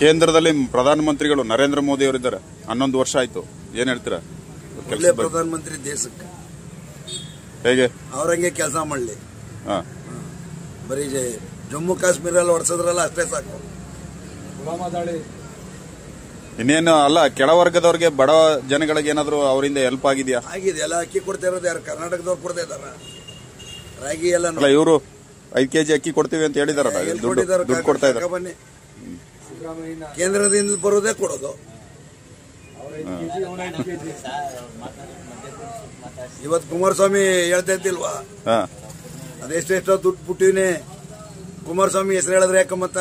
ಕೇಂದ್ರದಲ್ಲಿ ಪ್ರಧಾನಮಂತ್ರಿಗಳು ನರೇಂದ್ರ ಮೋದಿ ಅವರಿದ್ದಾರೆ, 11 ವರ್ಷ ಆಯ್ತು. ಏನ್ ಹೇಳ್ತೀರಾ? ಒಳ್ಳೆ ಪ್ರಧಾನಮಂತ್ರಿ ದೇಶಕ್ಕೆ ಹೇಗೆ ಅವ್ರಂಗೆ ಕೆಲಸ ಮಾಡಲಿ. ಬರೀ ಜಮ್ಮು ಕಾಶ್ಮೀರಲ್ಲಿ ಹೊಡ್ಸದ್ರಲ್ಲ ಅಷ್ಟೇ ಸಾಕು. ಇನ್ನೇನು ಅಲ್ಲ, ಕೆಳವರ್ಗದವ್ರಿಗೆ ಬಡ ಜನಗಳಿಗೆ ಏನಾದ್ರು ಅವರಿಂದ ಹೆಲ್ಪ್ ಆಗಿದೆಯಾ? ಆಗಿದೆ. ಎಲ್ಲ ಅಕ್ಕಿ ಕೊಡ್ತಾ ಇರೋದು ಯಾರು? ಕರ್ನಾಟಕದವ್ರು ಕೊಡ್ತಾ ಇದಾರ. ರಾಗಿ ಎಲ್ಲ ಇವರು 5 kg ಅಕ್ಕಿ ಕೊಡ್ತೀವಿ ಅಂತ ಹೇಳಿದಾರಲ್ಲ, ದುಡ್ಡು ಕೊಡ್ತಾ ಇದ್ದಾರೆ. ಬನ್ನಿ, ಕೇಂದ್ರದಿಂದ ಬರೋದೇ ಕೊಡೋದು. ಇವತ್ತು ಕುಮಾರಸ್ವಾಮಿ ಹೇಳ್ತಾ ಇದ್ದಿಲ್ವಾ, ಅದೆಷ್ಟೆಷ್ಟೋ ದುಡ್ಡು ಬಿಟ್ಟಿವ್ನಿ, ಕುಮಾರಸ್ವಾಮಿ ಹೆಸರು ಹೇಳಿದ್ರೆ ಯಾಕ ಮತ್ತ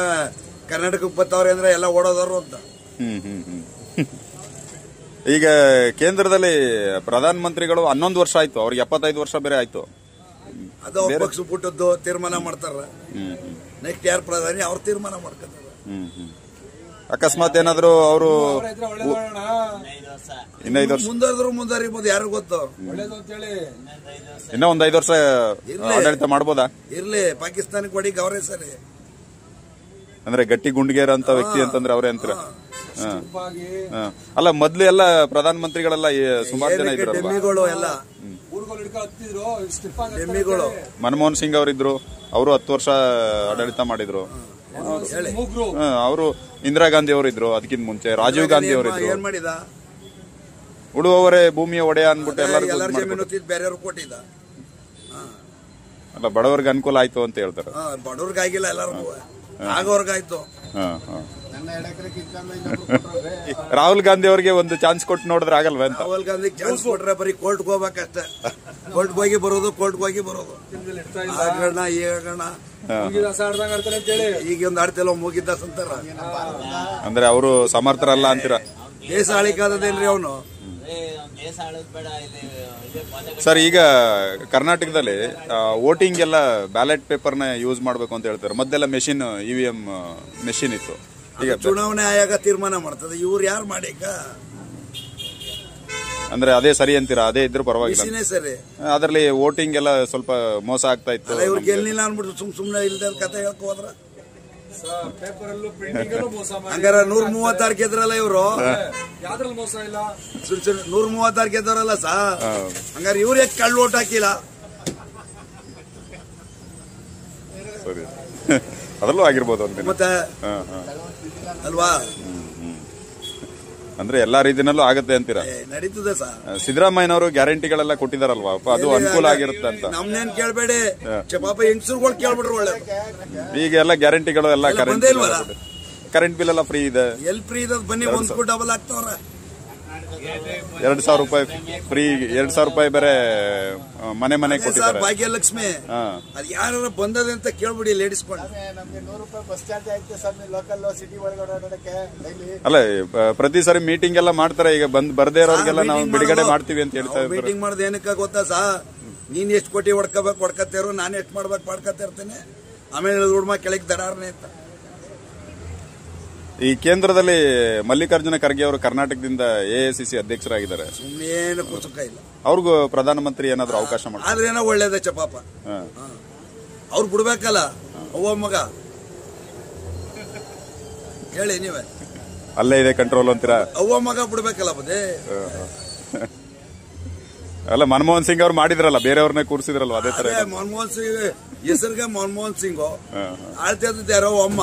ಕರ್ನಾಟಕಕ್ಕೆ ಬತ್ತವ್ರೆ ಅಂದ್ರೆ ಎಲ್ಲ ಓಡೋದವ್ರು ಅಂತ. ಈಗ ಕೇಂದ್ರದಲ್ಲಿ ಪ್ರಧಾನಮಂತ್ರಿಗಳು 11 ವರ್ಷ ಆಯ್ತು, ಅವ್ರಿಗೆ 75 ವರ್ಷ ಬೇರೆ ಆಯ್ತು. ಅದು ಪಕ್ಷ ಬಿಟ್ಟದ್ದು ತೀರ್ಮಾನ ಮಾಡ್ತಾರ. ನೆಕ್ಸ್ಟ್ ಯಾರು ಪ್ರಧಾನಿ ಅವ್ರು ತೀರ್ಮಾನ ಮಾಡ್ಕೊತಾರ. ಅಕಸ್ಮಾತ್ ಏನಾದ್ರು ಅವರು ಇನ್ನ 5 ವರ್ಷ ಮುಂದುವರಿಬಹುದು, ಯಾರು ಗೊತ್ತು. ಇನ್ನ ಒಂದ್ 5 ವರ್ಷ ಆಡಳಿತ ಮಾಡ್ಬೋದಾ? ಇರ್ಲಿ, ಪಾಕಿಸ್ತಾನಕ್ಕೆ ಹೊಡಿಗೆ ಅವರೇ ಸರಿ. ಅಂದ್ರೆ ಗಟ್ಟಿ ಗುಂಡಿಗೆರ ಅಂತ ವ್ಯಕ್ತಿ ಅಂತಂದ್ರೆ ಅವರೇ ಅಂತೀರ? ಅಲ್ಲ, ಮೊದ್ಲು ಎಲ್ಲ ಪ್ರಧಾನಮಂತ್ರಿಗಳೆಲ್ಲ ಸುಮಾರು ಜನ ಇದ್ರಲ್ವಾ, ಎಲ್ಲ ಮನಮೋಹನ್ ಸಿಂಗ್ ಅವರಿದ್ರು, ಅವರು 10 ವರ್ಷ ಆಡಳಿತ ಮಾಡಿದ್ರು. ಅವರು ಇಂದಿರಾ ಗಾಂಧಿ ಅವರಿದ್ರು, ಅದಕ್ಕಿಂತ ಮುಂಚೆ ರಾಜೀವ್ ಗಾಂಧಿ ಅವರಿದ್ರು. ಏನ್ ಮಾಡಿದ? ಉಳುವವರೇ ಭೂಮಿಯ ಒಡೆಯ ಅನ್ಬಿಟ್ಟು ಎಲ್ಲರಿಗೂ ಬೇರೆಯವ್ರು ಕೊಟ್ಟಿದ್ದ. ಅಲ್ಲ, ಬಡವರ್ಗೆ ಅನುಕೂಲ ಆಯ್ತು ಅಂತ ಹೇಳ್ತಾರೆ. ಬಡವ್ರಿಗಾಗಿಲ್ಲ, ಎಲ್ಲರಿಗೂ ಆಗೋರ್ಗಾಯ್ತು. ರಾಹುಲ್ ಗಾಂಧಿ ಅವ್ರಿಗೆ ಒಂದು ಚಾನ್ಸ್ ಕೊಟ್ಟು ನೋಡಿದ್ರೆ ಆಗಲ್ವಾ ಅಂತ? ರಾಹುಲ್ ಗಾಂಧಿ ಚಾನ್ಸ್ ಕೊಟ್ರೆ ಬರೀ ಕೋರ್ಟ್ಗೆ ಹೋಗ್ಬೇಕಷ್ಟೇ. ಕೋರ್ಟ್ಗೆ ಹೋಗಿ ಬರೋದು, ಕೋರ್ಟ್ಗೆ ಹೋಗಿ ಬರೋದು. ಆಗೋಣ ಈಗೋಣ, ಈಗ ಒಂದು ಆಡ್ತಿಲ್ಲ ಮುಗಿದ್ದ ಸಂತಾರ. ಅಂದ್ರೆ ಅವರು ಸಮರ್ಥರಲ್ಲ ಅಂತೀರ? ದೇಶ ಆಳಿಕಾದೇನ್ರಿ ಅವನು. ಸರ್, ಈಗ ಕರ್ನಾಟಕದಲ್ಲಿ ವೋಟಿಂಗ್ ಎಲ್ಲ ಬ್ಯಾಲೆಟ್ ಪೇಪರ್ ನ ಯೂಸ್ ಮಾಡ್ಬೇಕು ಅಂತ ಹೇಳ್ತಾರೆ. ಮೊದಲೆಲ್ಲ ಮೆಷಿನ್, EVM ಮೆಷಿನ್ ಇತ್ತು. ಈಗ ಚುನಾವಣೆ ಆಯೋಗ ತೀರ್ಮಾನ ಮಾಡ್ತದೆ, ಇವ್ರು ಯಾರು ಮಾಡೀಗ? ಅಂದ್ರೆ ಅದೇ ಸರಿ ಅಂತೀರಾ? ಅದೇ ಇದ್ರು ಪರವಾಗಿಲ್ಲ, ಸರಿ. ಅದರಲ್ಲಿ ವೋಟಿಂಗ್ ಎಲ್ಲ ಸ್ವಲ್ಪ ಮೋಸ ಆಗ್ತಾ ಇತ್ತು. ಇವ್ರು ಗೆಲ್ಲಿಲ್ಲ ಅನ್ಬಿಟ್ಟು ಸುಮ್ನೆ ಇಲ್ದ ಕತೆ ಹೇಳ್ಕೊ ಹೋದ್ರ. ಹಂಗಾರ 136 ಗೆದ್ರಲ್ಲ ಇವ್ರು, 136 ಗೆದ್ದವರಲ್ಲ ಸಾ. ಹಂಗಾರ ಇವ್ರು ಯಾಕೆ ಕಳ್ಳು ಓಟ್ ಹಾಕಿಲ್ಲ? ಸರಿ, ಅದರಲ್ಲೂ ಆಗಿರ್ಬೋದು ಮತ್ತೆ ಅಲ್ವಾ? ಅಂದ್ರೆ ಎಲ್ಲಾ ರೀತಿನಲ್ಲೂ ಆಗತ್ತೆ ಅಂತೀರಾ? ನಡೀತದೆ ಸರ್. ಸಿದ್ದರಾಮಯ್ಯನವರು ಗ್ಯಾರಂಟಿಗಳೆಲ್ಲ ಕೊಟ್ಟಿದಾರಲ್ವಾ, ಅದು ಅನುಕೂಲ ಆಗಿರುತ್ತೆ ಅಂತ. ನಮ್ನೇನ್ ಕೇಳ್ಬೇಡಿ, ಪಾಪ ಹೆಂಗಸರುಗಳು ಕೇಳ್ಬಿಟ್ರು ಒಳ್ಳೆ. ಈಗ ಎಲ್ಲ ಗ್ಯಾರಂಟಿಗಳು ಎಲ್ಲ ಕರೆಂಟ್ ಬಿಲ್ ಎಲ್ಲ ಫ್ರೀ ಇದೆ. ಎಲ್ ಫ್ರೀ ಇದೆ? ಬನ್ನಿ, ಒಂದ್ ಡಬಲ್ ಆಗ್ತಾವ್ರೆ. 2,000 ರೂಪಾಯಿ ಫ್ರೀ, 2,000 ರೂಪಾಯಿ ಬೇರೆ ಮನೆ ಕೊಟ್ಟಿದ್ದಾರೆ. ಭಾಗ್ಯಲಕ್ಷ್ಮಿ ಅದ್ ಯಾರ ಬಂದದೆ ಅಂತ ಕೇಳ್ಬಿಡಿ ಲೇಡೀಸ್ ಕೊಂಡು. ಅಲ್ಲ, ಪ್ರತಿ ಸಾರಿ ಮೀಟಿಂಗ್ ಎಲ್ಲ ಮಾಡ್ತಾರೆ. ಈಗ ಬರ್ದೇ ಇರೋರಿಗೆಲ್ಲ ನಾವು ಬಿಡುಗಡೆ ಮಾಡ್ತೀವಿ ಅಂತ ಹೇಳ್ತಾ ಇದ್ದಾರೆ. ಮೀಟಿಂಗ್ ಮಾಡೋದು ಏನಕ್ಕ ಗೊತ್ತಾ ಸಾ? ನೀನ್ ಎಷ್ಟು ಕೋಟಿ ಹೊಡ್ಕೋತೀರೋ, ನಾನು ಎಷ್ಟು ಮಾಡ್ಬೇಕು ಮಾಡ್ಕೊತಾ ಇರ್ತೇನೆ. ಆಮೇಲೆ ದುಡ್ಮ ಕೆಳಗೆ ದಡಾರ್ನೆ ಅಂತ. ಈ ಕೇಂದ್ರದಲ್ಲಿ ಮಲ್ಲಿಕಾರ್ಜುನ ಖರ್ಗೆ ಅವರು ಕರ್ನಾಟಕದಿಂದ AICC ಅಧ್ಯಕ್ಷರಾಗಿದ್ದಾರೆ. ಏನು ಕುಸುಕ ಇಲ್ಲ. ಅವ್ರಿಗೂ ಪ್ರಧಾನಮಂತ್ರಿ ಏನಾದ್ರು ಅವಕಾಶ ಮಾಡಿ ಆದ್ರೇನೋ ಒಳ್ಳೇದ ಪಾಪ. ಅವ್ರು ಬಿಡ್ಬೇಕಲ್ಲ, ಅವ್ವ ಮಗ ಹೇಳಿ ನೀವೇ. ಅಲ್ಲೇ ಇದೆ ಕಂಟ್ರೋಲ್ ಅಂತೀರಾ? ಅವ್ವ ಮಗ ಬಿಡ್ಬೇಕಲ್ಲ ಬದೇ. ಅಲ್ಲ, ಮನಮೋಹನ್ ಸಿಂಗ್ ಅವ್ರು ಮಾಡಿದ್ರಲ್ಲ, ಬೇರೆಯವ್ರನ್ನೇ ಕೂರಿಸಿದ್ರಲ್ವ, ಅದೇ ತರ. ಮನಮೋಹನ್ ಸಿಂಗ್ ಹೆಸರಿಗೆ ಮನಮೋಹನ್ ಸಿಂಗ್ ಆಳ್ತಿದ್ದ ಯಾರೋ ಅಮ್ಮ.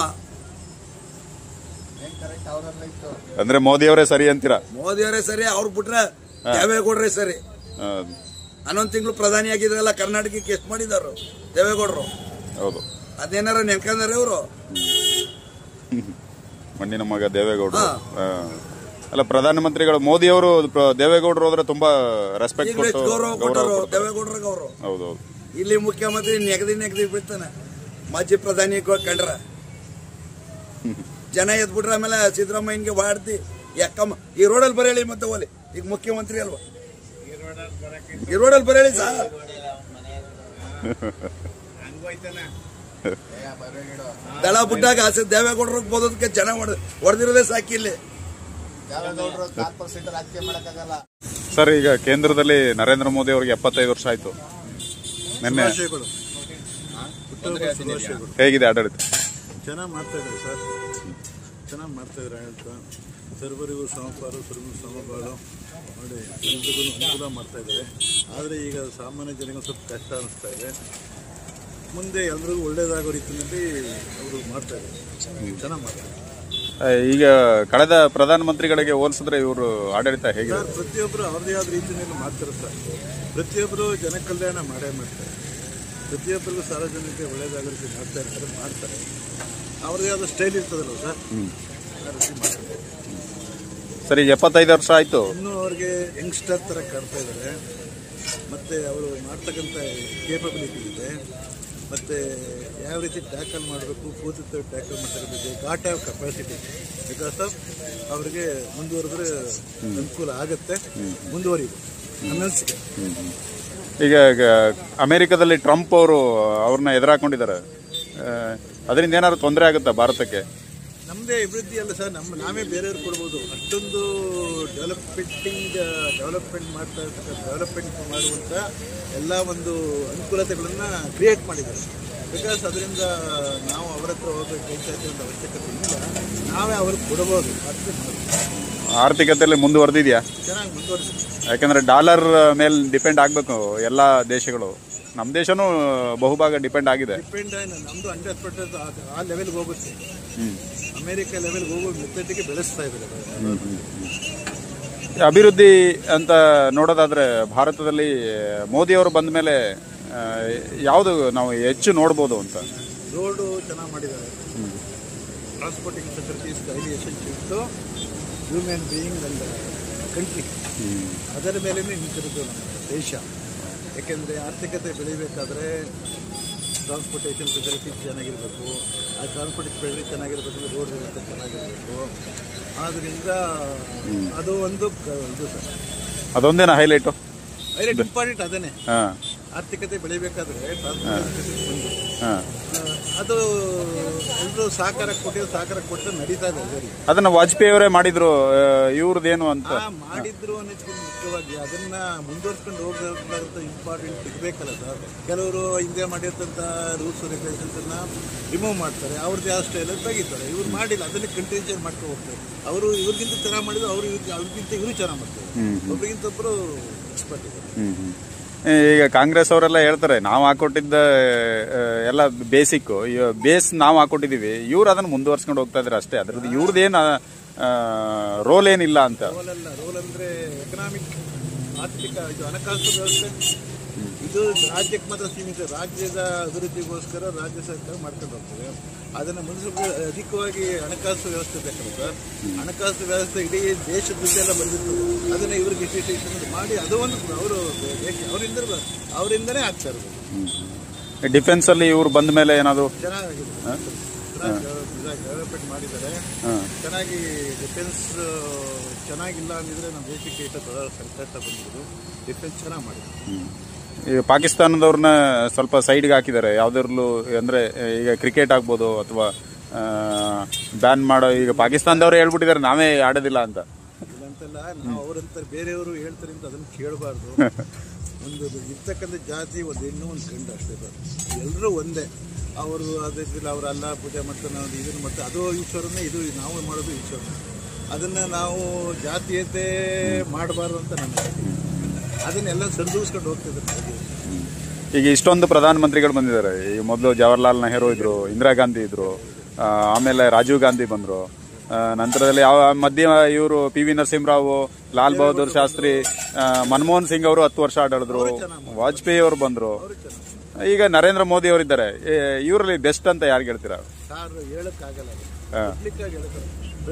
ಅಂದ್ರೆ ಮೋದಿ ಅವರೇ ಸರಿ ಅಂತೀರಾ? ಮೋದಿ ಅವರೇ ಸರಿ, ಅವ್ರು ಬಿಟ್ರೆ ದೇವೇಗೌಡ್ರೆ ಸರಿ. 11 ತಿಂಗಳು ಪ್ರಧಾನಿ ಆಗಿದ್ರಲ್ಲ, ಕರ್ನಾಟಕಕ್ಕೆ ಎಷ್ಟು ಮಾಡಿದಾರು ದೇವೇಗೌಡರು? ಹೌದು, ಅದೇನಾರ ನೆನ್ಕಂದಾರೆ ಇವರು. ಮಣ್ಣಿನ ಮಗ ದೇವೇಗೌಡರು. ಅಲ್ಲ, ಪ್ರಧಾನಮಂತ್ರಿಗಳು ಮೋದಿ ಅವರು ದೇವೇಗೌಡರು ಹೋದ್ರೆ ತುಂಬಾ ರೆಸ್ಪೆಕ್ಟ್ ಕೊಟ್ಟು ಗೌರವ ಕೊಟ್ಟರು. ದೇವೇಗೌಡರಿಗೆ ಅವರು. ಹೌದೌದು. ಇಲ್ಲಿ ಮುಖ್ಯಮಂತ್ರಿ ನೆಗದಿ ಬಿಡ್ತಾನೆ, ಮಾಜಿ ಪ್ರಧಾನಿ ಕಂಡ್ರ ಜನ ಎದ್ಬಿಟ್ರೆ ಆಮೇಲೆ ಸಿದ್ದರಾಮಯ್ಯನ್ಗೆ ಬಾಡ್ತಿ ಯಾಕಮ್ಮ ಈ ರೋಡಲ್ಲಿ ಬರೇಳಿ ಮತ್ತೆ ಹೋಲಿ. ಈಗ ಮುಖ್ಯಮಂತ್ರಿ ಅಲ್ವಾ, ಈ ರೋಡಲ್ಲಿ ಬರೇಳಿ ಸಾ. ದಳ ಬಿಟ್ಟಾಗ ದೇವೇಗೌಡರಿಗೆ ಬೋದೋದಕ್ಕೆ ಜನ ಹೊಡೆದಿರೋದೇ ಸಾಕಿಲ್ಲಿ. ಸರ್, ಈಗ ಕೇಂದ್ರದಲ್ಲಿ ನರೇಂದ್ರ ಮೋದಿ ಅವರಿಗೆ 75 ವರ್ಷ ಆಯ್ತು. ನಿನ್ನೆ ಹೇಗಿದೆ ಆಡಳಿತ? ಚೆನ್ನಾಗಿ ಮಾಡ್ತಾ ಇದ್ದಾರೆ ಸರ್. ಚೆನ್ನಾಗಿ ಮಾಡ್ತಾಯಿದ್ದಾರೆ ಆಡಳಿತ. ಸರ್ವರಿಗೂ ಸಮಪಾಲು ಸರ್ವರಿಗೂ ಸಮಬಾಳು ಮಾಡಿ ಎಲ್ರಿಗೂ ಅನುಕೂಲ ಮಾಡ್ತಾಯಿದ್ದಾರೆ. ಆದರೆ ಈಗ ಸಾಮಾನ್ಯ ಜನಗಳು ಸ್ವಲ್ಪ ಕಷ್ಟ ಅನ್ನಿಸ್ತಾ ಇದೆ. ಮುಂದೆ ಎಲ್ರಿಗೂ ಒಳ್ಳೆಯದಾಗೋ ರೀತಿಯಲ್ಲಿ ಅವರು ಮಾಡ್ತಾಯಿದ್ದಾರೆ, ಚೆನ್ನಾಗಿ ಮಾಡ್ತಾರೆ. ಈಗ ಕಳೆದ ಪ್ರಧಾನಮಂತ್ರಿಗಳಿಗೆ ಹೋಲಿಸಿದ್ರೆ ಇವರು ಆಡಳಿತ ಹೇಗೆ? ಸರ್, ಪ್ರತಿಯೊಬ್ಬರು ಅವ್ರದೇ ಆದ ರೀತಿಯಲ್ಲಿ ಮಾಡ್ತಾರೆ ಸರ್. ಪ್ರತಿಯೊಬ್ಬರು ಜನ ಕಲ್ಯಾಣ ಮಾಡೇ ಮಾಡ್ತಾರೆ. ಪ್ರತಿಯೊಬ್ಬರಿಗೂ ಸಾರ್ವಜನಿಕ ಒಳ್ಳೆಯದಾಗೋ ರೀತಿ ಮಾಡ್ತಾರೆ. ಅವ್ರದೇ ಆದ ಸ್ಟೈಲ್ ಇರ್ತದಲ್ಲ ಸರ್, ಆ ರೀತಿ ಮಾಡ್ತಾರೆ. ಸರಿ, 75 ವರ್ಷ ಆಯ್ತು. ಇನ್ನೂ ಅವ್ರಿಗೆ ಯಂಗ್ಸ್ಟರ್ ಥರ ಕಾಡ್ತಾ ಇದ್ದಾರೆ. ಮತ್ತು ಅವರು ಮಾಡ್ತಕ್ಕಂಥ ಕೇಪಬಿಲಿಟಿ ಇದೆ. ಮತ್ತು ಯಾವ ರೀತಿ ಟ್ಯಾಕಲ್ ಮಾಡಬೇಕು, ಕೂತಿತ್ತು ಟ್ಯಾಕಲ್ ಮಾಡ್ತಕ್ಕಂಥದ್ದು got have capacity. Because of ಅವ್ರಿಗೆ ಮುಂದುವರೆದ್ರೆ ಅನುಕೂಲ ಆಗುತ್ತೆ, ಮುಂದುವರಿಬೇಕು ಅನ್ನಿಸಿಕೆ. ಈಗ ಅಮೆರಿಕದಲ್ಲಿ ಟ್ರಂಪ್ ಅವರು ಅವ್ರನ್ನ ಎದುರಾಕೊಂಡಿದ್ದಾರೆ. ಅದರಿಂದ ಏನಾದ್ರು ತೊಂದರೆ ಆಗುತ್ತಾ ಭಾರತಕ್ಕೆ? ನಮ್ಮದೇ ಅಭಿವೃದ್ಧಿ ಅಲ್ಲ ಸರ್, ನಾವೇ ಬೇರೆಯವ್ರು ಕೊಡ್ಬೋದು. ಅಷ್ಟೊಂದು ಡೆವಲಪ್ಮೆಂಟ್ ಮಾಡುವಂಥ ಎಲ್ಲ ಒಂದು ಅನುಕೂಲತೆಗಳನ್ನು ಕ್ರಿಯೇಟ್ ಮಾಡಿದ್ದಾರೆ. ಬಿಕಾಸ್ ಅದರಿಂದ ನಾವು ಅವರ ಹತ್ರ ಹೋಗಬೇಕಾದ ಅವಶ್ಯಕತೆ ಇಲ್ಲ, ನಾವೇ ಅವ್ರಿಗೆ ಕೊಡ್ಬೋದು. ಆರ್ಥಿಕತೆಯಲ್ಲಿ ಮುಂದುವರೆದಿದೆಯಾ? ಚೆನ್ನಾಗಿ ಮುಂದುವರೆದಿದೆ. ಯಾಕಂದ್ರೆ ಡಾಲರ್ ಮೇಲೆ ಡಿಪೆಂಡ್ ಆಗಬೇಕು ಎಲ್ಲ ದೇಶಗಳು. ನಮ್ಮ ದೇಶನೂ ಬಹುಭಾಗ ಡಿಪೆಂಡ್ ಆಗಿದೆ. ನಮ್ಮದು 100% ಆ ಲೆವೆಲ್ಗೆ ಹೋಗುತ್ತೆ. ಅಮೆರಿಕ ಲೆವೆಲ್ಗೆ ಹೋಗೋ ಮೆಥಡ್ಗೆ ಬೆಳೆಸ್ತಾ ಇದ್ದಾರೆ. ಅಭಿವೃದ್ಧಿ ಅಂತ ನೋಡೋದಾದ್ರೆ ಭಾರತದಲ್ಲಿ ಮೋದಿಯವರು ಬಂದ ಮೇಲೆ ಯಾವುದು ನಾವು ಹೆಚ್ಚು ನೋಡ್ಬೋದು ಅಂತ? ರೋಡು ಚೆನ್ನಾಗಿ ಮಾಡಿದ್ದಾರೆ. Transporting facilities highly essential to human being and country. ಅದರ ಮೇಲೆ ನಿಂತಿರೋದು ನಮ್ಮ ದೇಶ. ಯಾಕೆಂದರೆ ಆರ್ಥಿಕತೆ ಬೆಳಿಬೇಕಾದ್ರೆ ಟ್ರಾನ್ಸ್ಪೋರ್ಟೇಷನ್ ಫೆಸಿಲಿಟೀಸ್ ಚೆನ್ನಾಗಿರಬೇಕು. ಆ ಟ್ರಾನ್ಸ್ಪೋರ್ಟೇಷನ್ ಫೆಸಿಲಿಟಿ ಚೆನ್ನಾಗಿರ್ಬೇಕಂದ್ರೆ ರೋಡ್ ವ್ಯವಸ್ಥೆ ಚೆನ್ನಾಗಿರಬೇಕು. ಆದ್ದರಿಂದ ಅದು ಒಂದು ಇದು ಸರ್, ಅದೊಂದೇನ ಹೈಲೈಟ್ ಇಂಪಾರ್ಟೆಂಟ್. ಅದನ್ನೇ ಆರ್ಥಿಕತೆ ಬೆಳಿಬೇಕಾದ್ರೆ ಅದು ಎಲ್ಲರೂ ಸಹಕಾರ ಕೊಟ್ಟರೆ ನಡೀತಾ ಇದೆ. ಸರಿ, ಅದನ್ನ ವಾಜಪೇಯಿ ಅವರೇ ಮಾಡಿದ್ರು. ಇವ್ರದ್ದೇನು ಅಂತ ಮಾಡಿದ್ರು ಅನ್ನೋದಕ್ಕಿಂತ ಮುಖ್ಯವಾಗಿ ಅದನ್ನ ಮುಂದುವರ್ಸ್ಕೊಂಡು ಹೋಗೋದಂತ ಇಂಪಾರ್ಟೆಂಟ್ ಸಿಗಬೇಕಲ್ಲ ಸರ್. ಕೆಲವರು ಹಿಂದೆ ಮಾಡಿರ್ತಂಥ ರೂಲ್ಸ್ ರೆಗ್ಯುಲೇಷನ್ಸ್ ಅನ್ನ ರಿಮೂವ್ ಮಾಡ್ತಾರೆ, ಅವ್ರದ್ದು ಯಾವ ಸ್ಟೈಲಲ್ಲಿ ತೆಗಿತಾರೆ. ಇವ್ರು ಮಾಡಿಲ್ಲ, ಅದನ್ನೇ ಕಂಟಿನ್ಯೂಷನ್ ಮಾಡ್ಕೊಂಡು ಹೋಗ್ತಾರೆ. ಅವರು ಇವ್ರಿಗಿಂತ ಚೆನ್ನಾಗಿ ಮಾಡಿದ್ರು, ಅವ್ರಿಗಿಂತ ಇವರು ಚೆನ್ನಾಗಿ ಮಾಡ್ತಾರೆ. ಒಬ್ರಿಗಿಂತ ಒಬ್ಬರು ಎಕ್ಸ್ಪರ್ಟ್ ಇದ್ದಾರೆ. ಈಗ ಕಾಂಗ್ರೆಸ್ ಅವರೆಲ್ಲ ಹೇಳ್ತಾರೆ ನಾವು ಹಾಕೊಟ್ಟಿದ್ದ ಎಲ್ಲ ಬೇಸ್ ನಾವು ಹಾಕೊಟ್ಟಿದೀವಿ, ಇವ್ರು ಅದನ್ನ ಮುಂದುವರ್ಸ್ಕೊಂಡು ಹೋಗ್ತಾ ಇದಾರೆ ಅಷ್ಟೇ. ಅದ್ರದ್ದು ಇವ್ರದ್ದೇನು ರೋಲ್ ಏನಿಲ್ಲ ಅಂತ. ರೋಲ್ ಅಂದ್ರೆ ಎಕನಾಮಿಕ್, ಆರ್ಥಿಕ, ಇದು ಹಣಕಾಸು ವ್ಯವಸ್ಥೆ, ಇದು ರಾಜ್ಯಕ್ಕೆ ಮಾತ್ರ ಸೀಮಿತ. ರಾಜ್ಯದ ಅಭಿವೃದ್ಧಿಗೋಸ್ಕರ ರಾಜ್ಯ ಸರ್ಕಾರ ಮಾಡ್ಕೊಂಡು ಹೋಗ್ತದೆ. ಅದನ್ನು ಅಧಿಕವಾಗಿ ಹಣಕಾಸು ವ್ಯವಸ್ಥೆ ಬೇಕಲ್ಲ ಸರ್. ಹಣಕಾಸು ವ್ಯವಸ್ಥೆ ಇಡೀ ದೇಶದ ದುಡ್ಡೆಲ್ಲ ಬಂದಿತ್ತು. ಅದನ್ನು ಇವ್ರಿಗೆ ಇನ್ಸ್ಟಿಟ್ಯೂಷನ್ ಮಾಡಿ ಅದು ಒಂದು ಅವರು ಅವರಿಂದನೇ ಆಗ್ತಾ ಇರೋದು. ಡಿಫೆನ್ಸ್ ಅಲ್ಲಿ ಇವ್ರು ಬಂದ ಮೇಲೆ ಏನಾದ್ರು ಚೆನ್ನಾಗಿದೆ, ಡೆವಲಪ್ಮೆಂಟ್ ಮಾಡಿದ್ದಾರೆ. ಚೆನ್ನಾಗಿ ಡಿಫೆನ್ಸ್ ಚೆನ್ನಾಗಿಲ್ಲ ಅಂದಿದ್ರೆ ನಮ್ಮ ದೇಶಕ್ಕೆ ಇಷ್ಟ ಸಂಕಷ್ಟ ಬಂದಿರೋದು. ಡಿಫೆನ್ಸ್ ಚೆನ್ನಾಗಿ ಮಾಡಿದ್ರು. ಈಗ ಪಾಕಿಸ್ತಾನದವ್ರನ್ನ ಸ್ವಲ್ಪ ಸೈಡ್ಗೆ ಹಾಕಿದ್ದಾರೆ ಯಾವ್ದಾದ್ರು. ಅಂದ್ರೆ ಈಗ ಕ್ರಿಕೆಟ್ ಆಗ್ಬೋದು ಅಥವಾ ಬ್ಯಾನ್ ಮಾಡೋ, ಈಗ ಪಾಕಿಸ್ತಾನದವ್ರು ಹೇಳ್ಬಿಟ್ಟಿದ್ದಾರೆ ನಾವೇ ಆಡೋದಿಲ್ಲ ಅಂತ. ಇಲ್ಲಂತಲ್ಲ, ನಾವು ಅವರಂತ ಬೇರೆಯವರು ಹೇಳ್ತಾರೆ ಅಂತ ಅದನ್ನು ಕೇಳಬಾರ್ದು. ಒಂದು ಇರ್ತಕ್ಕಂಥ ಜಾತಿ, ಒಂದು ಹೆಣ್ಣು, ಒಂದು ಗಂಡು ಅಷ್ಟೇ ಸರ್. ಎಲ್ಲರೂ ಒಂದೇ. ಅವರು ಅದಕ್ಕಿಲ್ಲ, ಅವರು ಅಲ್ಲ ಪೂಜೆ ಮಾಡ್ತಾರೆ, ನಾವು ಇದನ್ನು ಮಾಡ್ತಾರೆ, ಅದು ಈಶ್ವರನೇ, ಇದು ನಾವು ಮಾಡೋದು ಈಶ್ವರನೇ. ಅದನ್ನು ನಾವು ಜಾತೀಯತೆ ಮಾಡಬಾರ್ದು ಅಂತ ನನ್ನ ಅದನ್ನೆಲ್ಲ ಸರಿದೂಗಿಸ್ಕೊಂಡು ಹೋಗ್ತಿದ್ದಾರೆ. ಈಗ ಇಷ್ಟೊಂದು ಪ್ರಧಾನಮಂತ್ರಿಗಳು ಬಂದಿದ್ದಾರೆ. ಈಗ ಮೊದಲು ಜವಾಹರ್ಲಾಲ್ ನೆಹರು ಇದ್ರು, ಇಂದಿರಾ ಗಾಂಧಿ ಇದ್ರು, ಆಮೇಲೆ ರಾಜೀವ್ ಗಾಂಧಿ ಬಂದರು. ನಂತರದಲ್ಲಿ ಮಧ್ಯ ಇವರು PV ನರಸಿಂಹರಾವ್, ಲಾಲ್ ಬಹದ್ದೂರ್ ಶಾಸ್ತ್ರಿ, ಮನಮೋಹನ್ ಸಿಂಗ್ ಅವರು 10 ವರ್ಷ ಆಡಳಿದ್ರು. ವಾಜಪೇಯಿ ಅವರು ಬಂದರು. ಈಗ ನರೇಂದ್ರ ಮೋದಿ ಅವರಿದ್ದಾರೆ. ಇವರಲ್ಲಿ ಬೆಸ್ಟ್ ಅಂತ ಯಾರು ಹೇಳ್ತೀರಾ?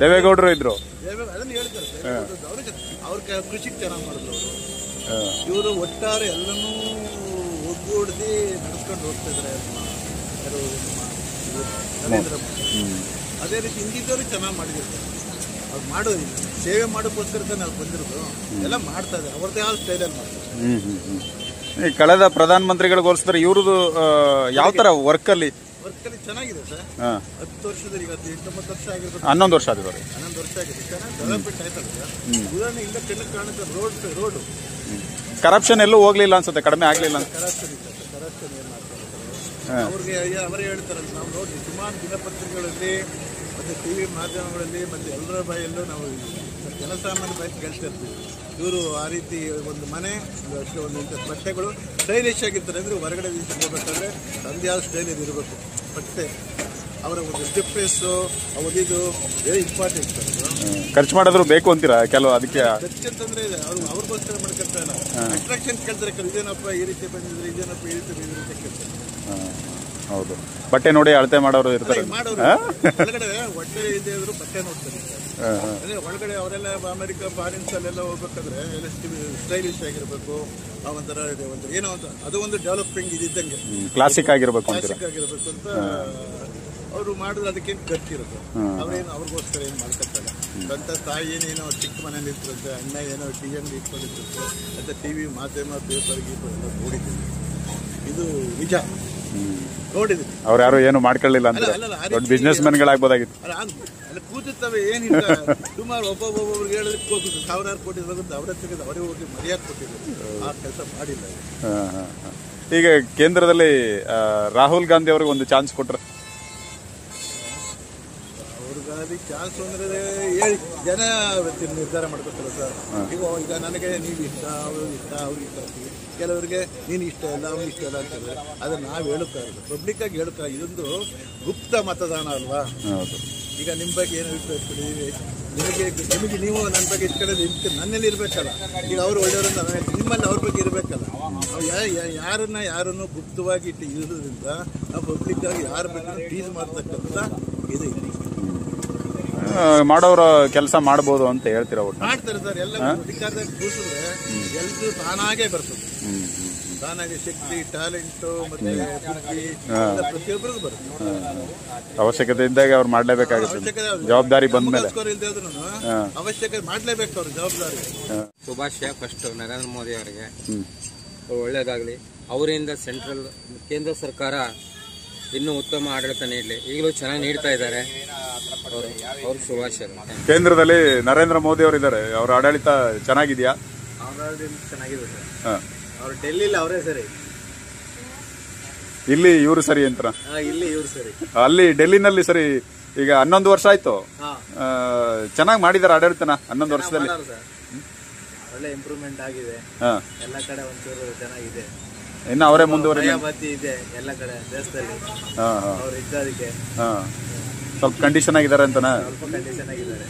ದೇವೇಗೌಡರು ಇದ್ರು. ಅವ್ರ ಕೃಷಿಗೆ ಚೆನ್ನಾಗಿ ಮಾಡಿದ್ರು. ಇವರು ಒಟ್ಟಾರೆ ಎಲ್ಲನೂ ಒಗ್ಗೂಡಿಸಿ ನಡೆಸ್ಕೊಂಡು ಹೋಗ್ತಾ ಇದ್ದಾರೆ ನರೇಂದ್ರ ಮೋದಿ. ಅದೇ ರೀತಿ ಹಿಂದಿದ್ದವರು ಚೆನ್ನಾಗಿ ಮಾಡಿದಿರ್ತಾರೆ. ಅವ್ರು ಮಾಡೋದಿಲ್ಲ, ಸೇವೆ ಮಾಡೋಕ್ಕೋಸ್ಕರ ನಾವು ಬಂದಿರೋದು. ಎಲ್ಲ ಮಾಡ್ತಾ ಇದ್ದಾರೆ, ಅವ್ರದ್ದೇ ಯಾವ ಸ್ಟೈಲಲ್ಲಿ ಮಾಡ್ತಾರೆ. ಕಳೆದ ಪ್ರಧಾನಮಂತ್ರಿಗಳಿಗೆ ಹೋಲಿಸಿದ್ರೆ ಇವ್ರದ್ದು ಯಾವ ತರ ವರ್ಕಲ್ಲಿ ಚೆನ್ನಾಗಿದೆ ಸರ್. 10 ವರ್ಷದಲ್ಲಿ 19 ವರ್ಷ ಆಗಿರ್ಬೋದು, 11 ವರ್ಷ ಆಗಿದೆ. 11 ವರ್ಷ ಆಗಿದೆ. ಚೆನ್ನಾಗಿ ಡೆವಲಪ್ಮೆಂಟ್ ಆಯ್ತಲ್ಲ ಸರ್. ಉದಾಹರಣೆ ಇಲ್ಲ, ಕಣ್ಣು ಕಾಣುತ್ತೆ ರೋಡು. ಕರಪ್ಷನ್ ಎಲ್ಲೂ ಹೋಗ್ಲಿಲ್ಲ ಅನ್ಸುತ್ತೆ, ಕಡಿಮೆ ಆಗ್ಲಿಲ್ಲ. ಕರಪ್ಷನ್ ಏನ್ ಮಾಡ್ತಾರೆ ಅವ್ರಿಗೆ ಅವರೇ ಹೇಳ್ತಾರಲ್ಲ. ನಾವು ನೋಡಿ ಸುಮಾರು ದಿನಪತ್ರಿಕೆಗಳಲ್ಲಿ ಮತ್ತು ಟಿವಿ ಮಾಧ್ಯಮಗಳಲ್ಲಿ ಮತ್ತು ಎಲ್ಲರ ಬಾಯಲ್ಲೂ ನಾವು ಜನಸಾಮಾನ್ಯ ಬಾಯಿ ಕೇಳ್ತಾ ಇರ್ತೀವಿ. ಇವರು ಆ ರೀತಿ ಒಂದು ಮನೆ ಒಂದು ಇಂಥ ಬಟ್ಟೆಗಳು ಸ್ಟೈಲಿಶ್ ಆಗಿರ್ತಾರೆ. ಅಂದರೆ ಹೊರಗಡೆ ಹೋಗ್ಬೇಕಾದ್ರೆ ತಂದೆ ಯಾವ ಸ್ಟೈಲಿಗೆ ಇರಬೇಕು ಬಟ್ಟೆ, ಅವರ ಒಂದು ಸ್ಟಿಫ್ನೆಸ್ಸು ಅವಧಿದು ವೆರಿ ಇಂಪಾರ್ಟೆಂಟ್. ಖರ್ಚು ಮಾಡಿದ್ರು ಬೇಕು ಅಂತೀರಾ ಕೆಲವು? ಅದಕ್ಕೆ ಖರ್ಚು ಅಂತಂದ್ರೆ ಅವ್ರಿಗೋಸ್ಕರ ಮಾಡ್ಕೊಳ್ತಾ ಇಲ್ಲ, ಅಟ್ರಾಕ್ಷನ್ ಕೇಳ್ತಾರೆ. ಇದೇನಪ್ಪ ಈ ರೀತಿ ಬಂದಿದ್ರೆ, ಇದೇನಪ್ಪ ಈ ರೀತಿ ಬಂದಿದ್ರೆ ಅಂತ ಕೇಳ್ತಾರೆ. ಹೌದು, ಬಟ್ಟೆ ನೋಡಿ ಅಳತೆ ಮಾಡೋರು ಇರ್ತಾರೆ. ಮಾಡೋರು ಒಳಗಡೆ ಹೊಟ್ಟೆ ಇದೆ ಆದರೂ ಬಟ್ಟೆ ನೋಡ್ತಾರೆ. ಅಂದರೆ ಒಳಗಡೆ ಅವರೆಲ್ಲ ಅಮೆರಿಕ ಫಾರಿನ್ಸ್ ಅಲ್ಲೆಲ್ಲ ಹೋಗ್ಬೇಕಾದ್ರೆ ಎಲ್ಲ ಸ್ಟೈಲಿಶ್ ಆಗಿರಬೇಕು. ಆ ಒಂಥರ ಒಂದು ಏನೋ ಅಂತ ಅದು ಒಂದು ಡೆವಲಪಿಂಗ್ ಇದ್ದಂಗೆ ಕ್ಲಾಸಿಕ್ ಆಗಿರ್ಬೇಕು ಅಂತ ಅವರು ಮಾಡಿದ್ರೆ ಅದಕ್ಕೇನು ಖರ್ಚಿರುತ್ತೆ. ಅವ್ರೇನು ಅವ್ರಿಗೋಸ್ಕರ ಏನು ಮಾಡ್ಕೊತಾರೆ. ಸ್ವಂತ ತಾಯಿ ಏನೇನೋ ಚಿಕ್ಕ ಮನೇಲಿ ಇರ್ತದೆ, ಅಣ್ಣ ಏನೋ ಟಿಎನ್ ಇಟ್ಕೊಂಡಿರ್ತದೆ ಅಂತ ಟಿವಿ ಮಾಧ್ಯಮ ಪೇಪರ್ ಗೀಪರ್ ಎಲ್ಲ ನೋಡಿದ್ದೀವಿ. ಇದು ನಿಜ, ನೋಡಿದ್ವಿ. ಅವ್ರು ಯಾರು ಏನು ಮಾಡ್ಕೊಳ್ಳಿಲ್ಲ ಅಂತ ದೊಡ್ಡ ಬಿಸ್ನೆಸ್ ಮೆನ್ಗಳಾಗ್ಬೋದಾಗಿತ್ತು. ಅಲ್ಲ ಕೂತಿರ್ತವೆ ಏನಿಲ್ಲ, ಸುಮಾರು ಒಬ್ಬೊಬ್ಬೊಬ್ರಿಗೆ ಹೇಳೋದಕ್ಕೆ ಹೋಗುದು ಸಾವಿರಾರು ಕೋಟಿ ಹೋಗುತ್ತೆ. ಅವರ ತೆಗೆದು ಅವರೇ ಹೋಗಿ ಮರ್ಯಾದೆ ಕೊಟ್ಟಿದ್ರು. ಆ ಕೆಲಸ ಮಾಡಿಲ್ಲ. ಈಗ ಕೇಂದ್ರದಲ್ಲಿ ರಾಹುಲ್ ಗಾಂಧಿ ಅವ್ರಿಗೆ ಒಂದು ಚಾನ್ಸ್ ಕೊಟ್ರೆ? ಅವ್ರಿಗೆ ಚಾನ್ಸ್ ಅಂದ್ರೆ ಹೇಳಿ ಜನ ನಿರ್ಧಾರ ಮಾಡ್ಕೊತಾರೆ ಸರ್. ಈಗ ನನಗೆ ನೀವು ಇಷ್ಟ, ಅವ್ರಿಗೆ ಇಷ್ಟ, ಅವ್ರಿಗೆ ಇಷ್ಟ ಆಗ್ತೀವಿ. ಕೆಲವರಿಗೆ ನೀನು ಇಷ್ಟ ಇಲ್ಲ, ಅವ್ನು ಇಷ್ಟ ಇಲ್ಲ ಅಂತಾರೆ. ಅದನ್ನು ನಾವು ಹೇಳುತ್ತಾರೆ, ಪಬ್ಲಿಕ್ ಆಗಿ ಹೇಳುತ್ತಾರೆ. ಇದೊಂದು ಗುಪ್ತ ಮತದಾನ ಅಲ್ವಾ? ಈಗ ನಿಮ್ಮ ಬಗ್ಗೆ ಏನು ಇಟ್ಕೊಳ್ತೀವಿ, ನಿಮಗೆ ನೀವು ನನ್ನ ಬಗ್ಗೆ ಇಟ್ಕೊಳ್ಳೋದು ನನ್ನಲ್ಲಿ ಇರಬೇಕಲ್ಲ. ಈಗ ಅವರು ಒಳ್ಳೆಯವರನ್ನ ನಿಮ್ಮಲ್ಲಿ ಅವ್ರ ಬಗ್ಗೆ ಇರಬೇಕಲ್ಲ. ಯಾರನ್ನು ಗುಪ್ತವಾಗಿ ಇಟ್ಟು ಇರೋದ್ರಿಂದ ನಾವು ಪಬ್ಲಿಕ್ ಆಗಿ ಯಾರ ಬಗ್ಗೆ ಟೀಸ್ ಮಾಡ್ತಕ್ಕಂಥ ಇದು ಮಾಡೋರ ಕೆಲಸ ಮಾಡ್ಬೋದು ಅಂತ ಹೇಳ್ತೀರ? ಮಾಡ್ತಾರೆ ಸರ್. ಎಲ್ಲ ಅಧಿಕಾರದಲ್ಲಿ ಕೂಸಿದ್ರೆ ಎಲ್ರು ತಾನಾಗೆ ಬರ್ತದೆ. ತಾನಾಗೆ ಶಕ್ತಿ, ಟ್ಯಾಲೆಂಟು ಮತ್ತೆ ಪ್ರತಿಯೊಬ್ಬರಿಗೂ ಬರುತ್ತೆ. ಅವಶ್ಯಕತೆ ಇದ್ದಾಗ ಅವ್ರು ಮಾಡ್ಲೇಬೇಕಾಗುತ್ತೆ. ಜವಾಬ್ದಾರಿ ಬಂದ ಮೇಲೆ ಅವಶ್ಯಕತೆ ಮಾಡ್ಲೇಬೇಕು ಅವ್ರ ಜವಾಬ್ದಾರಿ. ಶುಭಾಶಯ ಫಸ್ಟ್ ನರೇಂದ್ರ ಮೋದಿ ಅವರಿಗೆ ಒಳ್ಳೇದಾಗಲಿ. ಅವರಿಂದ ಕೇಂದ್ರ ಸರ್ಕಾರ ಇನ್ನೂ ಉತ್ತಮ ಆಡಳಿತ ನೀಡಲಿ. ಈಗಲೂ ಚೆನ್ನಾಗಿ ನೀಡ್ತಾ ಇದ್ದಾರೆ. ಅವ್ರ ಶುಭಾಶಯ. ಕೇಂದ್ರದಲ್ಲಿ ನರೇಂದ್ರ ಮೋದಿ ಅವರು ಇದ್ದಾರೆ, ಅವ್ರ ಆಡಳಿತ ಚೆನ್ನಾಗಿದೆಯಾ? ಚೆನ್ನಾಗಿದೆ ಸರ್. ಅವ್ರು ಡೆಲ್ಲಿಲಿ ಅವರೇ ಸರಿ, ಇಲ್ಲಿ ಇವರು ಸರಿ ಅಂತ? ಇಲ್ಲಿ ಇವ್ರು ಸರಿ, ಅಲ್ಲಿ ಡೆಲ್ಲಿನಲ್ಲಿ ಸರಿ. ಈಗ 11 ವರ್ಷ ಆಯ್ತು, ಚೆನ್ನಾಗಿ ಮಾಡಿದಾರೆ ಆಡಳಿತನ 11 ವರ್ಷದಲ್ಲಿ. ಒಳ್ಳೆ ಇಂಪ್ರೂವ್ಮೆಂಟ್ ಆಗಿದೆ. ಎಲ್ಲ ಕಡೆ ಒಂಚೂರು ಚೆನ್ನಾಗಿದೆ. ಇನ್ನು ಅವರೇ ಮುಂದುವರಿ ಇದೆ ಎಲ್ಲ ಕಡೆ ದೇಶದಲ್ಲಿ. ಅವ್ರು ಇದ್ದದಕ್ಕೆ ಸ್ವಲ್ಪ ಕಂಡೀಷನ್ ಆಗಿದ್ದಾರೆ ಅಂತನಾ? ಸ್ವಲ್ಪ ಕಂಡೀಷನ್ ಆಗಿದ್ದಾರೆ.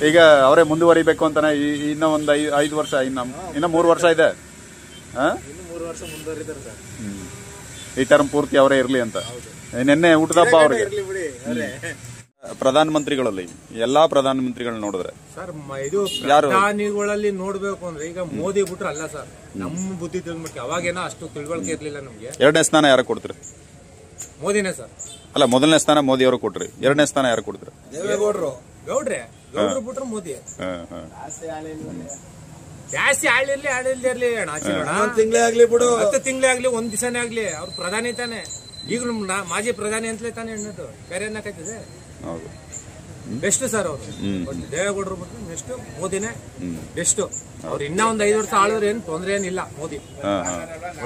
ಈಗ ಅವರೇ ಮುಂದುವರಿಬೇಕು ಅಂತಾನೆ. ಇನ್ನೂ ಒಂದು 5 ವರ್ಷ, ಇನ್ನು 3 ವರ್ಷ ಇದೆ. ಇನ್ನು 3 ವರ್ಷ ಮುಂದುವರಿತಾರೆ ಸರ್. ಈ ಟರ್ಮ್ ಪೂರ್ತಿ ಅವರೇ ಇರ್ಲಿ ಅಂತ. ನಿನ್ನೆ ಊಟದಪ್ಪ ಅವ್ರಿಗೆ ಪ್ರಧಾನಮಂತ್ರಿಗಳಲ್ಲಿ ಎಲ್ಲಾ ಪ್ರಧಾನಮಂತ್ರಿಗಳು ನೋಡಿದ್ರೆ ಸರ್, ಇದು ಪ್ರಧಾನಿಗಳಲ್ಲಿ ನೋಡ್ಬೇಕು ಅಂದ್ರೆ ಈಗ ಮೋದಿ ಬಿಟ್ರೆ ಅಲ್ಲ ಸರ್. ನಮ್ಮ ಬುದ್ಧಿ ತಿಳ್ಮಕ್ಕೆ ಅವಾಗೇನೋ ಅಷ್ಟು ತಿಳುವಳಿಕೆ ಇರ್ಲಿಲ್ಲ ನಮ್ಗೆ. 2ನೇ ಸ್ಥಾನ ಯಾರು ಕೊಡ್ತೀರಿ? ಮೋದಿನೇ ಸರ್. ಅಲ್ಲ, 1ನೇ ಸ್ಥಾನ ಮೋದಿ ಅವರು ಕೊಟ್ರಿ, 2ನೇ ಸ್ಥಾನ ಯಾರು ಕೊಡ್ತೀರಿ? ದೇವೇಗೌಡರು. ಗೌಡ್ರು ಬಿಟ್ರೆ ಮೋದಿ. ಜಾಸ್ತಿ ಆಳಿರ್ಲಿ ಆಳಿಲ್ದೇ ಇರ್ಲಿ, ತಿಂಗಳೇ ಆಗ್ಲಿ ಬಿಡು, 10 ತಿಂಗಳೇ ಆಗ್ಲಿ, 1 ದಿವಸನೇ ಆಗ್ಲಿ, ಅವ್ರು ಪ್ರಧಾನಿ ತಾನೆ. ಈಗಲೂ ಮಾಜಿ ಪ್ರಧಾನಿ ಅಂತಲೇ ತಾನೆ ಹೆಣ್ಣದು, ಬೇರೆ ಅನ್ನಕತ್ತಿದೆ. ಬೆಸ್ಟ್ ಸರ್ ಅವರು. ದೇವೇಗೌಡರು ಬಿಟ್ಟು ನೆಕ್ಸ್ಟ್ ಮೋದಿನೇ ಬೆಸ್ಟ್. ಅವ್ರು ಇನ್ನ ಒಂದ್ 5 ವರ್ಷ ಆಳಿದ್ರೆ ಏನ್ ತೊಂದ್ರೆ ಏನಿಲ್ಲ. ಮೋದಿ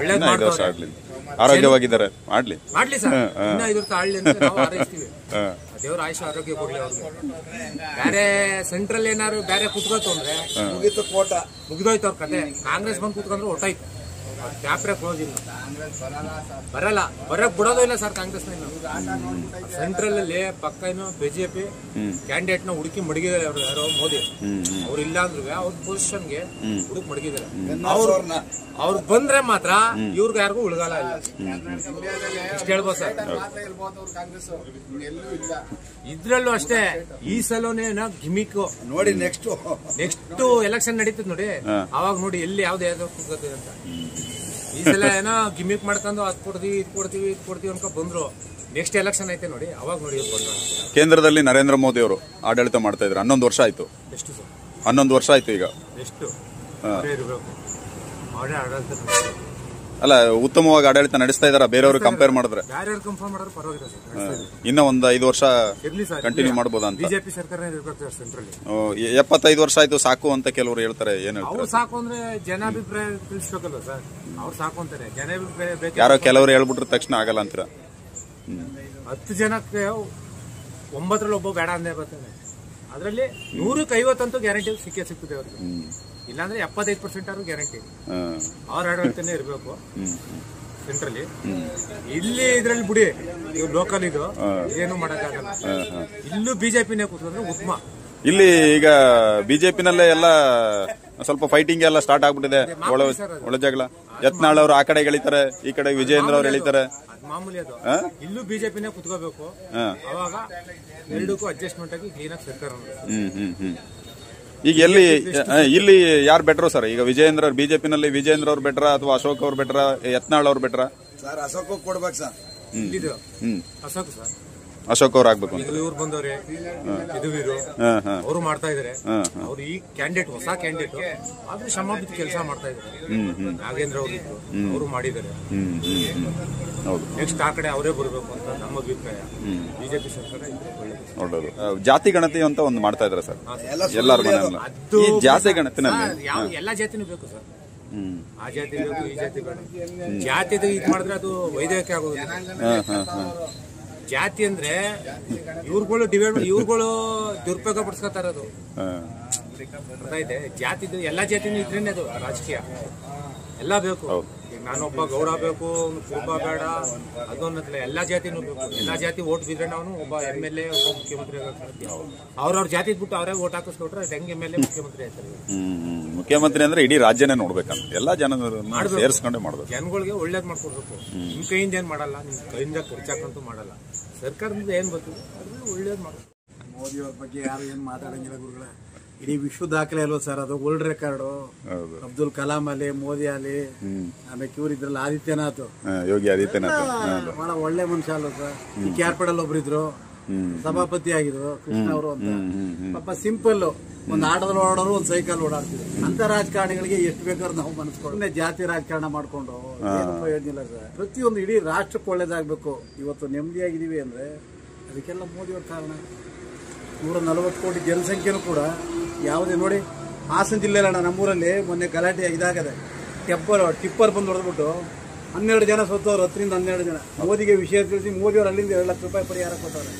ಒಳ್ಳೇದ್ ಮಾಡ್ತಾರೆ, ಆರೋಗ್ಯವಾಗಿದ್ದಾರೆ. ಮಾಡ್ಲಿ ಸರ್, ಇನ್ನ 5 ವರ್ಷ ಆಳ್ಲಿ ಅಂತ ನಾವು ಹಾರೈಸ್ತೀವಿ. ದೇವ್ರ ಆಯುಷ ಆರೋಗ್ಯ ಕೊಡ್ಲಿ ಅವ್ರಿಗೆ. ಬೇರೆ ಸೆಂಟ್ರಲ್ ಏನಾರು ಬೇರೆ ಕುತ್ಕೋತು ಅಂದ್ರೆ ಮುಗಿದೋಯ್ತು ಅವ್ರ ಕತೆ. ಕಾಂಗ್ರೆಸ್ ಬಂದು ಕುತ್ಕೊಂಡ್ರೆ ಹೊಟ್ಟಾಯ್ತು, ಚಾಪ್ರೆ ಕ್ಲೋಸ್. ಇಲ್ಲ ಬರಲ್ಲ, ಬರಕ್ ಬಿಡೋದು ಇಲ್ಲ ಸರ್ ಕಾಂಗ್ರೆಸ್. ಸೆಂಟ್ರಲ್ ಅಲ್ಲಿ ಪಕ್ಕ ಏನು ಬಿಜೆಪಿ ಕ್ಯಾಂಡಿಡೇಟ್ ನ ಹುಡುಕಿ ಮಡಗಿದ್ದಾರೆ ಅವ್ರು. ಯಾರೋ ಮೋದಿ ಅವ್ರು ಇಲ್ಲ ಅಂದ್ರು ಅವ್ರ ಪೊಸಿಷನ್ಗೆ ಹುಡುಕ್ ಮಡಗಿದ್ದಾರೆ. ಅವ್ರು ಬಂದ್ರೆ ಮಾತ್ರ ಇವ್ರಿಗೆ ಯಾರಿಗೂ ಉಳ್ಗಾಲ ಇಲ್ಲ. ಇಷ್ಟ ಹೇಳ್ಬೋದು ಸರ್. ಇದ್ರಲ್ಲೂ ಅಷ್ಟೇ, ಈ ಸಲನೇ ಗಿಮಿಕ್ ನೋಡಿ. ನೆಕ್ಸ್ಟ್ ಎಲೆಕ್ಷನ್ ನಡೀತದೆ ನೋಡಿ, ಅವಾಗ ನೋಡಿ ಎಲ್ಲಿ ಯಾವ್ದು ಕೂತ್ಕೋತೀವಿ ಅಂತ. ಈ ಸಲ ಏನೋ ಗಿಮಿಕ್ ಮಾಡ್ಕೊಂಡು ಅದ್ ಕೊಡ್ತೀವಿ ಇದ್ ಕೊಡ್ತೀವಿ ಅನ್ಕೊ ಬಂದ್ರು. ನೆಕ್ಸ್ಟ್ ಎಲೆಕ್ಷನ್ ಐತೆ ನೋಡಿ, ಅವಾಗ ನೋಡಿ. ಕೇಂದ್ರದಲ್ಲಿ ನರೇಂದ್ರ ಮೋದಿ ಅವರು ಆಡಳಿತ ಮಾಡ್ತಾ ಇದ್ರು 11 ವರ್ಷ ಆಯ್ತು. ಎಷ್ಟು ಸರ್? 11 ವರ್ಷ ಆಯ್ತು. ಈಗ ಎಷ್ಟು ಆಡಳಿತ ಅಲ್ಲ, ಉತ್ತಮವಾಗಿ ಆಡಳಿತ ನಡೆಸ್ತಾ ಇದಾರ ಬೇರೆಯವರು ಕಂಪೇರ್ ಮಾಡಿದ್ರೆ? ಇನ್ನ ಒಂದು 5 ವರ್ಷ ಕಂಟಿನ್ಯೂ ಮಾಡಬಹುದಾ ಅಂತ? ಬಿಜೆಪಿ ಸರ್ಕಾರ 75 ವರ್ಷ ಆಯ್ತು ಸಾಕು ಅಂತ ಕೆಲವರು ಹೇಳ್ತಾರೆ. ಏನ್ ಹೇಳ್ತಾರೆ? ಸಾಕು ಅಂದ್ರೆ ಜನಾಭಿಪ್ರಾಯ ತಿಳಿಸ್ಬೇಕಲ್ಲ ಸರ್. ಅವ್ರು ಸಾಕು ಅಂತಾರೆ, ಜನಾಭಿಪ್ರಾಯ ಯಾರೋ ಕೆಲವರು ಹೇಳ್ಬಿಟ್ರ ತಕ್ಷಣ ಆಗಲ್ಲ ಅಂತೀರ? 10 ಜನಕ್ಕೆ 9ರಲ್ಲಿ ಒಬ್ಬ ಬೇಡ ಅಂದೇ ಬರ್ತಾನೆ. ಅದರಲ್ಲಿ 100ಕ್ಕೆ 50 ಗ್ಯಾರಂಟಿ ಸಿಗ್ತದೆ ಅವ್ರಿಗೆ. ಇಲ್ಲಾಂದ್ರೆ 75% ಆದ್ರೂ ಗ್ಯಾರಂಟಿ ಅವ್ರ ಆಡಳಿತನೇ ಇರಬೇಕು ಸೆಂಟ್ರಲ್ಲಿ. ಇಲ್ಲಿ ಇದ್ರಲ್ಲಿ ಬಿಡಿ, ಇವ್ ಲೋಕಲ್ ಇದು ಏನು ಮಾಡಕ್ಕಾಗಲ್ಲ. ಇಲ್ಲೂ ಬಿಜೆಪಿನೇ ಕೂತ್ಕೊಂಡ್ರೆ ಉತ್ತಮ. ಇಲ್ಲಿ ಈಗ ಬಿಜೆಪಿನಲ್ಲೇ ಎಲ್ಲ ಸ್ವಲ್ಪ ಫೈಟಿಂಗ್ ಎಲ್ಲ ಸ್ಟಾರ್ಟ್ ಆಗ್ಬಿಟ್ಟಿದೆ, ಒಳ ಜಗಳ. ಯತ್ನಾಳ್ ಅವರು ಆ ಕಡೆ ಎಳಿತಾರೆ, ಈ ಕಡೆ ವಿಜಯೇಂದ್ರ ಅವ್ರು ಎಳಿತಾರೆ. ಮಾಮೂಲಿ ಅದು. ಇಲ್ಲೂ ಬಿಜೆಪಿನೇ ಕುತ್ಕೋಬೇಕು, ಅವಾಗ ಎರಡಕ್ಕೂ ಅಡ್ಜಸ್ಟ್ಮೆಂಟ್ ಆಗಿ ಕ್ಲೀನ್ ಆಗಿ ಸರ್ಕಾರ. ಈಗ ಇಲ್ಲಿ ಯಾರು ಬೆಟ್ರು ಸರ್? ಈಗ ವಿಜಯೇಂದ್ರ ಬಿಜೆಪಿನಲ್ಲಿ ವಿಜಯೇಂದ್ರ ಅವ್ರು ಬೆಟ್ರ ಅಥವಾ ಅಶೋಕ್ ಅವ್ರು ಬೆಟ್ರ, ಯತ್ನಾಳ್ ಅವ್ರು ಬೆಟ್ರ? ಸರ್ ಅಶೋಕ್ ಕೊಡ್ಬೇಕು ಸರ್. ಅಶೋಕ್ ಸರ್, ಅಶೋಕ್ ಅವ್ರು ಆಗ್ಬೇಕು. ಇವ್ರು ಬಂದವ್ರೆ, ಯದುವೀರು ಅವರು ಮಾಡ್ತಾ ಇದಾರೆ. ಅವ್ರು ಈ ಕ್ಯಾಂಡಿಡೇಟ್, ಹೊಸ ಕ್ಯಾಂಡಿಡೇಟ್, ಆದ್ರೂ ಶ್ರಮ ಬಿದ್ದು ಕೆಲಸ ಮಾಡ್ತಾ ಇದಾರೆ. ನಾಗೇಂದ್ರ ಅವರು ಇದ್ರು, ಅವರು ಮಾಡಿದ್ದಾರೆ. ನೆಕ್ಸ್ಟ್ ಆ ಕಡೆ ಅವರೇ ಬರಬೇಕು ಅಂತ ನಮ್ಮ ಅಭಿಪ್ರಾಯ. ಬಿಜೆಪಿ ಸರ್ಕಾರ ಒಳ್ಳೇದು. ಜಾತಿ ಗಣತಿ ಅಂತ ಒಂದು ಮಾಡ್ತಾ ಇದಾರೆ ಸರ್ ಎಲ್ಲಾರು. ಈ ಜಾತಿ ಗಣತಿನಲ್ಲಿ ಎಲ್ಲಾ ಜಾತಿನೂ ಬೇಕು ಸರ್. ಆ ಜಾತಿ ಬೇಕು, ಈ ಜಾತಿ ಬೇಡ. ಜಾತಿ ಇದು ಮಾಡಿದ್ರೆ ಅದು ವೈದ್ಯಕೀಯ ಆಗೋದಿಲ್ಲ. ಜಾತಿ ಅಂದ್ರೆ ಇವ್ರುಗಳು ಇವ್ರುಗಳು ದುರುಪಯೋಗ ಪಡಿಸ್ಕೊತಾರ. ಅದು ಇದೆ ಜಾತಿದು. ಎಲ್ಲಾ ಜಾತಿನೂ ಇದ್ರೇನೆ ಅದು ರಾಜಕೀಯ. ಎಲ್ಲ ಬೇಕು. ನಾನೊಬ್ಬ ಗೌಡ ಬೇಕು, ಕುರುಬ ಬೇಡ, ಅದೊಂದಲ್ಲ. ಎಲ್ಲಾ ಜಾತಿನೂ ಬೇಕು. ಎಲ್ಲಾ ಜಾತಿ ಓಟ್ ಬಿದ್ರೆ ನಾವು ಒಬ್ಬ MLA, ಒಬ್ಬ ಮುಖ್ಯಮಂತ್ರಿ ಆಗ್ತೀವಿ. ಅವ್ರವ್ರ ಜಾತಿ ಬಿಟ್ಟು ಅವರೇ ಓಟ್ ಹಾಕಿಸ್ಕೊಟ್ರೆ ಹೆಂಗ್ MLA ಮುಖ್ಯಮಂತ್ರಿ ಆಯ್ತಾರೆ. ಮುಖ್ಯಮಂತ್ರಿ ಅಂದ್ರೆ ಇಡೀ ರಾಜ್ಯನೇ ನೋಡ್ಬೇಕಂತ ಎಲ್ಲಾ ಜನ ಸೇರಿಸ್ಕೊಂಡೇ ಮಾಡ್ಬೇಕು. ಜನಗಳಿಗೆ ಒಳ್ಳೇದ್ ಮಾಡ್ಕೊಡ್ಬೇಕು. ನಿಮ್ ಕೈಯಿಂದ ಏನ್ ಮಾಡಲ್ಲ, ನಿಮ್ ಕೈಯಿಂದ ಖರ್ಚಾಕಂತೂ ಮಾಡಲ್ಲ. ಸರ್ಕಾರದಿಂದ ಏನ್ ಬರ್ತದೆ ಅದ್ರಲ್ಲಿ ಒಳ್ಳೇದ್ ಮಾಡ್ಬೇಕು. ಮೋದಿ ಅವ್ರ ಬಗ್ಗೆ ಯಾರು ಏನ್ ಮಾತಾಡಂಗಿಲ್ಲ ಗುರುಗಳ. ಇಡೀ ವಿಶ್ವ ದಾಖಲೆ ಅಲ್ವಾ ಸರ್ ಅದು, ವರ್ಲ್ಡ್ ರೆಕಾರ್ಡು. ಅಬ್ದುಲ್ ಕಲಾಂ ಅಲ್ಲಿ, ಮೋದಿ ಅಲ್ಲಿ, ಆಮೇಲೆ ಇವ್ರು ಇದ್ರಲ್ಲ ಆದಿತ್ಯನಾಥ್, ಯೋಗಿ ಆದಿತ್ಯನಾಥ್ ಬಹಳ ಒಳ್ಳೆ ಮನುಷ್ಯ ಅಲ್ವಾ ಸರ್. ಈ ಕ್ಯಾರ್ಪಡಲ್ ಒಬ್ರು ಇದ್ರು, ಸಭಾಪತಿ ಆಗಿದ್ರು, ಕೃಷ್ಣ ಅವರು ಅಂತ. ಪಾಪ ಸಿಂಪಲ್, ಒಂದ್ ಆಟೋದಲ್ಲಿ ಓಡಾಡೋರು, ಒಂದ್ ಸೈಕಲ್ ಓಡಾಡ್ತಿದ್ರು. ಅಂತ ರಾಜಕಾರಣಿಗಳಿಗೆ ಎಷ್ಟು ಬೇಕಾದ್ರೂ ನಾವು ಮನಸ್ಕೊಂಡು ಜಾತಿ ರಾಜಕಾರಣ ಮಾಡ್ಕೊಂಡು ಏನು ಪ್ರಯೋಜನ ಇಲ್ಲ ಸರ್. ಪ್ರತಿಯೊಂದು ಇಡೀ ರಾಷ್ಟ್ರಕ್ಕೆ ಒಳ್ಳೇದಾಗ್ಬೇಕು. ಇವತ್ತು ನೆಮ್ಮದಿಯಾಗಿದೀವಿ ಅಂದ್ರೆ ಅದಕ್ಕೆಲ್ಲ ಮೋದಿಯವ್ರ ಕಾರಣ. 140 ಕೋಟಿ ಜನಸಂಖ್ಯೆನೂ ಕೂಡ ಯಾವುದೇ ನೋಡಿ, ಹಾಸನ ಜಿಲ್ಲೆಯಲ್ಲ ನಮ್ಮೂರಲ್ಲಿ ಮೊನ್ನೆ ಗಲಾಟೆ ಇದಾಗದೆ. ಟಿಪ್ಪರ್ ಬಂದು ಹೊಡೆದ್ಬಿಟ್ಟು 12 ಜನ ಸತ್ತವ್ರು, 10 ರಿಂದ 12 ಜನ. ಮೋದಿಗೆ ವಿಷಯ ತಿಳಿಸಿ ಮೋದಿಯವರು ಅಲ್ಲಿಂದ 2 ಲಕ್ಷ ರೂಪಾಯಿ ಪರಿಹಾರ ಕೊಟ್ಟವ್ರೆ.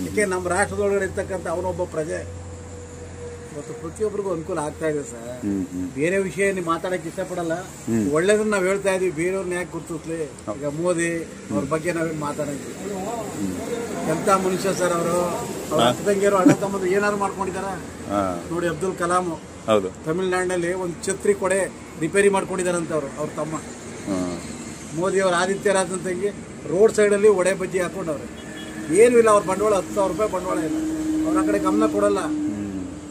ಯಾಕೆ ನಮ್ಮ ರಾಷ್ಟ್ರದೊಳಗಡೆ ಇರ್ತಕ್ಕಂಥ ಅವನೊಬ್ಬ ಪ್ರಜೆ. ಇವತ್ತು ಪ್ರತಿಯೊಬ್ಬರಿಗೂ ಅನುಕೂಲ ಆಗ್ತಾ ಇದೆ ಸರ್. ಬೇರೆ ವಿಷಯ ನೀವು ಮಾತಾಡಕ್ಕೆ ಇಷ್ಟಪಡಲ್ಲ, ಒಳ್ಳೇದನ್ನ ನಾವ್ ಹೇಳ್ತಾ ಇದೀವಿ, ಬೇರೆಯವ್ರನ್ನ ಯಾಕೆ ಗುರ್ತಿಸ್ಲಿ. ಈಗ ಮೋದಿ ಅವ್ರ ಬಗ್ಗೆ ನಾವೇನು ಮಾತಾಡಂಗಿಲ್ಲ. ಎಂತ ಮನುಷ್ಯ ಸರ್ ಅವರು. ಅವ್ರ ಅಕ್ಕ ತಂಗಿಯರು, ಅಣ್ಣ ತಮ್ಮದು ಏನಾದ್ರು ಮಾಡ್ಕೊಂಡಿದಾರ ನೋಡಿ. ಅಬ್ದುಲ್ ಕಲಾಂ ತಮಿಳುನಾಡಿನಲ್ಲಿ ಒಂದು ಛತ್ರಿ ಕೊಡೆ ರಿಪೇರಿ ಮಾಡ್ಕೊಂಡಿದಾರಂತ ಅವ್ರ ತಮ್ಮ. ಮೋದಿ ಅವ್ರ ಆದಿತ್ಯನಾಥ್ ತಂಗಿ ರೋಡ್ ಸೈಡ್ ಅಲ್ಲಿ ಒಡೆ ಬಜ್ಜಿ ಹಾಕೊಂಡವ್ರೆ. ಏನು ಇಲ್ಲ, ಅವ್ರ ಬಂಡವಾಳ 10,000 ರೂಪಾಯಿ ಬಂಡವಾಳ ಇಲ್ಲ. ಅವ್ರ ಆ ಕಡೆ ಗಮನ ಕೊಡಲ್ಲ.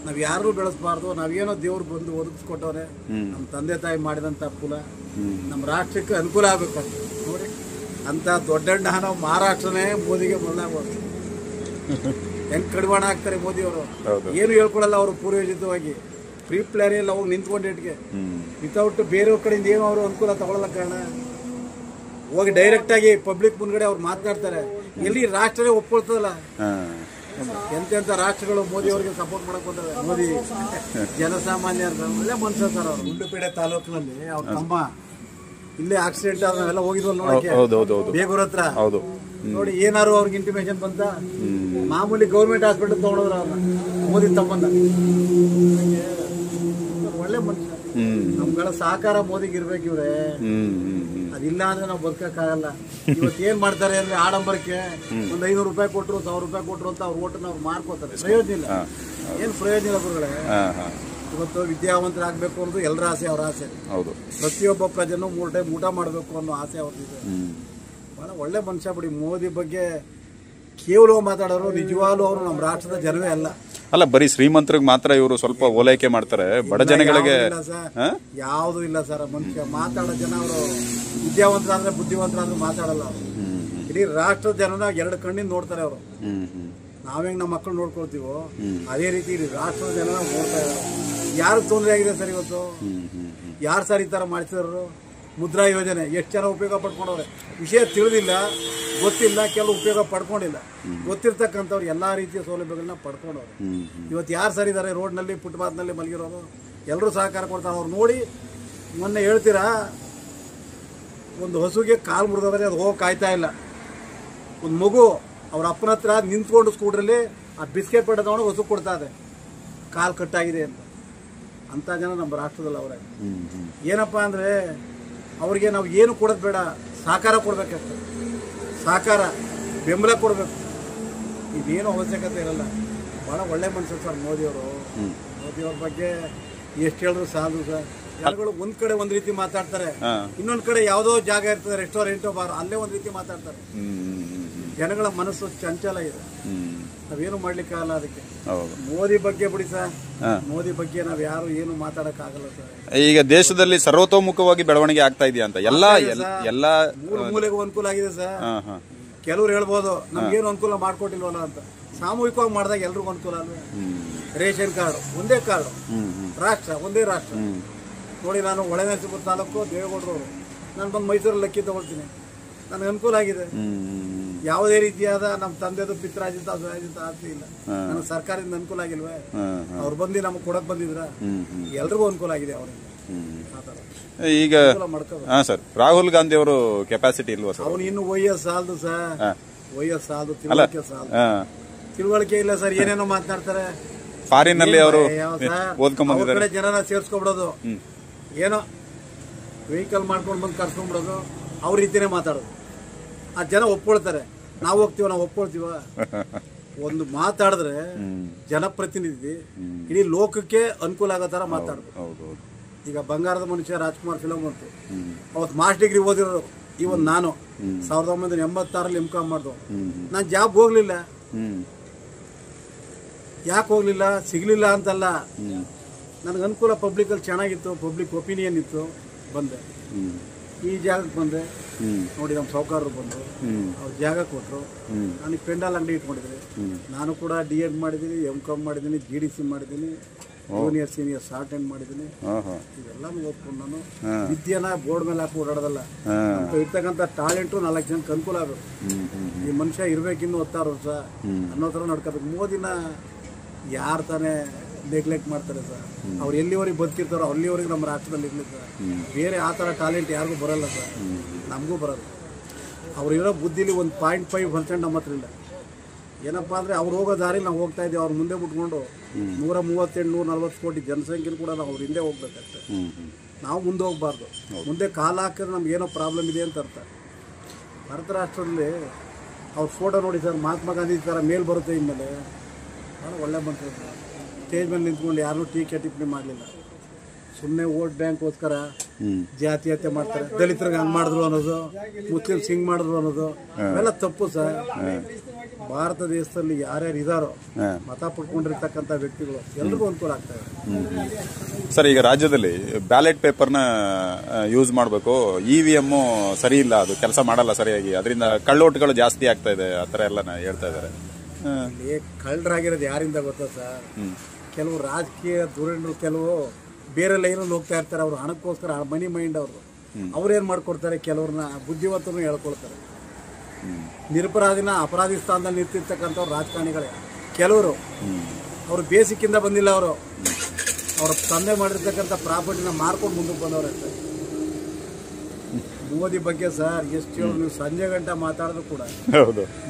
ನಾವ್ ಯಾರು ಬೆಳೆಸಬಾರ್ದು, ನಾವೇನೋ ದೇವ್ರು ಬಂದು ಒದಗಿಸ್ಕೊಟ್ಟವ್ರೆ. ನಮ್ಮ ತಂದೆ ತಾಯಿ ಮಾಡಿದಂತ ಕುಲ ನಮ್ಮ ರಾಷ್ಟ್ರಕ್ಕೆ ಅನುಕೂಲ ಆಗ್ಬೇಕಂತ ನೋಡಿ. ಅಂತ ದೊಡ್ಡಣ್ಣ ನಾವು ಮಹಾರಾಷ್ಟ್ರನೇ ಮೋದಿಗೆ ಮೊದಲಾಗ್ಬೋದು. ಹೆಂಗ್ ಕಡಿವಾಣ ಆಗ್ತಾರೆ ಮೋದಿ ಅವರು. ಏನು ಹೇಳ್ಕೊಡಲ್ಲ ಅವರು ಪೂರ್ವಯೋಜಿತವಾಗಿ. ಪ್ರೀ ಪ್ಲಾನ್ ಎಲ್ಲ ಹೋಗಿ ನಿಂತ್ಕೊಂಡಿಟ್ಗೆ ವಿತೌಟ್ ಬೇರೆಯವ್ರ ಕಡೆಯಿಂದ ಏನು ಅವರು ಅನುಕೂಲ ತಗೊಳ್ಳಲ್ಲ. ಕಾರಣ ಹೋಗಿ ಡೈರೆಕ್ಟ್ ಆಗಿ ಪಬ್ಲಿಕ್ ಮುಂದ್ಗಡೆ ಅವ್ರು ಮಾತನಾಡ್ತಾರೆ. ಎಲ್ಲಿ ರಾಷ್ಟ್ರನೇ ಒಪ್ಕೊಳ್ತದಲ್ಲ. ಎಂತೆಂತ ರಾಷ್ಟ್ರಗಳು ಮೋದಿ ಅವರಿಗೆ ಸಪೋರ್ಟ್ ಮಾಡಕ್ ಬಂದವೆ. ಮೋದಿ ಜನಸಾಮಾನ್ಯರ ಒಳ್ಳೆ ಮನುಷ್ಯ ಸರ್ ಅವರು. ಗುಂಡ್ಲುಪೇಟೆ ತಾಲೂಕಿನಲ್ಲಿ ಅವ್ರ ತಮ್ಮ ಇಲ್ಲೇ ಆಕ್ಸಿಡೆಂಟ್ ಆದ ನಾವೆಲ್ಲ ಹೋಗಿದ್ವಲ್ಲ ನೋಡಕ್ಕೆ, ಬೇಗೂರ್ ಹತ್ರ. ನೋಡಿ ಏನಾರು ಅವ್ರಿಗೆ ಇಂಟಿಮೇಷನ್ ಬಂತ, ಮಾಮೂಲಿ ಗೌರ್ಮೆಂಟ್ ಹಾಸ್ಪಿಟಲ್ ತಗೊಂಡೋದ್ರ ಅವ್ರನ್ನ, ಮೋದಿ ತಮ್ಮನ್ನ. ಒಳ್ಳೆ ಮನುಷ್ಯ. ನಮ್ಗಳ ಸಹಕಾರ ಮೋದಿಗೆ ಇರ್ಬೇಕು ಇವ್ರೆ. ಅದಿಲ್ಲ ಅಂದ್ರೆ ನಾವು ಬದುಕಕ್ಕಾಗಲ್ಲ. ಇವತ್ತು ಏನ್ ಮಾಡ್ತಾರೆ ಅಂದ್ರೆ ಆಡಂಬರಕ್ಕೆ ಒಂದ್ 500 ರೂಪಾಯಿ ಕೊಟ್ರು, 1000 ರೂಪಾಯಿ ಕೊಟ್ರು ಅಂತ ಅವ್ರ ಓಟನ್ನ ಅವ್ರು ಮಾರ್ಕೋತಾರೆ. ಪ್ರಯೋಜನ ಇಲ್ಲ. ಏನ್ ಪ್ರಯೋಜನ ಇಲ್ಲ ಗುರುಗಳೇ. ಇವತ್ತು ವಿದ್ಯಾವಂತರಾಗಬೇಕು ಅನ್ನೋದು ಎಲ್ಲರ ಆಸೆ, ಅವ್ರ ಆಸೆ. ಪ್ರತಿಯೊಬ್ಬ ಪ್ರಜೆನೂ 3 ಟೈಮ್ ಊಟ ಮಾಡಬೇಕು ಅನ್ನೋ ಆಸೆ ಅವ್ರದ್ದು. ಬಹಳ ಒಳ್ಳೆ ಮನುಷ್ಯ ಬಿಡಿ. ಮೋದಿ ಬಗ್ಗೆ ಕೇವಲ ಮಾತಾಡೋರು ನಿಜವಾಗ್ಲೂ ಅವರು ನಮ್ಮ ರಾಷ್ಟ್ರದ ಜನವೇ ಅಲ್ಲ. ಅಲ್ಲ, ಬರೀ ಶ್ರೀಮಂತರಿಗೆ ಮಾತ್ರ ಇವರು ಸ್ವಲ್ಪ ಓಲೈಕೆ ಮಾಡ್ತಾರೆ, ಬಡ ಜನಗಳಿಗೆ ಯಾವ್ದು ಇಲ್ಲ ಸರ್. ಮನುಷ್ಯ ಮಾತಾಡೋ ಜನ ಅವರು ವಿದ್ಯಾವಂತರಾದ್ರೆ ಬುದ್ಧಿವಂತರಾದ್ರೆ ಮಾತಾಡಲ್ಲ ಅವರು. ಇಡೀ ರಾಷ್ಟ್ರದ ಜನನ 2 ಕಣ್ಣಿಂದ ನೋಡ್ತಾರೆ ಅವರು. ನಾವೇಂಗ್ ನಮ್ಮ ಮಕ್ಕಳು ನೋಡ್ಕೊಳ್ತೀವೋ ಅದೇ ರೀತಿ ಇಡೀ ರಾಷ್ಟ್ರದ ಜನ ನೋಡ್ತಾ ಇದ್ದಾರೆ. ಯಾರು ತೊಂದರೆ ಆಗಿದೆ ಸರ್ ಇವತ್ತು? ಯಾರು ಸರ್ ಈ ತರ ಮಾಡಿಸಿದ್ರು? ಮುದ್ರಾ ಯೋಜನೆ ಎಷ್ಟು ಜನ ಉಪಯೋಗ ಪಡ್ಕೊಂಡವ್ರೆ. ವಿಷಯ ತಿಳಿದಿಲ್ಲ, ಗೊತ್ತಿಲ್ಲ, ಕೆಲವು ಉಪಯೋಗ ಪಡ್ಕೊಂಡಿಲ್ಲ. ಗೊತ್ತಿರ್ತಕ್ಕಂಥವ್ರು ಎಲ್ಲಾ ರೀತಿಯ ಸೌಲಭ್ಯಗಳನ್ನ ಪಡ್ಕೊಂಡವ್ರೆ. ಇವತ್ತು ಯಾರು ಸರ್ ಇದ್ದಾರೆ ರೋಡ್ನಲ್ಲಿ, ಫುಟ್ಪಾತ್ನಲ್ಲಿ ಮಲಗಿರೋದು? ಎಲ್ಲರೂ ಸಹಕಾರ ಕೊಡ್ತಾರೆ. ಅವ್ರು ನೋಡಿ ಮೊನ್ನೆ ಹೇಳ್ತೀರಾ, ಒಂದು ಹಸುಗೆ ಕಾಲು ಮುರಿದ್ರೆ ಅದು ಹೋಗಿ ಕಾಯ್ತಾ ಇಲ್ಲ. ಒಂದು ಮಗು ಅವ್ರ ಅಪ್ಪನ ಹತ್ರ ನಿಂತ್ಕೊಂಡು ಸ್ಕೂಟ್ರಲ್ಲಿ ಆ ಬಿಸ್ಕೆಟ್ ಪಟ್ಟ ತಗೊಂಡು ಹೊಸ ಕೊಡ್ತಾ ಇದೆ, ಕಾಲು ಕಟ್ಟಾಗಿದೆ ಅಂತ. ಅಂಥ ಜನ ನಮ್ಮ ರಾಷ್ಟ್ರದಲ್ಲಿ ಅವರೇ. ಏನಪ್ಪ ಅಂದರೆ ಅವ್ರಿಗೆ ನಾವು ಏನು ಕೊಡೋದು ಬೇಡ, ಸಹಕಾರ ಕೊಡ್ಬೇಕಾಗ್ತದೆ. ಸಹಕಾರ ಬೆಂಬಲ ಕೊಡಬೇಕು, ಇದೇನು ಅವಶ್ಯಕತೆ ಇರಲ್ಲ. ಭಾಳ ಒಳ್ಳೆ ಮನುಷ್ಯ ಸರ್ ಮೋದಿಯವರು. ಮೋದಿಯವ್ರ ಬಗ್ಗೆ ಎಷ್ಟು ಹೇಳಿದ್ರು ಸಾಲದು ಸರ್. ಜನಗಳು ಒಂದ್ ಕಡೆ ಒಂದ್ ರೀತಿ ಮಾತಾಡ್ತಾರೆ, ಇನ್ನೊಂದ್ ಕಡೆ ಯಾವುದೋ ಜಾಗ ಇರ್ತದೆ, ರೆಸ್ಟೋರೆಂಟೋ ಬಾರ್, ಅಲ್ಲೇ ಒಂದ್ ರೀತಿ ಮಾತಾಡ್ತಾರೆ. ಜನಗಳ ಮನಸ್ಸು ಚಂಚಲ ಇದೆ, ನಾವೇನು ಮಾಡ್ಲಿಕ್ಕೆ ಆಗಲ್ಲ. ಅದಕ್ಕೆ ಮೋದಿ ಬಗ್ಗೆ ಬಿಡಿ ಸರ್, ಮೋದಿ ಬಗ್ಗೆ ನಾವ್ ಯಾರು ಏನು ಮಾತಾಡಕ್ ಆಗಲ್ಲ ಸರ್. ಈಗ ದೇಶದಲ್ಲಿ ಸರ್ವತೋಮುಖವಾಗಿ ಬೆಳವಣಿಗೆ ಆಗ್ತಾ ಇದೆಯಾ ಅಂತ ಎಲ್ಲ ಮೂಲೆಗೂ ಅನುಕೂಲ ಆಗಿದೆ ಸರ್. ಕೆಲವ್ರು ಹೇಳ್ಬೋದು ನಮ್ಗೇನು ಅನುಕೂಲ ಮಾಡ್ಕೊಟ್ಟಿಲ್ವಲ್ಲ ಅಂತ. ಸಾಮೂಹಿಕವಾಗಿ ಮಾಡಿದಾಗ ಎಲ್ರಿಗೂ ಅನುಕೂಲ ಅಲ್ವೇ? ರೇಷನ್ ಕಾರ್ಡ್ ಒಂದೇ ಕಾರ್ಡ್, ರಾಷ್ಟ್ರ ಒಂದೇ ರಾಷ್ಟ್ರ. ನೋಡಿ, ನಾನು ಹೊಳೆನರಸೀಪುರ ತಾಲೂಕು ದೇವೇಗೌಡರವರು, ನಾನು ಬಂದು ಮೈಸೂರಲ್ಲಿ ಅಕ್ಕಿ ತಗೊಳ್ತೀನಿ, ನನಗೆ ಅನುಕೂಲ ಆಗಿದೆ. ಯಾವುದೇ ರೀತಿಯಾದ ನಮ್ಮ ತಂದೆದು ಪಿತ್ರಾಜಿತ ಆಸ್ತಿ ಇಲ್ಲ, ನನಗೆ ಸರ್ಕಾರದಿಂದ ಅನುಕೂಲ ಆಗಿಲ್ವೇ? ಅವ್ರು ಬಂದು ನಮಗೆ ಕೊಡಕ್ ಬಂದಿದ್ರ? ಎಲ್ರಿಗೂ ಅನುಕೂಲ ಆಗಿದೆ ಅವರಿಗೆ. ಈಗ ಸರ್ ರಾಹುಲ್ ಗಾಂಧಿ ಅವರು ಕೆಪಾಸಿಟಿ ಇಲ್ವಾ ಸರ್? ಅವ್ನು ಇನ್ನು ವಯಸ್ಸು ಸಾಲದು ಸರ್, ವಯಸ್ಸು ಸಾಲದು, ತಿಳುವಳಿಕೆ ಸಾಲದು. ತಿಳುವಳಿಕೆ ಇಲ್ಲ ಸರ್, ಏನೇನೋ ಮಾತನಾಡ್ತಾರೆ. ಫಾರಿನ್ ನಲ್ಲಿ ಅವರು ಓದ್ಕೊಂಡ್ಬಂದಿದ್ದಾರೆ, ಜನನ ಸೇರ್ಸ್ಕೊಬಿಡೋದು, ಏನೋ ವೆಹಿಕಲ್ ಮಾಡ್ಕೊಂಡು ಬಂದು ಕರ್ಸ್ಕೊಂಡ್ಬಿಡೋದು, ಅವ್ರ ರೀತಿನೇ ಮಾತಾಡೋದು. ಆ ಜನ ಒಪ್ಕೊಳ್ತಾರೆ, ನಾವು ಹೋಗ್ತೀವ, ನಾವು ಒಪ್ಕೊಳ್ತೀವ. ಒಂದು ಮಾತಾಡಿದ್ರೆ ಜನಪ್ರತಿನಿಧಿ ಇಡೀ ಲೋಕಕ್ಕೆ ಅನುಕೂಲ ಆಗೋ ತರ ಮಾತಾಡೋದು. ಈಗ ಬಂಗಾರದ ಮನುಷ್ಯ ರಾಜ್ಕುಮಾರ್ ಫಿಲಮ್ ಬಂತು, ಅವತ್ತು ಮಾಸ್ಟರ್ ಡಿಗ್ರಿ ಓದಿರೋರು. ಇವತ್ತು ನಾನು 1986 M.Com ಮಾಡ್ದು. ನಾನು ಜಾಬ್ ಹೋಗ್ಲಿಲ್ಲ. ಯಾಕೆ ಹೋಗ್ಲಿಲ್ಲ? ಸಿಗ್ಲಿಲ್ಲ ಅಂತಲ್ಲ, ನನಗೆ ಅನುಕೂಲ ಪಬ್ಲಿಕಲ್ಲಿ ಚೆನ್ನಾಗಿತ್ತು, ಪಬ್ಲಿಕ್ ಒಪಿನಿಯನ್ ಇತ್ತು, ಬಂದೆ. ಈ ಜಾಗಕ್ಕೆ ಬಂದೆ. ನೋಡಿ, ನಮ್ಮ ಸಾಹುಕಾರರು ಬಂದರು, ಅವ್ರು ಜಾಗ ಕೊಟ್ಟರು, ನನಗೆ ಪೆಂಡಾಲ್ ಅಂಗಡಿ ಇಟ್ಕೊಂಡಿದ್ದೆ. ನಾನು ಕೂಡ D.Ed ಮಾಡಿದ್ದೀನಿ, M.Com ಮಾಡಿದ್ದೀನಿ, GDC ಮಾಡಿದ್ದೀನಿ, ಜೂನಿಯರ್ ಸೀನಿಯರ್ ಶಾರ್ಟ್ ಹ್ಯಾಂಡ್ ಮಾಡಿದ್ದೀನಿ. ಇವೆಲ್ಲ ಓದ್ಕೊಂಡು ನಾನು ವಿದ್ಯೆನ ಬೋರ್ಡ್ ಮೇಲೆ ಹಾಕಿ ಓಡಾಡೋದಲ್ಲ. ಇರ್ತಕ್ಕಂಥ ಟ್ಯಾಲೆಂಟು 4 ಜನಕ್ಕೆ ಅನುಕೂಲ ಆಗಬೇಕು. ಈ ಮನುಷ್ಯ ಇರ್ಬೇಕಿನ್ನು 16 ವರ್ಷ ಅನ್ನೋ ಥರ ನಡ್ಕೋಬೇಕು. ಮೋದಿನ ಯಾರು ತಾನೇ ನೆಗ್ಲೆಕ್ಟ್ ಮಾಡ್ತಾರೆ ಸರ್? ಅವ್ರು ಎಲ್ಲಿವರೆಗೆ ಬದುಕಿರ್ತಾರೋ ಅಲ್ಲಿವರೆಗೆ ನಮ್ಮ ರಾಷ್ಟ್ರದಲ್ಲಿ ಇರಲಿ ಸರ್. ಬೇರೆ ಆ ಥರ ಟ್ಯಾಲೆಂಟ್ ಯಾರಿಗೂ ಬರಲ್ಲ ಸರ್, ನಮಗೂ ಬರಲ್ಲ. ಅವ್ರಿರೋ ಬುದ್ಧಿಲಿ 1.5% ನಮ್ಮ ಹತ್ರ ಇಲ್ಲ. ಏನಪ್ಪ ಅಂದರೆ ಅವ್ರು ಹೋಗೋ ದಾರಿ ನಾವು ಹೋಗ್ತಾ ಇದ್ದೀವಿ, ಅವ್ರು ಮುಂದೆ ಬಿಟ್ಕೊಂಡು 138-140 ಕೋಟಿ ಜನಸಂಖ್ಯೆ ಕೂಡ ನಾವು ಅವ್ರ ಹಿಂದೆ ಹೋಗ್ಬೇಕಷ್ಟೆ. ನಾವು ಮುಂದೆ ಹೋಗ್ಬಾರ್ದು. ಮುಂದೆ ಕಾಲ ಹಾಕಿದ್ರೆ ನಮ್ಗೆ ಏನೋ ಪ್ರಾಬ್ಲಮ್ ಇದೆ ಅಂತ ಅರ್ಥ. ಭಾರತ ರಾಷ್ಟ್ರದಲ್ಲಿ ಅವ್ರ ಫೋಟೋ ನೋಡಿ ಸರ್, ಮಹಾತ್ಮ ಗಾಂಧಿ ಥರ ಮೇಲ್ ಬರುತ್ತೆ ಇನ್ಮೇಲೆ. ಭಾಳ ಒಳ್ಳೆ ಬಂತು. ಸ್ಟೇಜ್ ಮೇಲೆ ನಿಂತ್ಕೊಂಡು ಯಾರೂ ಟೀಕೆ ಟಿಪ್ಪಣಿ ಮಾಡಲಿಲ್ಲ. ಸುಮ್ಮನೆ ವೋಟ್ ಬ್ಯಾಂಕ್ಗೋಸ್ಕರ ಜಾತೀಯತೆ ಮಾಡ್ತಾರೆ. ದಲಿತರಿಗೆ ಹಂಗೆ ಮಾಡಿದ್ರು ಅನ್ನೋದು, ಮುಸ್ಲಿಮ್ಸ್ ಹಿಂಗೆ ಮಾಡಿದ್ರು ಅನ್ನೋದು ಅವೆಲ್ಲ ತಪ್ಪು ಸರ್. ಭಾರತ ದೇಶದಲ್ಲಿ ಯಾರ್ಯಾರು ಇದಾರೋ ಮತ ಪಡ್ಕೊಂಡಿರ್ತಕ್ಕಂಥ ವ್ಯಕ್ತಿಗಳು ಎಲ್ರಿಗೂ ಅನುಕೂಲ ಆಗ್ತಾ ಇದೆ ಸರ್. ಈಗ ರಾಜ್ಯದಲ್ಲಿ ಬ್ಯಾಲೆಟ್ ಪೇಪರ್ನ ಯೂಸ್ ಮಾಡಬೇಕು, EVM ಸರಿ ಇಲ್ಲ, ಅದು ಕೆಲಸ ಮಾಡಲ್ಲ ಸರಿಯಾಗಿ, ಅದರಿಂದ ಕಳ್ಳೋಟುಗಳು ಜಾಸ್ತಿ ಆಗ್ತಾ ಇದೆ, ಆ ಥರ ಎಲ್ಲ ಹೇಳ್ತಾ ಇದ್ದಾರೆ. ಕಳ್ಳರಾಗಿರೋದು ಯಾರಿಂದ ಗೊತ್ತಾ ಸರ್? ಕೆಲವು ರಾಜಕೀಯ ಧೋರಣೆಗಳು, ಕೆಲವು ಬೇರೆ ಲೈನಲ್ಲಿ ಹೋಗ್ತಾ ಇರ್ತಾರೆ. ಅವ್ರು ಹಣಕ್ಕೋಸ್ಕರ ಮನಿ ಮೈಂಡ್ ಅವ್ರದ್ದು. ಅವ್ರೇನು ಮಾಡ್ಕೊಡ್ತಾರೆ, ಕೆಲವ್ರನ್ನ ಬುದ್ಧಿವಂತರು ಹೇಳ್ಕೊಳ್ತಾರೆ. ನಿರಪರಾಧಿನ ಅಪರಾಧಿ ಸ್ಥಾನದಲ್ಲಿ ನಿಂತಿರ್ತಕ್ಕಂಥವ್ರು ರಾಜಕಾರಣಿಗಳೇ ಕೆಲವರು. ಅವರು ಬೇಸಿಕ್ಕಿಂದ ಬಂದಿಲ್ಲ, ಅವರು ಅವ್ರ ತಂದೆ ಮಾಡಿರ್ತಕ್ಕಂಥ ಪ್ರಾಪರ್ಟಿನ ಮಾರ್ಕೊಂಡು ಮುಂದಕ್ಕೆ ಬಂದವ್ರೆ. ಮೋದಿ ಬಗ್ಗೆ ಸರ್ ಎಷ್ಟು ಹೇಳಿ ನೀವು ಸಂಜೆ ಗಂಟೆ ಮಾತಾಡಿದ್ರು ಕೂಡ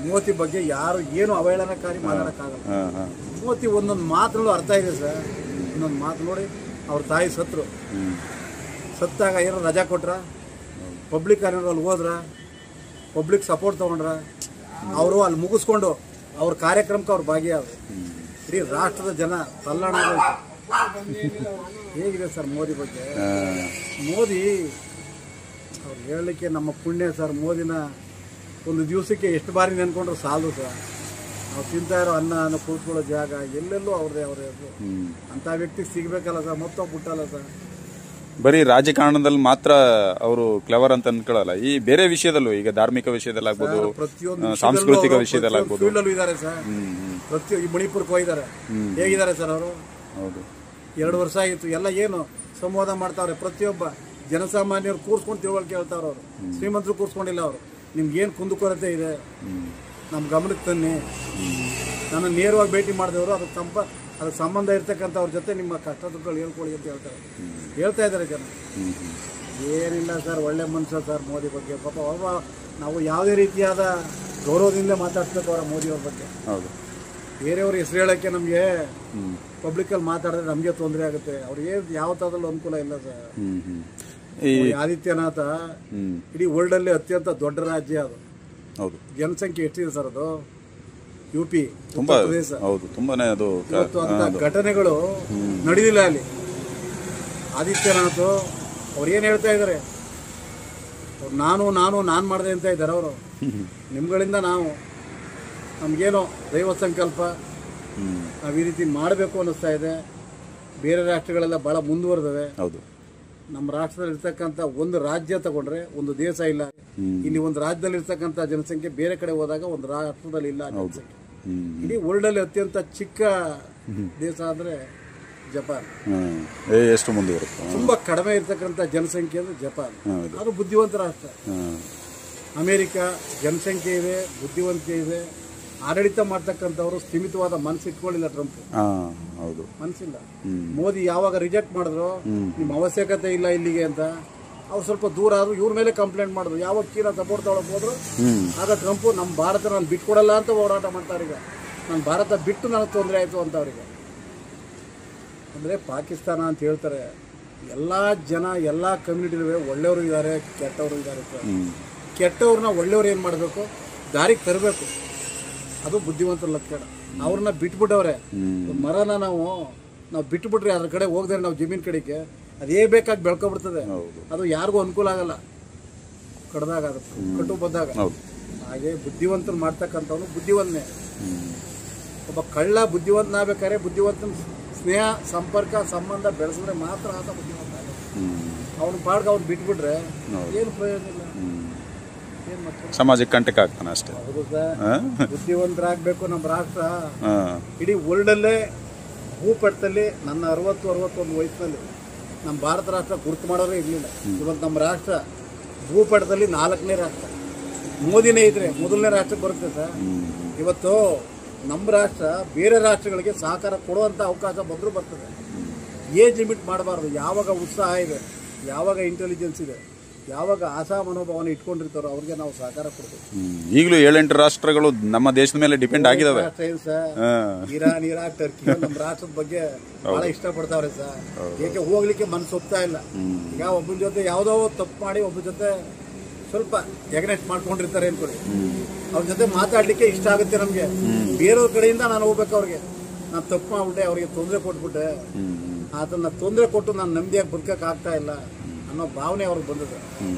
ಮೋದಿ ಬಗ್ಗೆ ಯಾರು ಏನು ಅವಹೇಳನಕಾರಿ ಮಾತಾಡೋಕ್ಕಾಗಲ್ಲ. ಮೋದಿ ಒಂದೊಂದು ಮಾತುಗಳು ಅರ್ಥ ಇದೆ ಸರ್. ಇನ್ನೊಂದು ಮಾತು ನೋಡಿ, ಅವ್ರ ತಾಯಿ ಸತ್ತಾಗ ಏನೋ ರಜಾ ಕೊಟ್ರ, ಪಬ್ಲಿಕ್ ಅಲ್ಲಿ ಹೋದ್ರ, ಪಬ್ಲಿಕ್ ಸಪೋರ್ಟ್ ತಗೊಂಡ್ರ, ಅವರು ಅಲ್ಲಿ ಮುಗಿಸ್ಕೊಂಡು ಅವ್ರ ಕಾರ್ಯಕ್ರಮಕ್ಕೆ ಅವ್ರು ಭಾಗಿಯಾದ್ರು. ಇಡೀ ರಾಷ್ಟ್ರದ ಜನ ತಲ್ಲಣ ಹೇಗಿದೆ ಸರ್ ಮೋದಿ ಬಗ್ಗೆ? ಮೋದಿ ಅವ್ರು ಹೇಳಲಿಕ್ಕೆ ನಮ್ಮ ಪುಣ್ಯ ಸರ್. ಮೋದಿನ ಒಂದು ದಿವಸಕ್ಕೆ ಎಷ್ಟು ಬಾರಿ ನೆನ್ಕೊಂಡ್ರು ಸಾಲದು ಸರ್. ನಾವು ತಿಂತಾ ಇರೋ ಅನ್ನ ಕೂತ್ಕೊಳ್ಳೋ ಜಾಗ ಎಲ್ಲೆಲ್ಲೂ ಅವ್ರದೇ ಅಂತ ವ್ಯಕ್ತಿ ಸಿಗ್ಬೇಕಲ್ಲ ಸರ್, ಮತ್ತೊಬ್ಬ ಬಿಟ್ಟಲ್ಲ ಸರ್. ಬರೀ ರಾಜಕಾರಣದಲ್ಲಿ ಮಾತ್ರ ಅವರು ಕ್ಲೆವರ್ ಅಂತ ಅನ್ಕೊಳ್ಳಲ್ಲ, ಈ ಬೇರೆ ವಿಷಯದಲ್ಲೂ, ಈಗ ಧಾರ್ಮಿಕ ವಿಷಯದಲ್ಲಾಗ್ಬೋದು, ಸಾಂಸ್ಕೃತಿಕ ವಿಷಯದಲ್ಲಾಗ್ಬೋದು ಇದ್ದಾರೆ ಸರ್. ಪ್ರತಿಯೊಂದು ಮಣಿಪುರಕ್ಕೆ ಹೋಗಿದ್ದಾರೆ. ಹೇಗಿದ್ದಾರೆ ಸರ್ ಅವರು? ಹೌದು, 2 ವರ್ಷ ಆಗಿತ್ತು. ಎಲ್ಲ ಏನು ಸಂವಾದ ಮಾಡ್ತಾವ್ರೆ. ಪ್ರತಿಯೊಬ್ಬ ಜನಸಾಮಾನ್ಯರು ಕೂರ್ಸ್ಕೊಂಡು ತಿಳುವಳಿಕೆ ಹೇಳ್ತಾವ್ರ. ಅವರು ಶ್ರೀಮಂತರು ಕೂರ್ಸ್ಕೊಂಡಿಲ್ಲ. ಅವರು ನಿಮ್ಗೇನು ಕುಂದುಕೊರತೆ ಇದೆ ನಮ್ಮ ಗಮನಕ್ಕೆ ತನ್ನಿ. ನನ್ನ ನೇರವಾಗಿ ಭೇಟಿ ಮಾಡಿದವರು ಅದಕ್ಕೆ ಸಂಬಂಧ ಇರ್ತಕ್ಕಂಥವ್ರ ಜೊತೆ ನಿಮ್ಮ ಕಷ್ಟ ದುಃಖಗಳು ಹೇಳ್ಕೊಳ್ಳಿ ಅಂತ ಹೇಳ್ತಾ ಇದ್ದಾರೆ ಜನ. ಏನಿಲ್ಲ ಸರ್, ಒಳ್ಳೆ ಮನುಷ್ಯ ಸರ್ ಮೋದಿ ಬಗ್ಗೆ. ಪಾಪ ನಾವು ಯಾವುದೇ ರೀತಿಯಾದ ಗೌರವದಿಂದ ಮಾತಾಡ್ಸ್ಬೇಕು ಅವರ ಮೋದಿಯವ್ರ ಬಗ್ಗೆ. ಹೌದು. ಬೇರೆಯವ್ರ ಹೆಸರು ಹೇಳೋಕ್ಕೆ ನಮಗೆ ಪಬ್ಲಿಕಲ್ಲಿ ಮಾತಾಡಿದ್ರೆ ನಮಗೆ ತೊಂದರೆ ಆಗುತ್ತೆ. ಅವ್ರಿಗೆ ಯಾವ ಥರದಲ್ಲೂ ಅನುಕೂಲ ಇಲ್ಲ ಸರ್. ಆದಿತ್ಯನಾಥ ಇಡೀ ವರ್ಲ್ಡಲ್ಲಿ ಅತ್ಯಂತ ದೊಡ್ಡ ರಾಜ್ಯ ಅದು. ಹೌದು. ಜನಸಂಖ್ಯೆ ಎಷ್ಟಿದೆ ಸರ್ ಅದು? UP ತುಂಬಾ ಪ್ರದೇಶ. ಹೌದು, ತುಂಬಾನೇ ಅದು. ಇವತ್ತು ಅಂತ ಘಟನೆಗಳು ನಡೆದಿಲ್ಲ ಅಲ್ಲಿ. ಆದಿತ್ಯನಾಥ್ ಅವ್ರು ಏನು ಹೇಳ್ತಾ ಇದ್ದಾರೆ? ಅವ್ರು ನಾನು ಮಾಡಿದೆ ಅಂತ ಇದ್ದಾರೆ ಅವರು. ನಿಮ್ಗಳಿಂದ ನಮಗೇನೋ ದೈವ ಸಂಕಲ್ಪ, ನಾವು ಈ ರೀತಿ ಮಾಡಬೇಕು ಅನ್ನಿಸ್ತಾ ಇದೆ. ಬೇರೆ ರಾಷ್ಟ್ರಗಳೆಲ್ಲ ಭಾಳ ಮುಂದುವರೆದವೆ. ಹೌದು. ನಮ್ಮ ರಾಷ್ಟ್ರದಲ್ಲಿ ಇರ್ತಕ್ಕಂಥ ಒಂದು ರಾಜ್ಯ ತಗೊಂಡ್ರೆ ಒಂದು ದೇಶ ಇಲ್ಲ. ಇಲ್ಲಿ ಒಂದು ರಾಜ್ಯದಲ್ಲಿ ಇರ್ತಕ್ಕಂಥ ಜನಸಂಖ್ಯೆ ಬೇರೆ ಕಡೆ ಹೋದಾಗ ಒಂದು ರಾಷ್ಟ್ರದಲ್ಲಿ ಇಲ್ಲ ಜನಸಂಖ್ಯೆ. ಇಡೀ ವರ್ಲ್ಡಲ್ಲಿ ಅತ್ಯಂತ ಚಿಕ್ಕ ದೇಶ ಅಂದ್ರೆ ಜಪಾನ್. ಎಷ್ಟು ಮುಂದುವರುತ್ತೆ? ತುಂಬಾ ಕಡಿಮೆ ಇರ್ತಕ್ಕಂಥ ಜನಸಂಖ್ಯೆ ಅಂದ್ರೆ ಜಪಾನ್. ಅದು ಬುದ್ಧಿವಂತ ರಾಷ್ಟ್ರ. ಅಮೆರಿಕ ಜನಸಂಖ್ಯೆ ಇದೆ, ಬುದ್ಧಿವಂತಿಕೆ ಇದೆ, ಆಡಳಿತ ಮಾಡ್ತಕ್ಕಂಥವ್ರು ಸ್ಥಿಮಿತವಾದ ಮನಸ್ಸು ಇಟ್ಕೊಳ್ಳಿಲ್ಲ. ಟ್ರಂಪ್ ಮನಸ್ಸಿಲ್ಲ. ಮೋದಿ ಯಾವಾಗ ರಿಜೆಕ್ಟ್ ಮಾಡಿದ್ರು, ನಿಮ್ಮ ಅವಶ್ಯಕತೆ ಇಲ್ಲ ಇಲ್ಲಿಗೆ ಅಂತ, ಅವ್ರು ಸ್ವಲ್ಪ ದೂರ ಆದ್ರು, ಇವ್ರ ಮೇಲೆ ಕಂಪ್ಲೇಂಟ್ ಮಾಡಿದ್ರು. ಯಾವಾಗ ಚೀನಾ ಸಪೋರ್ಟ್ ತಗೊಳಕ್ ಹೋದ್ರು, ಆಗ ಟ್ರಂಪ್ ನಮ್ಮ ಭಾರತ ನಾನು ಬಿಟ್ಕೊಡಲ್ಲ ಅಂತ ಹೋರಾಟ ಮಾಡ್ತಾರೆ. ಈಗ ನಾನು ಭಾರತ ಬಿಟ್ಟು ನನಗೆ ತೊಂದರೆ ಆಯ್ತು ಅಂತ ಅವ್ರಿಗೆ. ಅಂದ್ರೆ ಪಾಕಿಸ್ತಾನ ಅಂತ ಹೇಳ್ತಾರೆ. ಎಲ್ಲಾ ಜನ, ಎಲ್ಲಾ ಕಮ್ಯುನಿಟಿ ಒಳ್ಳೆಯವರು ಇದ್ದಾರೆ, ಕೆಟ್ಟವರು ಇದ್ದಾರೆ. ಕೆಟ್ಟವ್ರನ್ನ ಒಳ್ಳೆಯವ್ರು ಏನ್ ಮಾಡಬೇಕು? ದಾರಿಗೆ ತರಬೇಕು. ಅದು ಬುದ್ಧಿವಂತರ ಲಕ್ಷಣ. ಅವ್ರನ್ನ ಬಿಟ್ಬಿಟ್ಟವ್ರೆ. ಮರನ ನಾವು ಬಿಟ್ಬಿಟ್ರೆ ಅದ್ರ ಕಡೆ ಹೋಗದೆ ನಾವು ಜಮೀನ್ ಕಡೆಗೆ ಅದೇ ಬೇಕಾಗಿ ಬೆಳ್ಕೊಬಿಡ್ತದೆ. ಅದು ಯಾರಿಗೂ ಅನುಕೂಲ ಆಗಲ್ಲ. ಕಡ್ದಾಗ ಆಗುತ್ತೆ, ಕಟ್ಟು ಬದ್ದಾಗ. ಹಾಗೆ ಬುದ್ಧಿವಂತರು ಮಾಡ್ತಕ್ಕಂಥವ್ನು ಬುದ್ಧಿವಂತನೇ. ಒಬ್ಬ ಕಳ್ಳ ಬುದ್ಧಿವಂತನಾಗಬೇಕಾದ್ರೆ ಬುದ್ಧಿವಂತನ ಸ್ನೇಹ, ಸಂಪರ್ಕ, ಸಂಬಂಧ ಬೆಳೆಸಿದ್ರೆ ಮಾತ್ರ ಆತ ಬುದ್ಧಿವಂತ ಆಗುತ್ತೆ. ಅವ್ನ ಪಾಡ್ಗೆ ಅವ್ನು ಬಿಟ್ಬಿಟ್ರೆ ಏನು ಪ್ರಯೋಜನ ಇಲ್ಲ. ಸಮಾಜಕ್ಕೆ ಕಂಟಕ ಆಗ್ತಾನೆ ಅಷ್ಟೇ. ಹೌದು ಸರ್. ಬುದ್ಧಿವಂತರಾಗಬೇಕು ನಮ್ಮ ರಾಷ್ಟ್ರ. ಇಡೀ ವರ್ಲ್ಡಲ್ಲೇ ಭೂಪಟದಲ್ಲಿ ನನ್ನ 60-61 ವಯಸ್ಸಿನಲ್ಲಿ ನಮ್ಮ ಭಾರತ ರಾಷ್ಟ್ರ ಗುರುತು ಮಾಡೋರೇ ಇರಲಿಲ್ಲ. ಇವತ್ತು ನಮ್ಮ ರಾಷ್ಟ್ರ ಭೂಪಟದಲ್ಲಿ 4ನೇ ರಾಷ್ಟ್ರ. ಮೋದಿನೇ ಇದ್ರೆ ಮೊದಲನೇ ರಾಷ್ಟ್ರಕ್ಕೆ ಬರುತ್ತೆ ಸರ್. ಇವತ್ತು ನಮ್ಮ ರಾಷ್ಟ್ರ ಬೇರೆ ರಾಷ್ಟ್ರಗಳಿಗೆ ಸಹಕಾರ ಕೊಡುವಂಥ ಅವಕಾಶ ಬಂದರೂ ಬರ್ತದೆ. ಏಜ್ ಲಿಮಿಟ್ ಮಾಡಬಾರ್ದು. ಯಾವಾಗ ಉತ್ಸಾಹ ಇದೆ, ಯಾವಾಗ ಇಂಟೆಲಿಜೆನ್ಸ್ ಇದೆ, ಯಾವಾಗ ಆಶಾ ಮನೋಭಾವನೆ ಇಟ್ಕೊಂಡಿರ್ತಾರೋ ಅವ್ರಿಗೆ ನಾವು ಸಹಕಾರ ಕೊಡ್ಬೇಕು. ಈಗಲೂ 7-8 ರಾಷ್ಟ್ರಗಳು ನಮ್ಮ ದೇಶದ ಮೇಲೆ ಡಿಪೆಂಡ್ ಆಗಿದಾವೆ. ಇರಾನ್, ಇರಾಕ್, ಟರ್ಕಿ ನಮ್ಮ ರಾಷ್ಟ್ರದ ಬಗ್ಗೆ ಬಹಳ ಇಷ್ಟಪಡ್ತಾವ್ರೆ ಸರ್. ಏಕೆ ಹೋಗ್ಲಿಕ್ಕೆ ಮನಸ್ಸು ಒಪ್ತಾ ಇಲ್ಲ. ಈಗ ಒಬ್ಬನ ಜೊತೆ ಯಾವುದೋ ತಪ್ಪು ಮಾಡಿ ಒಬ್ಬನ ಜೊತೆ ಸ್ವಲ್ಪ ಎಗ್ನೆಸ್ಟ್ ಮಾಡ್ಕೊಂಡಿರ್ತಾರೆ ಅನ್ಕೊಳ್ಳಿ, ಅವ್ರ ಜೊತೆ ಮಾತಾಡ್ಲಿಕ್ಕೆ ಇಷ್ಟ ಆಗುತ್ತೆ ನಮ್ಗೆ. ಬೇರೆಯವ್ರ ಕಡೆಯಿಂದ ನಾನು ಹೋಗ್ಬೇಕು. ಅವ್ರಿಗೆ ನಾನು ತಪ್ಪು ಮಾಡ್ಬಿಟ್ಟೆ, ಅವ್ರಿಗೆ ತೊಂದರೆ ಕೊಟ್ಬಿಟ್ಟೆ, ಅದನ್ನ ತೊಂದರೆ ಕೊಟ್ಟು ನಾನು ನೆಮ್ಮದಿಯಾಗಿ ಬದುಕಕ್ಕೆ ಆಗ್ತಾ ಇಲ್ಲ ಅನ್ನೋ ಭಾವನೆ ಅವ್ರಿಗೆ ಬಂದಿದೆ.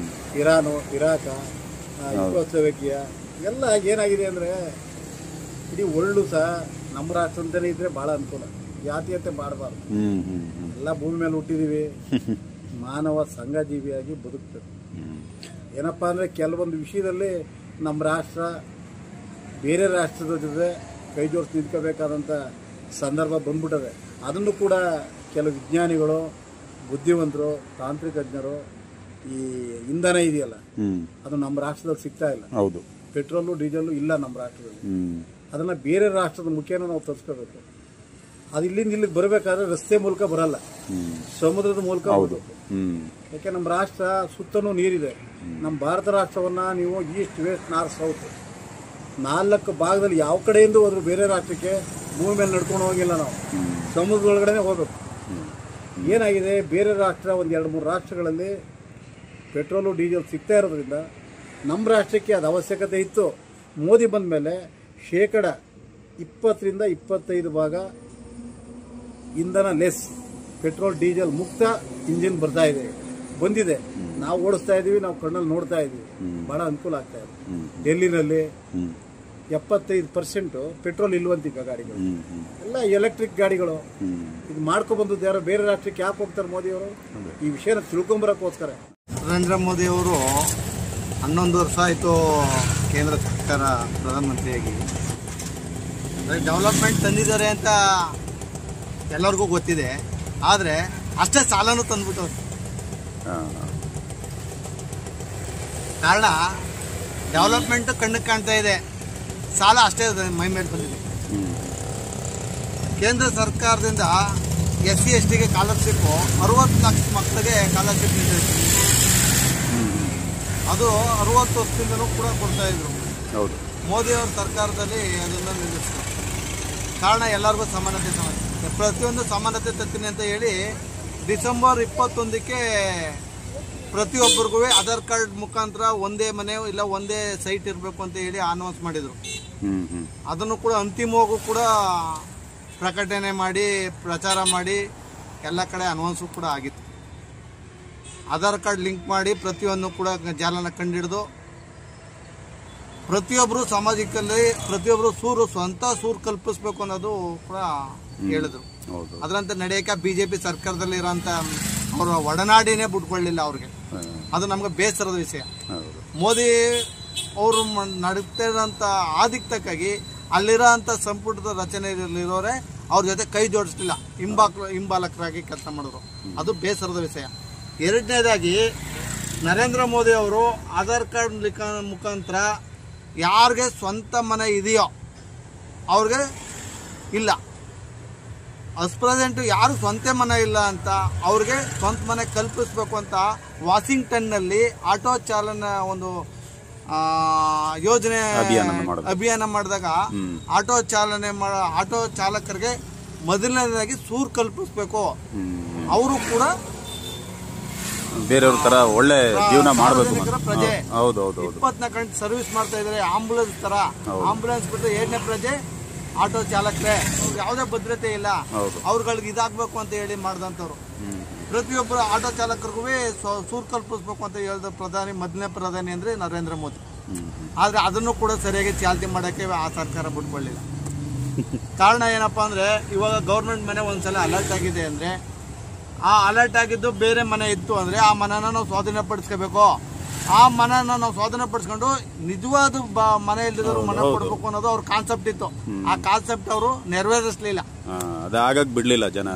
ಇರಾನು, ಇರಾಕ, ಯುಗೋಸ್ಲಾವಿಯಾ ಎಲ್ಲ ಏನಾಗಿದೆ ಅಂದರೆ ಇಡೀ ಒಳ್ಳು ಸಹ ನಮ್ಮ ರಾಷ್ಟ್ರದಂತೆಯೇ ಇದ್ರೆ ಭಾಳ ಅನುಕೂಲ. ಜಾತೀಯತೆ ಮಾಡಬಾರ್ದು. ಎಲ್ಲ ಭೂಮಿ ಮೇಲೆ ಹುಟ್ಟಿದೀವಿ, ಮಾನವ ಸಂಘಜೀವಿಯಾಗಿ ಬದುಕ್ಬೇಕು. ಏನಪ್ಪ ಅಂದರೆ ಕೆಲವೊಂದು ವಿಷಯದಲ್ಲಿ ನಮ್ಮ ರಾಷ್ಟ್ರ ಬೇರೆ ರಾಷ್ಟ್ರದ ಜೊತೆ ಕೈ ಜೋಡಿಸಿ ನಿಂತ್ಕೋಬೇಕಾದಂಥ ಸಂದರ್ಭ ಬಂದ್ಬಿಟ್ಟದೆ. ಅದನ್ನು ಕೂಡ ಕೆಲವು ವಿಜ್ಞಾನಿಗಳು, ಬುದ್ಧಿವಂತರು, ತಾಂತ್ರಿಕಜ್ಞರು ಈ ಇಂಧನ ಇದೆಯಲ್ಲ ಅದು ನಮ್ಮ ರಾಷ್ಟ್ರದಲ್ಲಿ ಸಿಗ್ತಾ ಇಲ್ಲ. ಹೌದು. ಪೆಟ್ರೋಲು, ಡೀಸೆಲ್ ಇಲ್ಲ ನಮ್ಮ ರಾಷ್ಟ್ರದಲ್ಲಿ. ಅದನ್ನ ಬೇರೆ ರಾಷ್ಟ್ರದ ಮುಖೇನ ನಾವು ತರಿಸ್ಕೋಬೇಕು. ಅದು ಇಲ್ಲಿಂದ ಇಲ್ಲಿಗೆ ಬರಬೇಕಾದ್ರೆ ರಸ್ತೆ ಮೂಲಕ ಬರಲ್ಲ, ಸಮುದ್ರದ ಮೂಲಕ ಬರಬೇಕು. ಯಾಕೆ ನಮ್ಮ ರಾಷ್ಟ್ರ ಸುತ್ತಲೂ ನೀರಿದೆ. ನಮ್ಮ ಭಾರತ ರಾಷ್ಟ್ರವನ್ನ ನೀವು ಈಸ್ಟ್, ವೆಸ್ಟ್, ನಾರ್ತ್, ಸೌತ್ 4 ಭಾಗದಲ್ಲಿ ಯಾವ ಕಡೆಯಿಂದ ಹೋದ್ರು ಬೇರೆ ರಾಷ್ಟ್ರಕ್ಕೆ ಭೂಮಿ ಮೇಲೆ ನಡ್ಕೊಂಡು ಹೋಗಿಲ್ಲ. ನಾವು ಸಮುದ್ರದೊಳಗಡೆ ಹೋಗ್ಬೇಕು. ಏನಾಗಿದೆ, ಬೇರೆ ರಾಷ್ಟ್ರ ಒಂದು 2-3 ರಾಷ್ಟ್ರಗಳಲ್ಲಿ ಪೆಟ್ರೋಲು, ಡೀಸೆಲ್ ಸಿಗ್ತಾ ಇರೋದ್ರಿಂದ ನಮ್ಮ ರಾಷ್ಟ್ರಕ್ಕೆ ಅದು ಅವಶ್ಯಕತೆ ಇತ್ತು. ಮೋದಿ ಬಂದ ಮೇಲೆ 20-25% ಭಾಗ ಇಂಧನ ಲೆಸ್, ಪೆಟ್ರೋಲ್ ಡೀಸೆಲ್ ಮುಕ್ತ ಇಂಜಿನ್ ಬರ್ತಾ ಇದೆ, ಬಂದಿದೆ. ನಾವು ಓಡಿಸ್ತಾ ಇದೀವಿ, ನಾವು ಕಣ್ಣಲ್ಲಿ ನೋಡ್ತಾ ಇದೀವಿ. ಬಹಳ ಅನುಕೂಲ ಆಗ್ತಾ ಇದೆ. ಡೆಲ್ಲಿನಲ್ಲಿ 75% ಪೆಟ್ರೋಲ್ ಇಲ್ವಂತೀಗ ಗಾಡಿಗಳು ಎಲ್ಲ ಎಲೆಕ್ಟ್ರಿಕ್ ಗಾಡಿಗಳು. ಇದು ಮಾಡ್ಕೊಬಂದದ್ದು ಯಾರೋ ಬೇರೆ ರಾಷ್ಟ್ರಕ್ಕೆ ಯಾಕೆ ಹೋಗ್ತಾರೆ ಮೋದಿಯವರು? ಈ ವಿಷಯನ ತಿಳ್ಕೊಂಬರಕ್ಕೋಸ್ಕರ. ನರೇಂದ್ರ ಮೋದಿ ಅವರು 11 ವರ್ಷ ಆಯಿತು ಕೇಂದ್ರ ಸರ್ಕಾರ ಪ್ರಧಾನಮಂತ್ರಿಯಾಗಿ. ಡೆವಲಪ್ಮೆಂಟ್ ತಂದಿದ್ದಾರೆ ಅಂತ ಎಲ್ಲರಿಗೂ ಗೊತ್ತಿದೆ. ಆದರೆ ಅಷ್ಟೇ ಸಾಲನೂ ತಂದ್ಬಿಟ್ಟವ್ರು. ಕಾರಣ ಡೆವಲಪ್ಮೆಂಟ್ ಕಣ್ಣಿಗೆ ಕಾಣ್ತಾ ಇದೆ, ಸಾಲ ಅಷ್ಟೇ ಮೈ ಮೇಲೆ ಬಂದಿದೆ. ಕೇಂದ್ರ ಸರ್ಕಾರದಿಂದ SC ST ಗೆ ಸ್ಕಾಲರ್ಶಿಪ್ 60 ಲಕ್ಷ ಮಕ್ಕಳಿಗೆ ಸ್ಕಾಲರ್ಶಿಪ್ ನೀಡಿದ್ರು. ಅದು 60 ವರ್ಷದಿಂದಲೂ ಕೂಡ ಕೊಡ್ತಾ ಇದ್ರು. ಮೋದಿಯವ್ರ ಸರ್ಕಾರದಲ್ಲಿ ಅದನ್ನು ನಿಲ್ಲಿಸ್ತಾರೆ. ಕಾರಣ ಎಲ್ಲರಿಗೂ ಸಮಾನತೆ ಪ್ರತಿಯೊಂದು ಸಮಾನತೆ ತರ್ತೀನಿ ಅಂತ ಹೇಳಿ ಡಿಸೆಂಬರ್ 21ಕ್ಕೆ ಪ್ರತಿಯೊಬ್ಬರಿಗೂ ಆಧಾರ್ ಕಾರ್ಡ್ ಮುಖಾಂತರ ಒಂದೇ ಮನೆ ಇಲ್ಲ ಒಂದೇ ಸೈಟ್ ಇರಬೇಕು ಅಂತ ಹೇಳಿ ಅನೌನ್ಸ್ ಮಾಡಿದರು. ಅದನ್ನು ಕೂಡ ಅಂತಿಮವಾಗೂ ಕೂಡ ಪ್ರಕಟಣೆ ಮಾಡಿ ಪ್ರಚಾರ ಮಾಡಿ ಎಲ್ಲ ಕಡೆ ಅನೌನ್ಸು ಕೂಡ ಆಗಿತ್ತು. ಆಧಾರ್ ಕಾರ್ಡ್ ಲಿಂಕ್ ಮಾಡಿ ಪ್ರತಿಯೊಂದು ಕೂಡ ಜಾಲನ ಕಂಡಿಡಿದು ಪ್ರತಿಯೊಬ್ಬರು ಸಾಮಾಜಿಕಲ್ಲಿ ಪ್ರತಿಯೊಬ್ಬರು ಸ್ವಂತ ಸೂರು ಕಲ್ಪಿಸ್ಬೇಕು ಅನ್ನೋದು ಕೂಡ ಹೇಳಿದ್ರು. ಅದರಂತೆ ನಡೆಯಕ್ಕೆ ಬಿಜೆಪಿ ಸರ್ಕಾರದಲ್ಲಿ ಇರೋಂಥ ಅವರ ಒಡನಾಡಿನೇ ಬಿಟ್ಕೊಳ್ಳಿಲ್ಲ ಅವ್ರಿಗೆ. ಅದು ನಮ್ಗೆ ಬೇಸರದ ವಿಷಯ. ಮೋದಿ ಅವರು ನಡೀತಿರೋಂಥ ಆದಿಕ್ತಕ್ಕಾಗಿ ಅಲ್ಲಿರೋಂಥ ಸಂಪುಟದ ರಚನೆಯಲ್ಲಿರೋರೆ ಅವ್ರ ಜೊತೆ ಕೈ ಜೋಡಿಸ್ಲಿಲ್ಲ, ಹಿಂಬಾಲಕರಾಗಿ ಕೆಲಸ ಮಾಡಿದ್ರು. ಅದು ಬೇಸರದ ವಿಷಯ. ಎರಡನೇದಾಗಿ ನರೇಂದ್ರ ಮೋದಿ ಅವರು ಆಧಾರ್ ಕಾರ್ಡ್ ಮುಖಾಂತರ ಯಾರಿಗೆ ಸ್ವಂತ ಮನೆ ಇದೆಯೋ ಅವ್ರಿಗೆ ಇಲ್ಲ, ಪ್ರೆಸೆಂಟ್ ಯಾರು ಸ್ವಂತ ಮನೆ ಇಲ್ಲ ಅಂತ ಅವ್ರಿಗೆ ಸ್ವಂತ ಮನೆ ಕಲ್ಪಿಸ್ಬೇಕು ಅಂತ ವಾಷಿಂಗ್ಟನ್ನಲ್ಲಿ ಆಟೋ ಚಾಲನಾ ಒಂದು ಯೋಜನೆ ಅಭಿಯಾನ ಮಾಡಿದಾಗ ಆಟೋ ಚಾಲಕರಿಗೆ ಮೊದಲನೇದಾಗಿ ಸೂರು ಕಲ್ಪಿಸ್ಬೇಕು, ಅವರು ಕೂಡ ಬೇರೆಯವ್ರ ತರ ಒಳ್ಳೆ ಜೀವನ ಮಾಡಬೇಕು. ಪ್ರಜೆ 24 ಗಂಟೆ ಸರ್ವಿಸ್ ಮಾಡ್ತಾ ಇದಾರೆ, ಆಂಬುಲೆನ್ಸ್ ತರ. ಆಂಬುಲೆನ್ಸ್ ಬಿಟ್ಟರೆ 8ನೇ ಪ್ರಜೆ ಆಟೋ ಚಾಲಕರೇ. ಯಾವುದೇ ಭದ್ರತೆ ಇಲ್ಲ, ಅವ್ರಗಳಿಗೆ ಇದಾಗಬೇಕು ಅಂತ ಹೇಳಿ ಮಾಡಿದಂಥವ್ರು. ಪ್ರತಿಯೊಬ್ಬರು ಆಟೋ ಚಾಲಕರಿಗೂ ಸೂರು ಕಲ್ಪಿಸ್ಬೇಕು ಅಂತ ಹೇಳಿದ ಮೊದಲನೇ ಪ್ರಧಾನಿ ಅಂದ್ರೆ ನರೇಂದ್ರ ಮೋದಿ. ಆದ್ರೆ ಅದನ್ನು ಕೂಡ ಸರಿಯಾಗಿ ಚಾಲ್ತಿ ಮಾಡೋಕ್ಕೆ ಆ ಸರ್ಕಾರ ಬಿಟ್ಕೊಳ್ಳಿಲ್ಲ. ಕಾರಣ ಏನಪ್ಪಾ ಅಂದ್ರೆ ಇವಾಗ ಗೌರ್ಮೆಂಟ್ ಮನೆ ಒಂದ್ಸಲ ಅಲರ್ಟ್ ಆಗಿದೆ ಅಂದ್ರೆ ಆ ಅಲರ್ಟ್ ಆಗಿದ್ದು ಬೇರೆ ಮನೆ ಇತ್ತು ಅಂದ್ರೆ ಆ ಮನೆನ ನಾವು ಸ್ವಾಧೀನಪಡಿಸ್ಕೋಬೇಕು. ಆ ಮನೆನ ನಾವು ಸ್ವಾಧೀನಪಡಿಸ್ಕೊಂಡು ನಿಜವಾದ ಮನೆ ಇಲ್ದಿದ್ರು ಮನೆ ಕೊಡ್ಬೇಕು ಅನ್ನೋದು ಅವ್ರ ಕಾನ್ಸೆಪ್ಟ್ ಇತ್ತು. ಆ ಕಾನ್ಸೆಪ್ಟ್ ಅವರು ನೆರವೇರಿಸಲಿಲ್ಲ,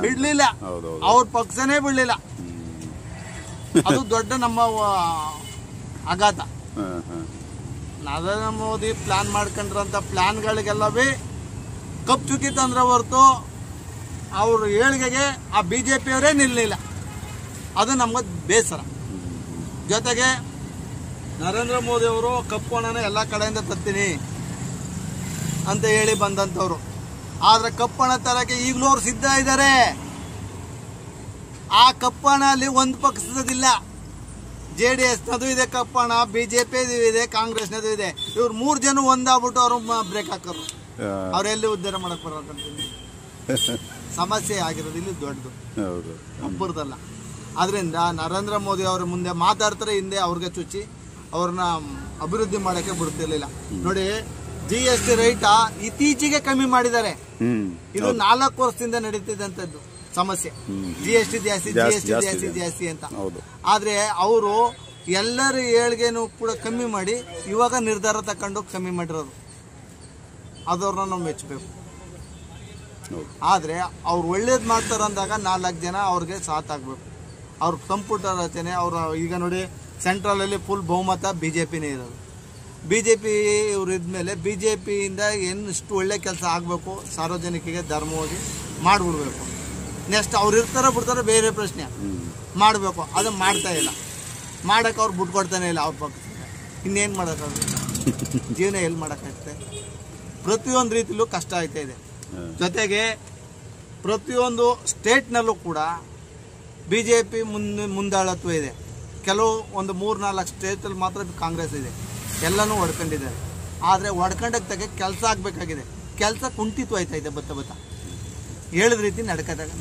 ಬಿಡ್ಲಿಲ್ಲ, ಅವ್ರ ಪಕ್ಷನೇ ಬಿಡ್ಲಿಲ್ಲ. ಅದು ದೊಡ್ಡ ನಮ್ಮ ಆಘಾತ. ನರೇಂದ್ರ ಮೋದಿ ಪ್ಲಾನ್ ಮಾಡ್ಕೊಂಡಿರೋಂಥ ಪ್ಲಾನ್ಗಳಿಗೆಲ್ಲವೇ ಕಪ್ ಚುಕ್ಕಿ ತಂದ್ರೆ ಹೊರತು ಅವ್ರ ಏಳಿಗೆಗೆ ಆ ಬಿಜೆಪಿಯವರೇ ನಿಲ್ಲಲಿಲ್ಲ. ಅದು ನಮ್ಗೆ ಬೇಸರ. ಜೊತೆಗೆ ನರೇಂದ್ರ ಮೋದಿ ಅವರು ಕಪ್ಪು ಹಣನ ಎಲ್ಲ ಕಡೆಯಿಂದ ತರ್ತೀನಿ ಅಂತ ಹೇಳಿ ಬಂದಂಥವ್ರು. ಆದ್ರೆ ಕಪ್ಪು ಹಣ ತರಕ್ಕೆ ಈಗಲೂ ಅವ್ರು ಸಿದ್ಧ ಇದ್ದಾರೆ. ಆ ಕಪ್ಪು ಹಣ ಅಲ್ಲಿ ಒಂದು ಪಕ್ಷದಿಲ್ಲ. JDSನದು ಇದೆ ಕಪ್ಪು ಹಣ, ಬಿಜೆಪಿದು ಇದೆ, ಕಾಂಗ್ರೆಸ್ನದು ಇದೆ. ಇವ್ರು 3 ಜನ ಒಂದಾಗ್ಬಿಟ್ಟು ಅವರು ಬ್ರೇಕ್ ಹಾಕೋರು. ಅವರೆಲ್ಲಿ ಉದ್ಧಾರ ಮಾಡಕ್ ಬರೋದಂತೀನಿ ಸಮಸ್ಯೆ ಆಗಿರೋದು ಇಲ್ಲಿ ದೊಡ್ಡದು, ಒಬ್ಬರದಲ್ಲ. ಆದ್ರಿಂದ ನರೇಂದ್ರ ಮೋದಿ ಅವ್ರ ಮುಂದೆ ಮಾತಾಡ್ತಾರೆ, ಹಿಂದೆ ಅವ್ರಿಗೆ ಚುಚ್ಚಿ ಅವ್ರನ್ನ ಅಭಿವೃದ್ಧಿ ಮಾಡಕ್ಕೆ ಬಿಡ್ತಿರ್ಲಿಲ್ಲ. ನೋಡಿ, GST ರೈಟ್ ಇತ್ತೀಚೆಗೆ ಕಮ್ಮಿ ಮಾಡಿದ್ದಾರೆ. ಇದು 4 ವರ್ಷದಿಂದ ನಡೀತಿದ್ದಂಥದ್ದು ಸಮಸ್ಯೆ. GST ಜಾಸ್ತಿ ಅಂತ. ಆದ್ರೆ ಅವರು ಎಲ್ಲರ ಏಳ್ಗೆನೂ ಕೂಡ ಕಮ್ಮಿ ಮಾಡಿ ಇವಾಗ ನಿರ್ಧಾರ ತಕೊಂಡು ಕಮ್ಮಿ ಮಾಡಿರೋದು. ಅದವ್ರನ್ನ ನಾವು ಮೆಚ್ಚಬೇಕು. ಆದ್ರೆ ಅವ್ರು ಒಳ್ಳೇದ್ ಮಾಡ್ತಾರ ಅಂದಾಗ 4 ಜನ ಅವ್ರಿಗೆ ಸಾಥ್ ಆಗ್ಬೇಕು. ಅವ್ರ ಸಂಪುಟ ರಚನೆ ಅವ್ರ ಈಗ ನೋಡಿ ಸೆಂಟ್ರಲ್ ಅಲ್ಲಿ ಫುಲ್ ಬಹುಮತ ಬಿಜೆಪಿನೇ ಇರೋದು. ಬಿಜೆಪಿ ಇವ್ರು ಇದ್ಮೇಲೆ ಬಿಜೆಪಿಯಿಂದ ಎಷ್ಟು ಒಳ್ಳೆ ಕೆಲಸ ಆಗಬೇಕು, ಸಾರ್ವಜನಿಕರಿಗೆ ಧರ್ಮವಾಗಿ ಮಾಡಿಬಿಡ್ಬೇಕು. ನೆಕ್ಸ್ಟ್ ಅವ್ರು ಇರ್ತಾರ ಬಿಡ್ತಾರ ಬೇರೆ ಪ್ರಶ್ನೆ, ಮಾಡಬೇಕು. ಅದು ಮಾಡ್ತಾ ಇಲ್ಲ, ಮಾಡಕ್ಕೆ ಅವ್ರು ಬಿಟ್ಕೊಡ್ತಾನೆ ಇಲ್ಲ. ಅವ್ರ ಪಕ್ಕ ಇನ್ನೇನು ಮಾಡೋಕ್ಕಾಗುತ್ತೆ? ಜೀವನ ಎಲ್ಲಿ ಮಾಡೋಕ್ಕಾಗುತ್ತೆ? ಪ್ರತಿಯೊಂದು ರೀತಿಲೂ ಕಷ್ಟ ಆಯ್ತಾ ಇದೆ. ಜೊತೆಗೆ ಪ್ರತಿಯೊಂದು ಸ್ಟೇಟ್ನಲ್ಲೂ ಕೂಡ ಬಿಜೆಪಿ ಮುಂದಾಳತ್ವ ಇದೆ. ಕೆಲವು ಒಂದು 3-4 ಸ್ಟೇಟಲ್ಲಿ ಮಾತ್ರ ಕಾಂಗ್ರೆಸ್ ಇದೆ. ಎಲ್ಲನೂ ಹೊಡ್ಕೊಂಡಿದ್ದಾರೆ. ಆದರೆ ಹೊಡ್ಕೊಂಡಕ್ಕೆ ತಕ್ಕ ಕೆಲಸ ಆಗಬೇಕಾಗಿದೆ. ಕೆಲಸ ಕುಂಠಿತವಾಯ್ತಾ ಇದೆ. ಬತ್ತ ಹೇಳಿದ ರೀತಿ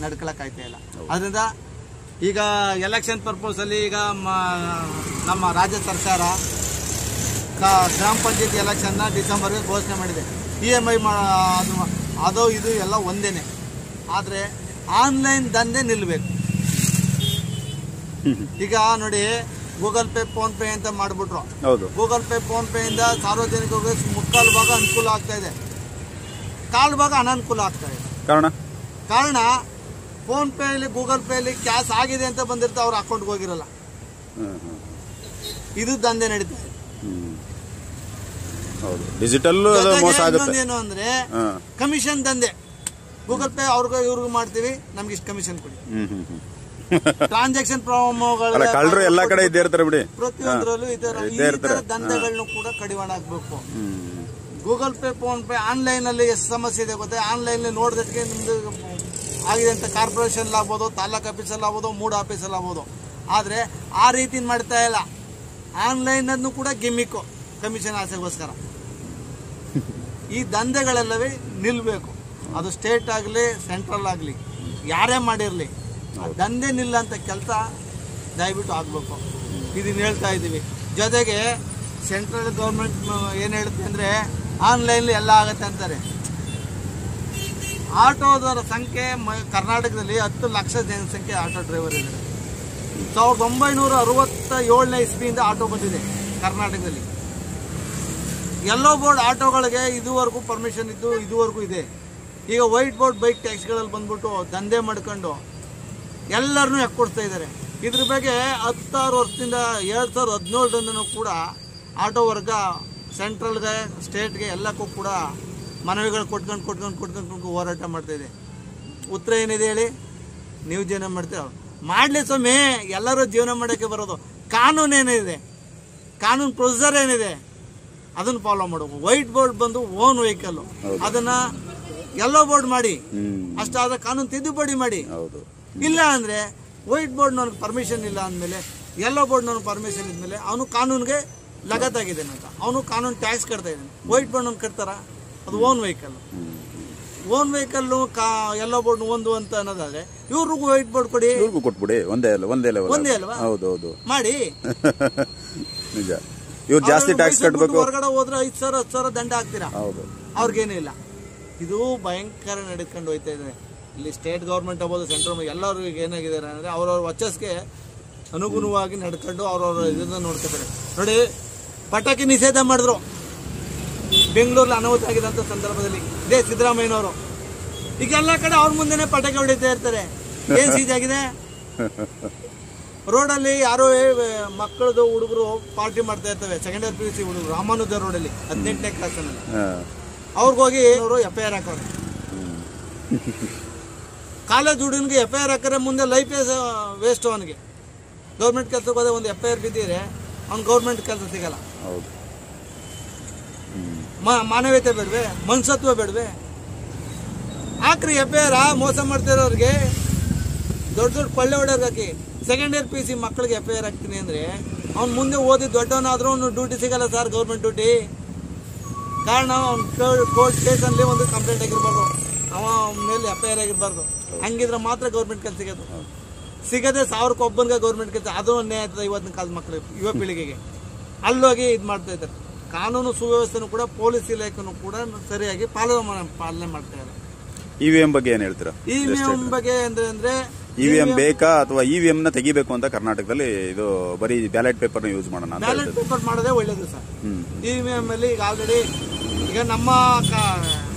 ನಡ್ಕೊಳಕ್ಕಾಯ್ತಾ ಇಲ್ಲ. ಅದರಿಂದ ಈಗ ಎಲೆಕ್ಷನ್ ಪರ್ಪೋಸಲ್ಲಿ ಈಗ ನಮ್ಮ ರಾಜ್ಯ ಸರ್ಕಾರ ಗ್ರಾಮ ಪಂಚಾಯತ್ ಎಲೆಕ್ಷನ್ನ ಡಿಸೆಂಬರ್ಗೆ ಘೋಷಣೆ ಮಾಡಿದೆ. EMI ಅದು ಇದು ಎಲ್ಲ ಒಂದೇನೆ. ಆದರೆ ಆನ್ಲೈನ್ ದಂಧೆ ನಿಲ್ಲಬೇಕು. ಈಗ ನೋಡಿ, ಗೂಗಲ್ ಪೇ, ಫೋನ್ ಪೇ ಅಂತ ಮಾಡಿಬಿಟ್ರು. ಗೂಗಲ್ ಪೇ, ಫೋನ್ ಪೇ ಇಂದ ಸಾರ್ವಜನಿಕರಿಗೆ ಮುಕ್ಕಾಲು ಭಾಗ ಅನುಕೂಲ ಆಗ್ತಾ ಇದೆ, ಕಾಲು ಭಾಗ ಅನನುಕೂಲ ಆಗ್ತಾ ಇದೆ. ಕಾರಣ ಫೋನ್ ಪೇ ಅಲ್ಲಿ ಗೂಗಲ್ ಪೇ ಅಲ್ಲಿ ಕ್ಯಾಶ್ ಆಗಿದೆ ಅಂತ ಬಂದಿರ್ತಾ ಅವ್ರ ಅಕೌಂಟ್ಗೆ ಹೋಗಿರಲ್ಲ. ಇದು ದಂಧೆ ನಡೀತಾ ಇದೆ. ಡಿಜಿಟಲ್ ಏನು ಅಂದ್ರೆ ಕಮಿಷನ್ ದಂಧೆ. ಗೂಗಲ್ ಪೇ ಅವ್ರಿಗೂ ಇವ್ರಿಗೂ ಮಾಡ್ತೀವಿ, ನಮ್ಗೆ ಇಷ್ಟು ಕಮಿಷನ್ ಕೊಡಿ. ಟ್ರಾನ್ಸಾಕ್ಷನ್ ಕಳ್ಳರು ಎಲ್ಲ ಕಡೆ ಇದ್ದೇ ಇರ್ತಾರೆ ಬಿಡಿ. ಪ್ರತಿಯೊಂದರಲ್ಲೂ ಈ ತರ ದಂಧೆಗಳನ್ನು ಕೂಡ ಕಡಿವಾಣ ಆಗ್ಬೇಕು. ಗೂಗಲ್ ಪೇ, ಫೋನ್ ಪೇ, ಆನ್ಲೈನಲ್ಲಿ ಎಷ್ಟು ಸಮಸ್ಯೆ ಇದೆ ಗೊತ್ತೆ. ಆನ್ಲೈನಲ್ಲಿ ನೋಡಿದಕ್ಕೆ ನಿಮ್ಮದು ಆಗಿದೆ ಅಂತ ಕಾರ್ಪೊರೇಷನ್ ಆಗ್ಬೋದು, ತಾಲೂಕು ಆಫೀಸಲ್ಲಿ ಆಗ್ಬೋದು, ಮೂಡ್ ಆಫೀಸಲ್ಲಿ ಆಗ್ಬೋದು. ಆದರೆ ಆ ರೀತಿ ಮಾಡ್ತಾ ಇಲ್ಲ. ಆನ್ಲೈನನ್ನು ಕೂಡ ಗಿಮ್ಮಿಕ್ಕು, ಕಮಿಷನ್ ಆಸೆಗೋಸ್ಕರ. ಈ ದಂಧೆಗಳೆಲ್ಲವೇ ನಿಲ್ಲಬೇಕು. ಅದು ಸ್ಟೇಟ್ ಆಗಲಿ ಸೆಂಟ್ರಲ್ ಆಗಲಿ ಯಾರೇ ಮಾಡಿರಲಿ, ಆ ದಂಧೆ ನಿಲ್ಲ ಅಂತ ಕೆಲಸ ದಯವಿಟ್ಟು ಆಗಬೇಕು. ಇದನ್ನು ಹೇಳ್ತಾ ಇದ್ದೀವಿ. ಜೊತೆಗೆ ಸೆಂಟ್ರಲ್ ಗೌರ್ಮೆಂಟ್ ಏನು ಹೇಳುತ್ತೆ ಅಂದರೆ ಆನ್ಲೈನ್ಲಿ ಎಲ್ಲ ಆಗುತ್ತೆ ಅಂತಾರೆ. ಆಟೋದವರ ಸಂಖ್ಯೆ ಕರ್ನಾಟಕದಲ್ಲಿ 10 ಲಕ್ಷ ಜನಸಂಖ್ಯೆ ಆಟೋ ಡ್ರೈವರ್ ಇದ್ದಾರೆ. 1967ನೇ ಇಸ್ವಿಯಿಂದ ಆಟೋ ಬಂದಿದೆ ಕರ್ನಾಟಕದಲ್ಲಿ. ಯೆಲ್ಲೋ ಬೋರ್ಡ್ ಆಟೋಗಳಿಗೆ ಇದುವರೆಗೂ ಪರ್ಮಿಷನ್ ಇದ್ದು ಇದುವರೆಗೂ ಇದೆ. ಈಗ ವೈಟ್ ಬೋರ್ಡ್ ಬೈಕ್ ಟ್ಯಾಕ್ಸಿಗಳಲ್ಲಿ ಬಂದ್ಬಿಟ್ಟು ದಂಧೆ ಮಾಡ್ಕೊಂಡು ಎಲ್ಲರನ್ನೂ ಎಕ್ಕೊಡ್ತಾ ಇದ್ದಾರೆ. ಇದ್ರ ಬಗ್ಗೆ 16 ವರ್ಷದಿಂದ 2017ರಿಂದನೂ ಕೂಡ ಆಟೋ ವರ್ಗ ಸೆಂಟ್ರಲ್ಗೆ, ಸ್ಟೇಟ್ಗೆ ಎಲ್ಲಕ್ಕೂ ಕೂಡ ಮನವಿಗಳು ಕೊಟ್ಕೊಂಡು ಹೋರಾಟ ಮಾಡ್ತಾಯಿದೆ. ಉತ್ತರ ಏನಿದೆ ಹೇಳಿ? ನೀವು ಜೀವನ ಮಾಡ್ತೀರ, ಮಾಡಲಿ ಸ್ವಾಮಿ. ಎಲ್ಲರೂ ಜೀವನ ಮಾಡೋಕ್ಕೆ ಬರೋದು. ಕಾನೂನು ಏನಿದೆ, ಕಾನೂನು ಪ್ರೊಸೀಜರ್ ಏನಿದೆ ಅದನ್ನು ಫಾಲೋ ಮಾಡಬೇಕು. ವೈಟ್ ಬೋರ್ಡ್ ಬಂದು ಓನ್ ವೆಹಿಕಲ್, ಅದನ್ನು ಯೆಲ್ಲೋ ಬೋರ್ಡ್ ಮಾಡಿ, ಅಷ್ಟಾದ ಕಾನೂನು ತಿದ್ದುಪಡಿ ಮಾಡಿ. ಇಲ್ಲ ಅಂದರೆ ವೈಟ್ ಬೋರ್ಡ್ ನನಗೆ ಪರ್ಮಿಷನ್ ಇಲ್ಲ ಅಂದಮೇಲೆ, ಯೆಲ್ಲೋ ಬೋರ್ಡ್ ನನಗೆ ಪರ್ಮಿಷನ್ ಇದ್ಮೇಲೆ ಅವನು ಕಾನೂನಿಗೆ ಲಗತ್ತಾಗಿದ್ದಾನೆ ಅಂತ ಅವನು ಕಾನೂನು ಟ್ಯಾಕ್ಸ್ ಕಟ್ತಾ ಇದ್ದಾನೆ. ವೈಟ್ ಬೋರ್ಡ್ ನಾನು ಕಟ್ತಾರ? ಅದು own vehicle. Own vehicle yellow board ಒಂದು ಅಂತ ಅನ್ನೋದಾದ್ರೆ ಇವ್ರಿಗೂ ವೈಟ್ ಬೋರ್ಡ್ ಕೊಡಿ, ಕೊಟ್ಬಿಡಿ. ಒಂದೇ ಅಲ್ವಾ? ಹೌದು ಮಾಡಿ. ನಿಜ. ಇವ್ರು ಜಾಸ್ತಿ ಟ್ಯಾಕ್ಸ್ ಕಟ್ಟಬೇಕು. ಹೊರಗಡೆ ಹೋದ್ರೆ 5,000 10,000 ದಂಡ ಹಾಕ್ತೀರಾ, ಅವ್ರಿಗೇನೂ ಇಲ್ಲ. ಇದು ಭಯಂಕರ ನಡೆದುಕೊಂಡು ಹೋಗ್ತಾ ಇದೆ. ಇಲ್ಲಿ ಸ್ಟೇಟ್ ಗೌರ್ಮೆಂಟ್ ಆಗ್ಬೋದು, ಸೆಂಟ್ರಲ್, ಎಲ್ಲರೂ ಏನಾಗಿದ್ದಾರೆ ಅಂದರೆ ಅವ್ರವ್ರ ವರ್ಚಸ್ಗೆ ಅನುಗುಣವಾಗಿ ನಡ್ಕೊಂಡು ಅವ್ರವ್ರ ಇದನ್ನ ನೋಡ್ಕೊತಾರೆ. ನೋಡಿ, ಪಟಾಕಿ ನಿಷೇಧ ಮಾಡಿದ್ರು ಬೆಂಗಳೂರಲ್ಲಿ, ಅನಾಹುತ ಆಗಿದಂಥ ಸಂದರ್ಭದಲ್ಲಿ. ಇದೇ ಸಿದ್ದರಾಮಯ್ಯನವರು. ಈಗ ಎಲ್ಲ ಕಡೆ ಅವ್ರ ಮುಂದೆನೇ ಪಟಾಕಿ ಹೊಡಿತಾ ಇರ್ತಾರೆ. ಏನ್ ಸೀಜಾಗಿದೆ? ರೋಡಲ್ಲಿ ಯಾರೋ ಮಕ್ಕಳದು ಹುಡುಗರು ಪಾರ್ಟಿ ಮಾಡ್ತಾ ಇರ್ತವೆ, ಸೆಕೆಂಡ್ ಇಯರ್ PUC ಹುಡುಗರು, ರಾಮಾನುಜ ರೋಡಲ್ಲಿ 18ನೇ ಕ್ಲಾಸಲ್ಲಿ. ಅವ್ರಿಗೋಗಿ ಅವರು FIR ಹಾಕೋರು. ಕಾಲೇಜ್ ಹುಡುಗನಿಗೆ FIR ಹಾಕಿದ್ರೆ ಮುಂದೆ ಲೈಫ್ ವೇಸ್ಟ್. ಅವನಿಗೆ ಗೌರ್ಮೆಂಟ್ ಕೆಲಸಕ್ಕೆ ಹೋದ ಒಂದು FIR ಬಿದ್ದಿದ್ರೆ ಅವ್ನು ಗೌರ್ಮೆಂಟ್ ಕೆಲಸ ಸಿಗಲ್ಲ. ಮಾನವೀಯತೆ ಬೇಡವೆ? ಮನುಷ್ಯತ್ವ ಬೇಡವೆ? ಹಾಕ್ರಿ FIR. ಮೋಸ ಮಾಡ್ತಿರೋರಿಗೆ, ದೊಡ್ಡ ಕೊಳ್ಳೆ ಹೊಡೆಯೋರ್ಗೆ ಹಾಕಿ. ಸೆಕೆಂಡ್ ಇಯರ್ PUC ಮಕ್ಕಳಿಗೆ FIR ಹಾಕ್ತೀನಿ ಅಂದರೆ ಅವ್ನು ಮುಂದೆ ಓದಿ ದೊಡ್ಡವನಾದ್ರೂ ಅವ್ನು ಡ್ಯೂಟಿ ಸಿಗಲ್ಲ ಸರ್, ಗೌರ್ಮೆಂಟ್ ಡ್ಯೂಟಿ. ಕಾರಣ ಅವ್ನು ಕೋರ್ಟ್ ಕೇಸಲ್ಲಿ ಒಂದು ಕಂಪ್ಲೇಂಟ್ ಆಗಿರ್ಬಾರ್ದು, ಅವನ ಮೇಲೆ FIR ಆಗಿರಬಾರ್ದು. ಹಂಗಿದ್ರೆ ಮಾತ್ರ ಗೌರ್ಮೆಂಟ್ ಕೆಲಸ ಸಿಗೋದು. ಸಿಗದೆ 1000ಕ್ಕೆ ಒಬ್ಬನಿಗೆ ಗೌರ್ಮೆಂಟ್ ಕೆಲಸ, ಅದು ಅನ್ಯಾಯ ಆಗ್ತದೆ ಇವತ್ತಿನ ಕಾಲದ ಮಕ್ಕಳು, ಯುವ ಪೀಳಿಗೆಗೆ. ಅಲ್ಲೋಗಿ ಇದು ಮಾಡ್ತಾ ಇದ್ದಾರೆ. ಕಾನೂನು ಸುವ್ಯವಸ್ಥೆನೂ ಕೂಡ, ಪೊಲೀಸ್ ಇಲಾಖೆನೂ ಕೂಡ ಸರಿಯಾಗಿ ಪಾಲನೆ ಮಾಡ್ತಾ ಇಲ್ಲ. EVM ಬಗ್ಗೆ ಏನು ಹೇಳ್ತೀರಾ? EVM ಬಗ್ಗೆ ಅಂದ್ರೆ EVM ಬೇಕಾ ಅಥವಾ EVM ನ ತೆಗಿಬೇಕು ಅಂತ ಕರ್ನಾಟಕದಲ್ಲಿ ಇದು ಬರೀ ಬ್ಯಾಲೆಟ್ ಪೇಪರ್ ಯೂಸ್ ಮಾಡೋಣ? ಬ್ಯಾಲೆಟ್ ಪೇಪರ್ ಮಾಡೋದೇ ಒಳ್ಳೇದು ಸರ್. EVM ಅಲ್ಲಿ ಈಗ ಆಲ್ರೆಡಿ ಈಗ ನಮ್ಮ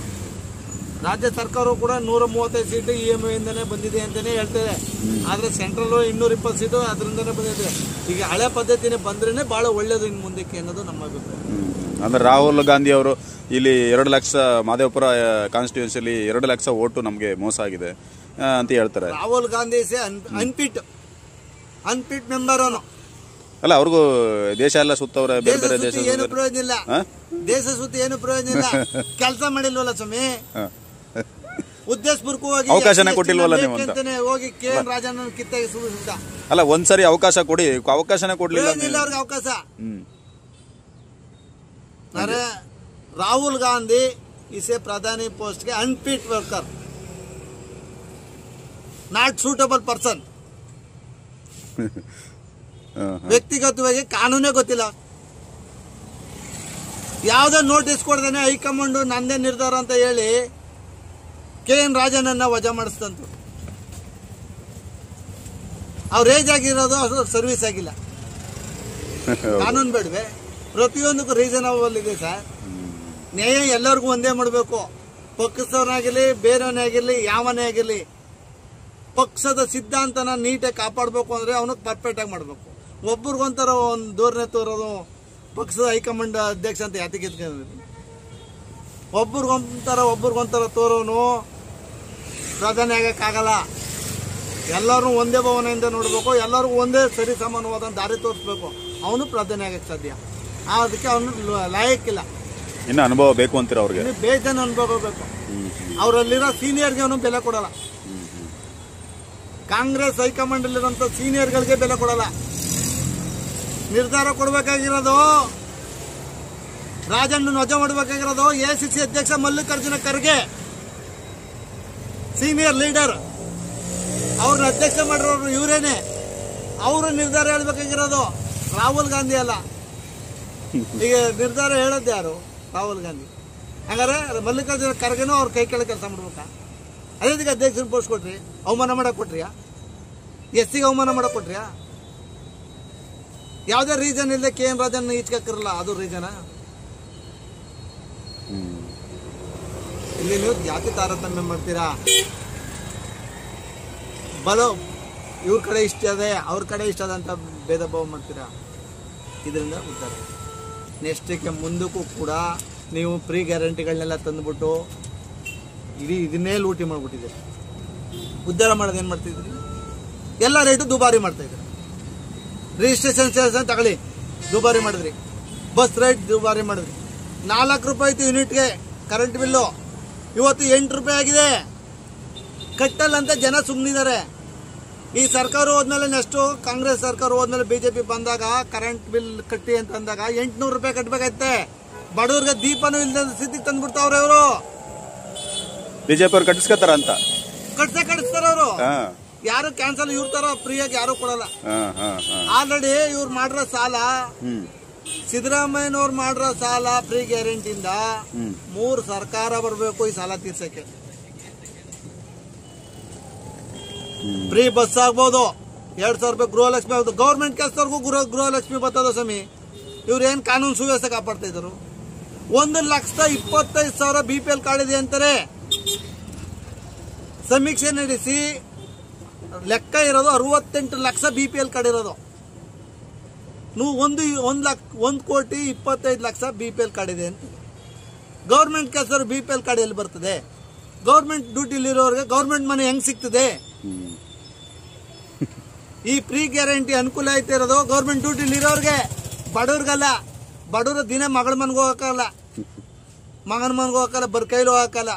ರಾಜ್ಯ ಸರ್ಕಾರವು ಕೂಡ 135 ಸೀಟು EMI ಇಂದನೇ ಬಂದಿದೆ ಅಂತಾನೆ ಹೇಳ್ತಾರೆ. ಆದ್ರೆ ಸೆಂಟ್ರಲ್ 220 ಸೀಟು ಅದರಿಂದನೇ ಬಂದಿದೆ. ಈಗ ಹಳೆ ಪದ್ಧತಿನೇ ಬಂದ್ರೇನೆ ಬಹಳ ಒಳ್ಳೇದು ಇನ್ನು ಮುಂದಕ್ಕೆ ಅನ್ನೋದು ನಮ್ಮ ಅಭಿಪ್ರಾಯ. ಅಂದ್ರೆ ರಾಹುಲ್ ಗಾಂಧಿ ಅವರು ಇಲ್ಲಿ 2 ಲಕ್ಷ ಮಾದೇವಪುರ ಕಾನ್ಸ್ಟಿಟ್ಯೂನ್ಸಿಯಲ್ಲಿ 2 ಲಕ್ಷ ಓಟು ನಮಗೆ ಮೋಸ ಆಗಿದೆ ಅಂತ ಹೇಳ್ತಾರೆ. ರಾಹುಲ್ ಗಾಂಧಿ ಅನ್ಫಿಟ್ ಮೆಂಬರ್ ಅವನು. ಅಲ್ಲ, ಅವ್ರಿಗೂ ದೇಶ ಎಲ್ಲ ಸುತ್ತವ್ರೆ, ಬೇರೆ ಬೇರೆ ದೇಶ. ಏನು ಪ್ರಯೋಜನ ಇಲ್ಲ, ದೇಶ ಸುತ್ತಿ ಏನು ಪ್ರಯೋಜನ ಇಲ್ಲ. ಕೆಲಸ ಮಾಡಿಲ್ವಲ್ಲ ಸ್ವಾಮಿ, ಉದ್ದೇಶಪೂರ್ವಕವಾಗಿ ಅವಕಾಶನೇ ಕೊಟ್ಟಿಲ್ವಲ್ಲ ನೀವು ಅಂತ ಹೋಗಿ KN ರಾಜಣ್ಣ ಕಿತ್ತಾಗಿ ಸುಳ್ಳು. ಅಲ್ಲ, ಒಂದ್ಸರಿ ಅವಕಾಶ ಕೊಡಿ, ಅವಕಾಶನೇ ಕೊಡ್ಲಿಲ್ಲ ಅವ್ರಿಗೆ ಅವಕಾಶ. ರಾಹುಲ್ ಗಾಂಧಿ ಇಸ್ ಎ ಪ್ರಧಾನಿ ಪೋಸ್ಟ್ಗೆ unfit worker, not suitable person. ವ್ಯಕ್ತಿಗತವಾಗಿ ಕಾನೂನೇ ಗೊತ್ತಿಲ್ಲ. ಯಾವುದೋ ನೋಟಿಸ್ ಕೊಡ್ದೇನೆ ಹೈಕಮಾಂಡ್ ನಂದೇ ನಿರ್ಧಾರ ಅಂತ ಹೇಳಿ KN ರಾಜನನ್ನ ವಜಾ ಮಾಡಿಸ್ತಂತು. ಅವ್ರ ಏಜ್ ಆಗಿರೋದು, ಅವ್ರ ಸರ್ವಿಸ್ ಆಗಿಲ್ಲ. ಕಾನೂನು ಬೇಡವೆ? ಪ್ರತಿಯೊಂದಕ್ಕೂ ರೀಸನಬಲ್ ಇದೆ ಸರ್. ನ್ಯಾಯ ಎಲ್ಲರಿಗೂ ಒಂದೇ ಮಾಡಬೇಕು. ಪಕ್ಷದವನಾಗಿರ್ಲಿ, ಬೇರೆಯವನೇ ಆಗಿರ್ಲಿ, ಯಾವನೇ ಆಗಿರ್ಲಿ, ಪಕ್ಷದ ಸಿದ್ಧಾಂತನ ನೀಟಾಗಿ ಕಾಪಾಡಬೇಕು ಅಂದ್ರೆ ಅವನಿಗೆ ಪರ್ಫೆಕ್ಟ್ ಆಗಿ ಮಾಡಬೇಕು. ಒಬ್ರಿಗೊಂಥರ ಒಂದು ಧೋರಣೆ ತೋರೋದು, ಪಕ್ಷದ ಹೈಕಮಾಂಡ್ ಅಧ್ಯಕ್ಷ ಅಂತ ಯಾತಿಗೆ ಎತ್ಕೊಂಡಿದ್ವಿ. ಒಬ್ರಿಗೊಂಥರ ತೋರೋನು ಪ್ರಧಾನಿ ಆಗಕ್ಕಾಗಲ್ಲ. ಎಲ್ಲರೂ ಒಂದೇ ಭಾವನೆಯಿಂದ ನೋಡಬೇಕು, ಎಲ್ಲರಿಗೂ ಒಂದೇ ಸರಿ ಸಮಾನವಾದ ದಾರಿ ತೋರಿಸ್ಬೇಕು. ಅವನು ಪ್ರಧಾನಿ ಆಗಕ್ಕೆ ಸಾಧ್ಯ. ಅದಕ್ಕೆ ಅವನು ಲಾಯಕ್ಕಿಲ್ಲ. ಇನ್ನು ಅನುಭವ ಬೇಕು ಅಂತೀರ ಅವ್ರಿಗೆ? ಬೇಜಾನ್ ಅನುಭವ ಬೇಕು. ಅವರಲ್ಲಿರೋ ಸೀನಿಯರ್ಗೆ ಬೆಲೆ ಕೊಡಲ್ಲ. ಕಾಂಗ್ರೆಸ್ ಹೈಕಮಾಂಡ್ ಅಲ್ಲಿರುವಂತ ಸೀನಿಯರ್ಗಳಿಗೆ ಬೆಲೆ ಕೊಡಲ್ಲ. ನಿರ್ಧಾರ ಕೊಡಬೇಕಾಗಿರೋದು ರಾಜಣ್ಣ ವಜಾ ಮಾಡಬೇಕಾಗಿರೋದು ಎಸಿಸಿ ಅಧ್ಯಕ್ಷ ಮಲ್ಲಿಕಾರ್ಜುನ ಖರ್ಗೆ, ಸೀನಿಯರ್ ಲೀಡರ್. ಅವ್ರನ್ನ ಅಧ್ಯಕ್ಷ ಮಾಡಿರೋರು ಇವರೇನೆ. ಅವರು ನಿರ್ಧಾರ ಹೇಳ್ಬೇಕಾಗಿರೋದು ರಾಹುಲ್ ಗಾಂಧಿ ಅಲ್ಲ. ಈಗ ನಿರ್ಧಾರ ಹೇಳೋದು ಯಾರು? ರಾಹುಲ್ ಗಾಂಧಿ. ಹಂಗಾರೆ ಮಲ್ಲಿಕಾರ್ಜುನ ಖರ್ಗೆನೂ ಅವ್ರ ಕೈ ಕೆಳಗೆ ಕೆಲಸ ಮಾಡ್ಬೇಕಾ? ಅದೇ ಇದಕ್ಕೆ ಅಧ್ಯಕ್ಷನ ಪೋಸ್ಟ್ ಕೊಟ್ರಿ, ಅವಮಾನ ಮಾಡಕ್ ಕೊಟ್ರಿಯಾ? ಎಸ್ಸಿಗೆ ಅವಮಾನ ಮಾಡಕ್ ಕೊಟ್ರಿಯಾ? ಯಾವುದೇ ರೀಸನ್ ಇಲ್ಲದೆ KM ರಾಜನ್ ಈಚೆಕ್ಕಿರಲ್ಲ, ಅದು ರೀಸನ? ಇಲ್ಲಿ ನೀವು ಜಾತಿ ತಾರತಮ್ಯ ಮಾಡ್ತೀರಾ. ಬಲೋ ಇವ್ರ ಕಡೆ ಇಷ್ಟ ಅದೇ ಅವ್ರ ಕಡೆ ಇಷ್ಟ ಅದ ಅಂತ ಭೇದ ಭಾವ ಮಾಡ್ತೀರಾ. ಇದರಿಂದ ಉದ್ಧಾರ. ನೆಕ್ಸ್ಟಿಗೆ ಮುಂದಕ್ಕೂ ಕೂಡ ನೀವು ಫ್ರೀ ಗ್ಯಾರಂಟಿಗಳನ್ನೆಲ್ಲ ತಂದುಬಿಟ್ಟು ಇಡೀ ಇದನ್ನೇ ಲೂಟಿ ಮಾಡಿಬಿಟ್ಟಿದ್ದೀರಿ. ಉದ್ಧಾರ ಮಾಡೋದು ಏನು ಮಾಡ್ತಿದ್ರಿ? ಎಲ್ಲ ರೇಟು ದುಬಾರಿ ಮಾಡ್ತಾ ಇದ್ರಿ. ರಿಜಿಸ್ಟ್ರೇಷನ್ ಚಾರ್ಜ್ ಅಂತ ತಗೊಳ್ಳಿ, ದುಬಾರಿ ಮಾಡಿದ್ರಿ. ಬಸ್ ರೇಟ್ ದುಬಾರಿ ಮಾಡಿದ್ರಿ. 4 ರೂಪಾಯಿ ಇತ್ತು ಯೂನಿಟ್ಗೆ ಕರೆಂಟ್ ಬಿಲ್ಲು, ಇವತ್ತು 8 ರೂಪಾಯಿ ಆಗಿದೆ. ಕಟ್ಟಲ್ಲ ಅಂತ ಜನ ಸುಮ್ಮನಿದ್ದಾರೆ. ಈ ಸರ್ಕಾರ ಹೋದ್ಮೇಲೆ ನೆಕ್ಸ್ಟು ಕಾಂಗ್ರೆಸ್ ಸರ್ಕಾರ ಹೋದ್ಮೇಲೆ BJP ಬಂದಾಗ ಕರೆಂಟ್ ಬಿಲ್ ಕಟ್ಟಿ ಅಂತ ಅಂದಾಗ 800 ರೂಪಾಯಿ ಕಟ್ಟಬೇಕಾಯ್ತೆ. ಬಡವ್ರಿಗೆ ದೀಪನೂ ಇಲ್ಲದ ಸ್ಥಿತಿಗೆ ತಂದ್ಬಿಡ್ತಾವ್ರೆ ಅವರು. BJP ಅವ್ರು ಕಟ್ಟಿಸ್ಕೊತಾರ ಅಂತ ಕಟ್ಟಿಸ್ತಾರ ಅವರು. ಯಾರು ಕ್ಯಾನ್ಸಲ್ ಇವ್ರ ತರ ಫ್ರೀಯಾಗಿ ಯಾರು ಕೊಡಲ್ಲ. ಆಲ್ರೆಡಿ ಇವ್ರು ಮಾಡಿರೋ ಸಾಲ, ಸಿದ್ದರಾಮಯ್ಯನವ್ರು ಮಾಡಿರೋ ಸಾಲ ಫ್ರೀ ಗ್ಯಾರಂಟಿಯಿಂದ 3 ಸರ್ಕಾರ ಬರಬೇಕು ಈ ಸಾಲ ತೀರ್ಸಕ್ಕೆ. ಫ್ರೀ ಬಸ್ ಆಗ್ಬೋದು, 2000 ರೂಪಾಯಿ ಗೃಹಲಕ್ಷ್ಮಿ ಆಗ್ಬೋದು. ಗೌರ್ಮೆಂಟ್ ಕೆಲಸದವ್ರಿಗೂ ಗೃಹಲಕ್ಷ್ಮಿ ಬರ್ತದ ಸ್ವಾಮಿ. ಇವ್ರು ಏನ್ ಕಾನೂನು ಸುವ್ಯವಸ್ಥೆ ಕಾಪಾಡ್ತಾ ಇದ್ರು? 1,25,000 BPL ಕಾರ್ಡ್ ಇದೆ ಅಂತಾರೆ. ಸಮೀಕ್ಷೆ ನಡೆಸಿ ಲೆಕ್ಕ ಇರೋದು 68 ಲಕ್ಷ BPL ಕಾರ್ಡ್ ಇರೋದು. ನೀವು 1,25,00,000 BPL ಕಾರ್ಡ್ ಇದೆ ಅಂತ. ಗೌರ್ಮೆಂಟ್ ಕೆಲಸದವ್ರು BPL ಕಾರ್ಡ್ ಎಲ್ಲಿ ಬರ್ತದೆ? ಗೌರ್ಮೆಂಟ್ ಡ್ಯೂಟಿಲಿರೋರಿಗೆ ಗೌರ್ಮೆಂಟ್ ಮನೆ ಹೆಂಗ್ ಸಿಗ್ತದೆ? ಈ ಫ್ರೀ ಗ್ಯಾರಂಟಿ ಅನುಕೂಲ ಆಯ್ತಾ ಇರೋದು ಗೌರ್ಮೆಂಟ್ ಡ್ಯೂಟಿಲಿರೋರ್ಗೆ, ಬಡವ್ರಿಗಲ್ಲ. ಬಡವ್ರ ದಿನ ಮಗಳ ಮನೆಗೂ ಹೋಗಕ್ಕಲ್ಲ, ಮಗನ ಮನೆಗೂ ಹೋಗಕ್ಕಲ್ಲ, ಕೈಲೂ ಹೋಗಕ್ಕಲ್ಲ.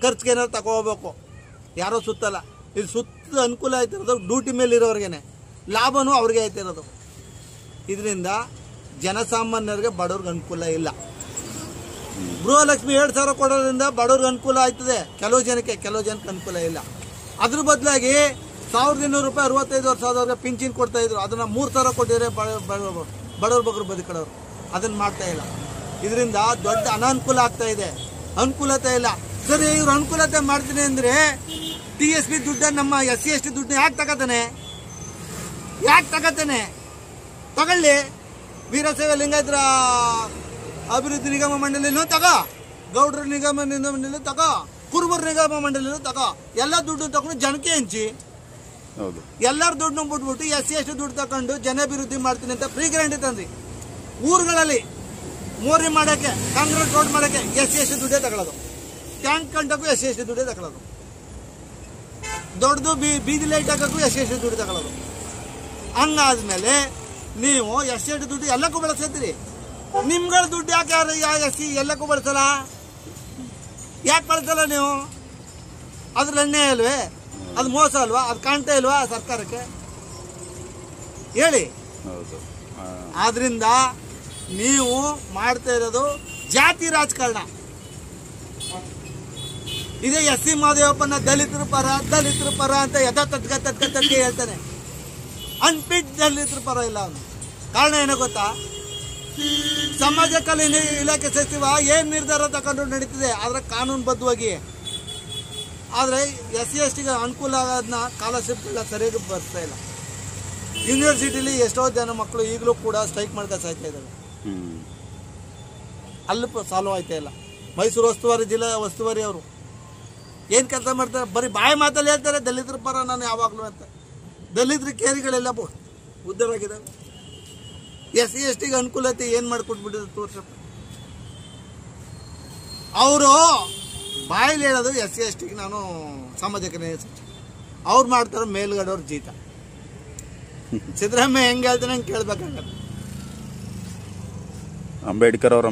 ಖರ್ಚಿಗೆ ಏನಾದ್ರು ತಗೋಬೇಕು, ಯಾರೋ ಸುತ್ತಲ್ಲ. ಇಲ್ಲಿ ಸುತ್ತ ಅನುಕೂಲ ಆಯ್ತಿರೋದು ಡ್ಯೂಟಿ ಮೇಲೆ ಇರೋರ್ಗೆನೆ, ಲಾಭನೂ ಅವ್ರಿಗೆ ಆಯ್ತಿರೋದು. ಇದರಿಂದ ಜನಸಾಮಾನ್ಯರಿಗೆ ಬಡವ್ರಿಗೆ ಅನುಕೂಲ ಇಲ್ಲ. ಗೃಹಲಕ್ಷ್ಮಿ 2,000 ಕೊಡೋದ್ರಿಂದ ಬಡವ್ರಿಗೆ ಅನುಕೂಲ ಆಯ್ತದೆ ಕೆಲವು ಜನಕ್ಕೆ ಅನುಕೂಲ ಇಲ್ಲ. ಅದ್ರ ಬದಲಾಗಿ 1,200 ರೂಪಾಯಿ 65 ವರ್ಷದವ್ರಿಗೆ ಪಿಂಚಿನ್ ಕೊಡ್ತಾ ಇದ್ರು. ಅದನ್ನ 3,000 ಕೊಟ್ಟಿದ್ರೆ ಬಡವ್ರ ಬಗ್ರು ಬದುಕಡೋರು ಅದನ್ನ ಮಾಡ್ತಾ ಇಲ್ಲ. ಇದರಿಂದ ದೊಡ್ಡ ಅನಾನುಕೂಲ ಆಗ್ತಾ ಇದೆ, ಅನುಕೂಲತೆ ಇಲ್ಲ. ಸರಿ, ಇವ್ರು ಅನುಕೂಲತೆ ಮಾಡ್ತೀನಿ ಅಂದ್ರೆ TSP ದುಡ್ಡ ನಮ್ಮ SC ST ದುಡ್ಡು ಯಾಕೆ ತಗತಾನೆ? ತಗೊಳ್ಳಿ. ವೀರಶೈವ ಲಿಂಗಾಯತರ ಅಭಿವೃದ್ಧಿ ನಿಗಮ ಮಂಡಳಿನೂ ತಗೋ, ಗೌಡ್ರ ನಿಗಮ ಮಂಡಳಿ ತಗೋ, ಕುರುಬರ ನಿಗಮ ಮಂಡಳಿನೂ ತಗೋ. ಎಲ್ಲ ದುಡ್ಡು ತಗೊಂಡು ಜನಕ್ಕೆ ಹಂಚಿ. ಎಲ್ಲರ ದುಡ್ಡು ಬಿಟ್ಬಿಟ್ಟು SC ST ದುಡ್ಡು ತಗೊಂಡು ಜನಾಭಿವೃದ್ಧಿ ಮಾಡ್ತೀನಿ ಅಂತ ಫ್ರೀ ಗ್ಯಾರಂಟಿ ತಂದ್ರಿ. ಊರುಗಳಲ್ಲಿ ಮೋರಿ ಮಾಡಕ್ಕೆ, ಕಾಂಕ್ರೀಟ್ ರೋಡ್ ಮಾಡಕ್ಕೆ SC ST ದುಡ್ಡೇ ತಗೊಳ್ಳೋದು. ಟ್ಯಾಂಕ್ ಕಂಡಕ್ಕೂ SC ST ದುಡ್ಡೇ ತಗೊಳ್ಳೋದು. ದೊಡ್ಡದು ಬೀದಿ ಲೈಟ್ ಹಾಕಕ್ಕೂ SC ST ದುಡ್ಡು ತಗೊಳ್ಳೋದು. ಹಂಗಾದ್ಮೇಲೆ ನೀವು SC ST ದುಡ್ಡು ಎಲ್ಲಕ್ಕೂ ಬಳಸ್ತೀರಿ. ನಿಮ್ಗಳ ದುಡ್ಡು ಯಾಕೆ SC ಎಲ್ಲಕ್ಕೂ ಬಳಸಲ್ಲ? ಯಾಕೆ ಬಳಸಲ್ಲ ನೀವು? ಅದ್ರ ಅನ್ಯಾಯ ಅಲ್ವೇ? ಅದು ಮೋಸ ಅಲ್ವಾ? ಅದು ಕಾಣ್ತಾ ಇಲ್ವಾ ಸರ್ಕಾರಕ್ಕೆ? ಹೇಳಿ. ಆದ್ರಿಂದ ನೀವು ಮಾಡ್ತಾ ಇರೋದು ಜಾತಿ ರಾಜಕಾರಣ. ಇದೇ SC ಮಹದೇವಪ್ಪನ ದಲಿತರ ಪರ ಅಂತ ಯಥಾ ತಟ್ಕ ಹೇಳ್ತಾನೆ. ಅನ್ಫಿಟ್ ದಲಿತರ ಪರ ಇಲ್ಲ ಅವನು. ಕಾರಣ ಏನೋ ಗೊತ್ತಾ? ಸಮಾಜ ಕಲ್ಯಾಣ ಇಲಾಖೆ ಸಚಿವ ಏನ್ ನಿರ್ಧಾರ ತಗೊಂಡು ನಡೀತಿದೆ ಆದ್ರೆ ಕಾನೂನುಬದ್ಧವಾಗಿ. ಆದ್ರೆ SC ST ಗೆ ಅನುಕೂಲ ಆಗೋದನ್ನ ಸ್ಕಾಲರ್ಶಿಪ್ಗೆಲ್ಲ ಸರಿಯಾಗಿ ಬರ್ತಾ ಇಲ್ಲ. ಯೂನಿವರ್ಸಿಟಿಲಿ ಎಷ್ಟೋ ಜನ ಮಕ್ಕಳು ಈಗಲೂ ಕೂಡ ಸ್ಟ್ರೈಕ್ ಮಾಡ್ತಾ ಸಾಯ್ತಾ ಇದ್ದಾರೆ. ಅಲ್ಲಿ ಸಾಲ್ವ್ ಆಯ್ತಾ ಇಲ್ಲ. ಮೈಸೂರು ಜಿಲ್ಲಾ ಉಸ್ತುವಾರಿ ಅವರು ಏನ್ ಕೆಲಸ ಮಾಡ್ತಾರೆ? ಬರೀ ಬಾಯಿ ಮಾತಲ್ಲಿ ಹೇಳ್ತಾರೆ ದಲಿತರ ಪರ ನಾನು ಯಾವಾಗ್ಲೂ ಅಂತ. ದಲಿತರ ಕೇರಿಗಳೆಲ್ಲ ಉದ್ಧಾರ ಆಗಿದ್ದಾವೆ. SC ST ಗೆ ಅನುಕೂಲತೆ ಏನ್ ಮಾಡ್ಕೊಟ್ಬಿಟ್ಟಿದ್ರು ತೋರ್ಸಪ್ಪ. ಅವರು ಬಾಯಲ್ಲಿ ಹೇಳೋದು SC ST ಗೆ ನಾನು ಸಾಮಾಜಿಕ ನ್ಯಾಯ ಸಚಿವ, ಅವ್ರು ಮಾಡ್ತಾರೆ ಮೇಲ್ಗಡೆಯವ್ರ ಜೀತ. ಸಿದ್ದರಾಮಯ್ಯ ಹೆಂಗ್ ಹೇಳ್ತಾನೆ ಹಂಗೆ ಕೇಳ್ಬೇಕಾಗತ್ತೆ. ಅಂಬೇಡ್ಕರ್ ಅವ್ರು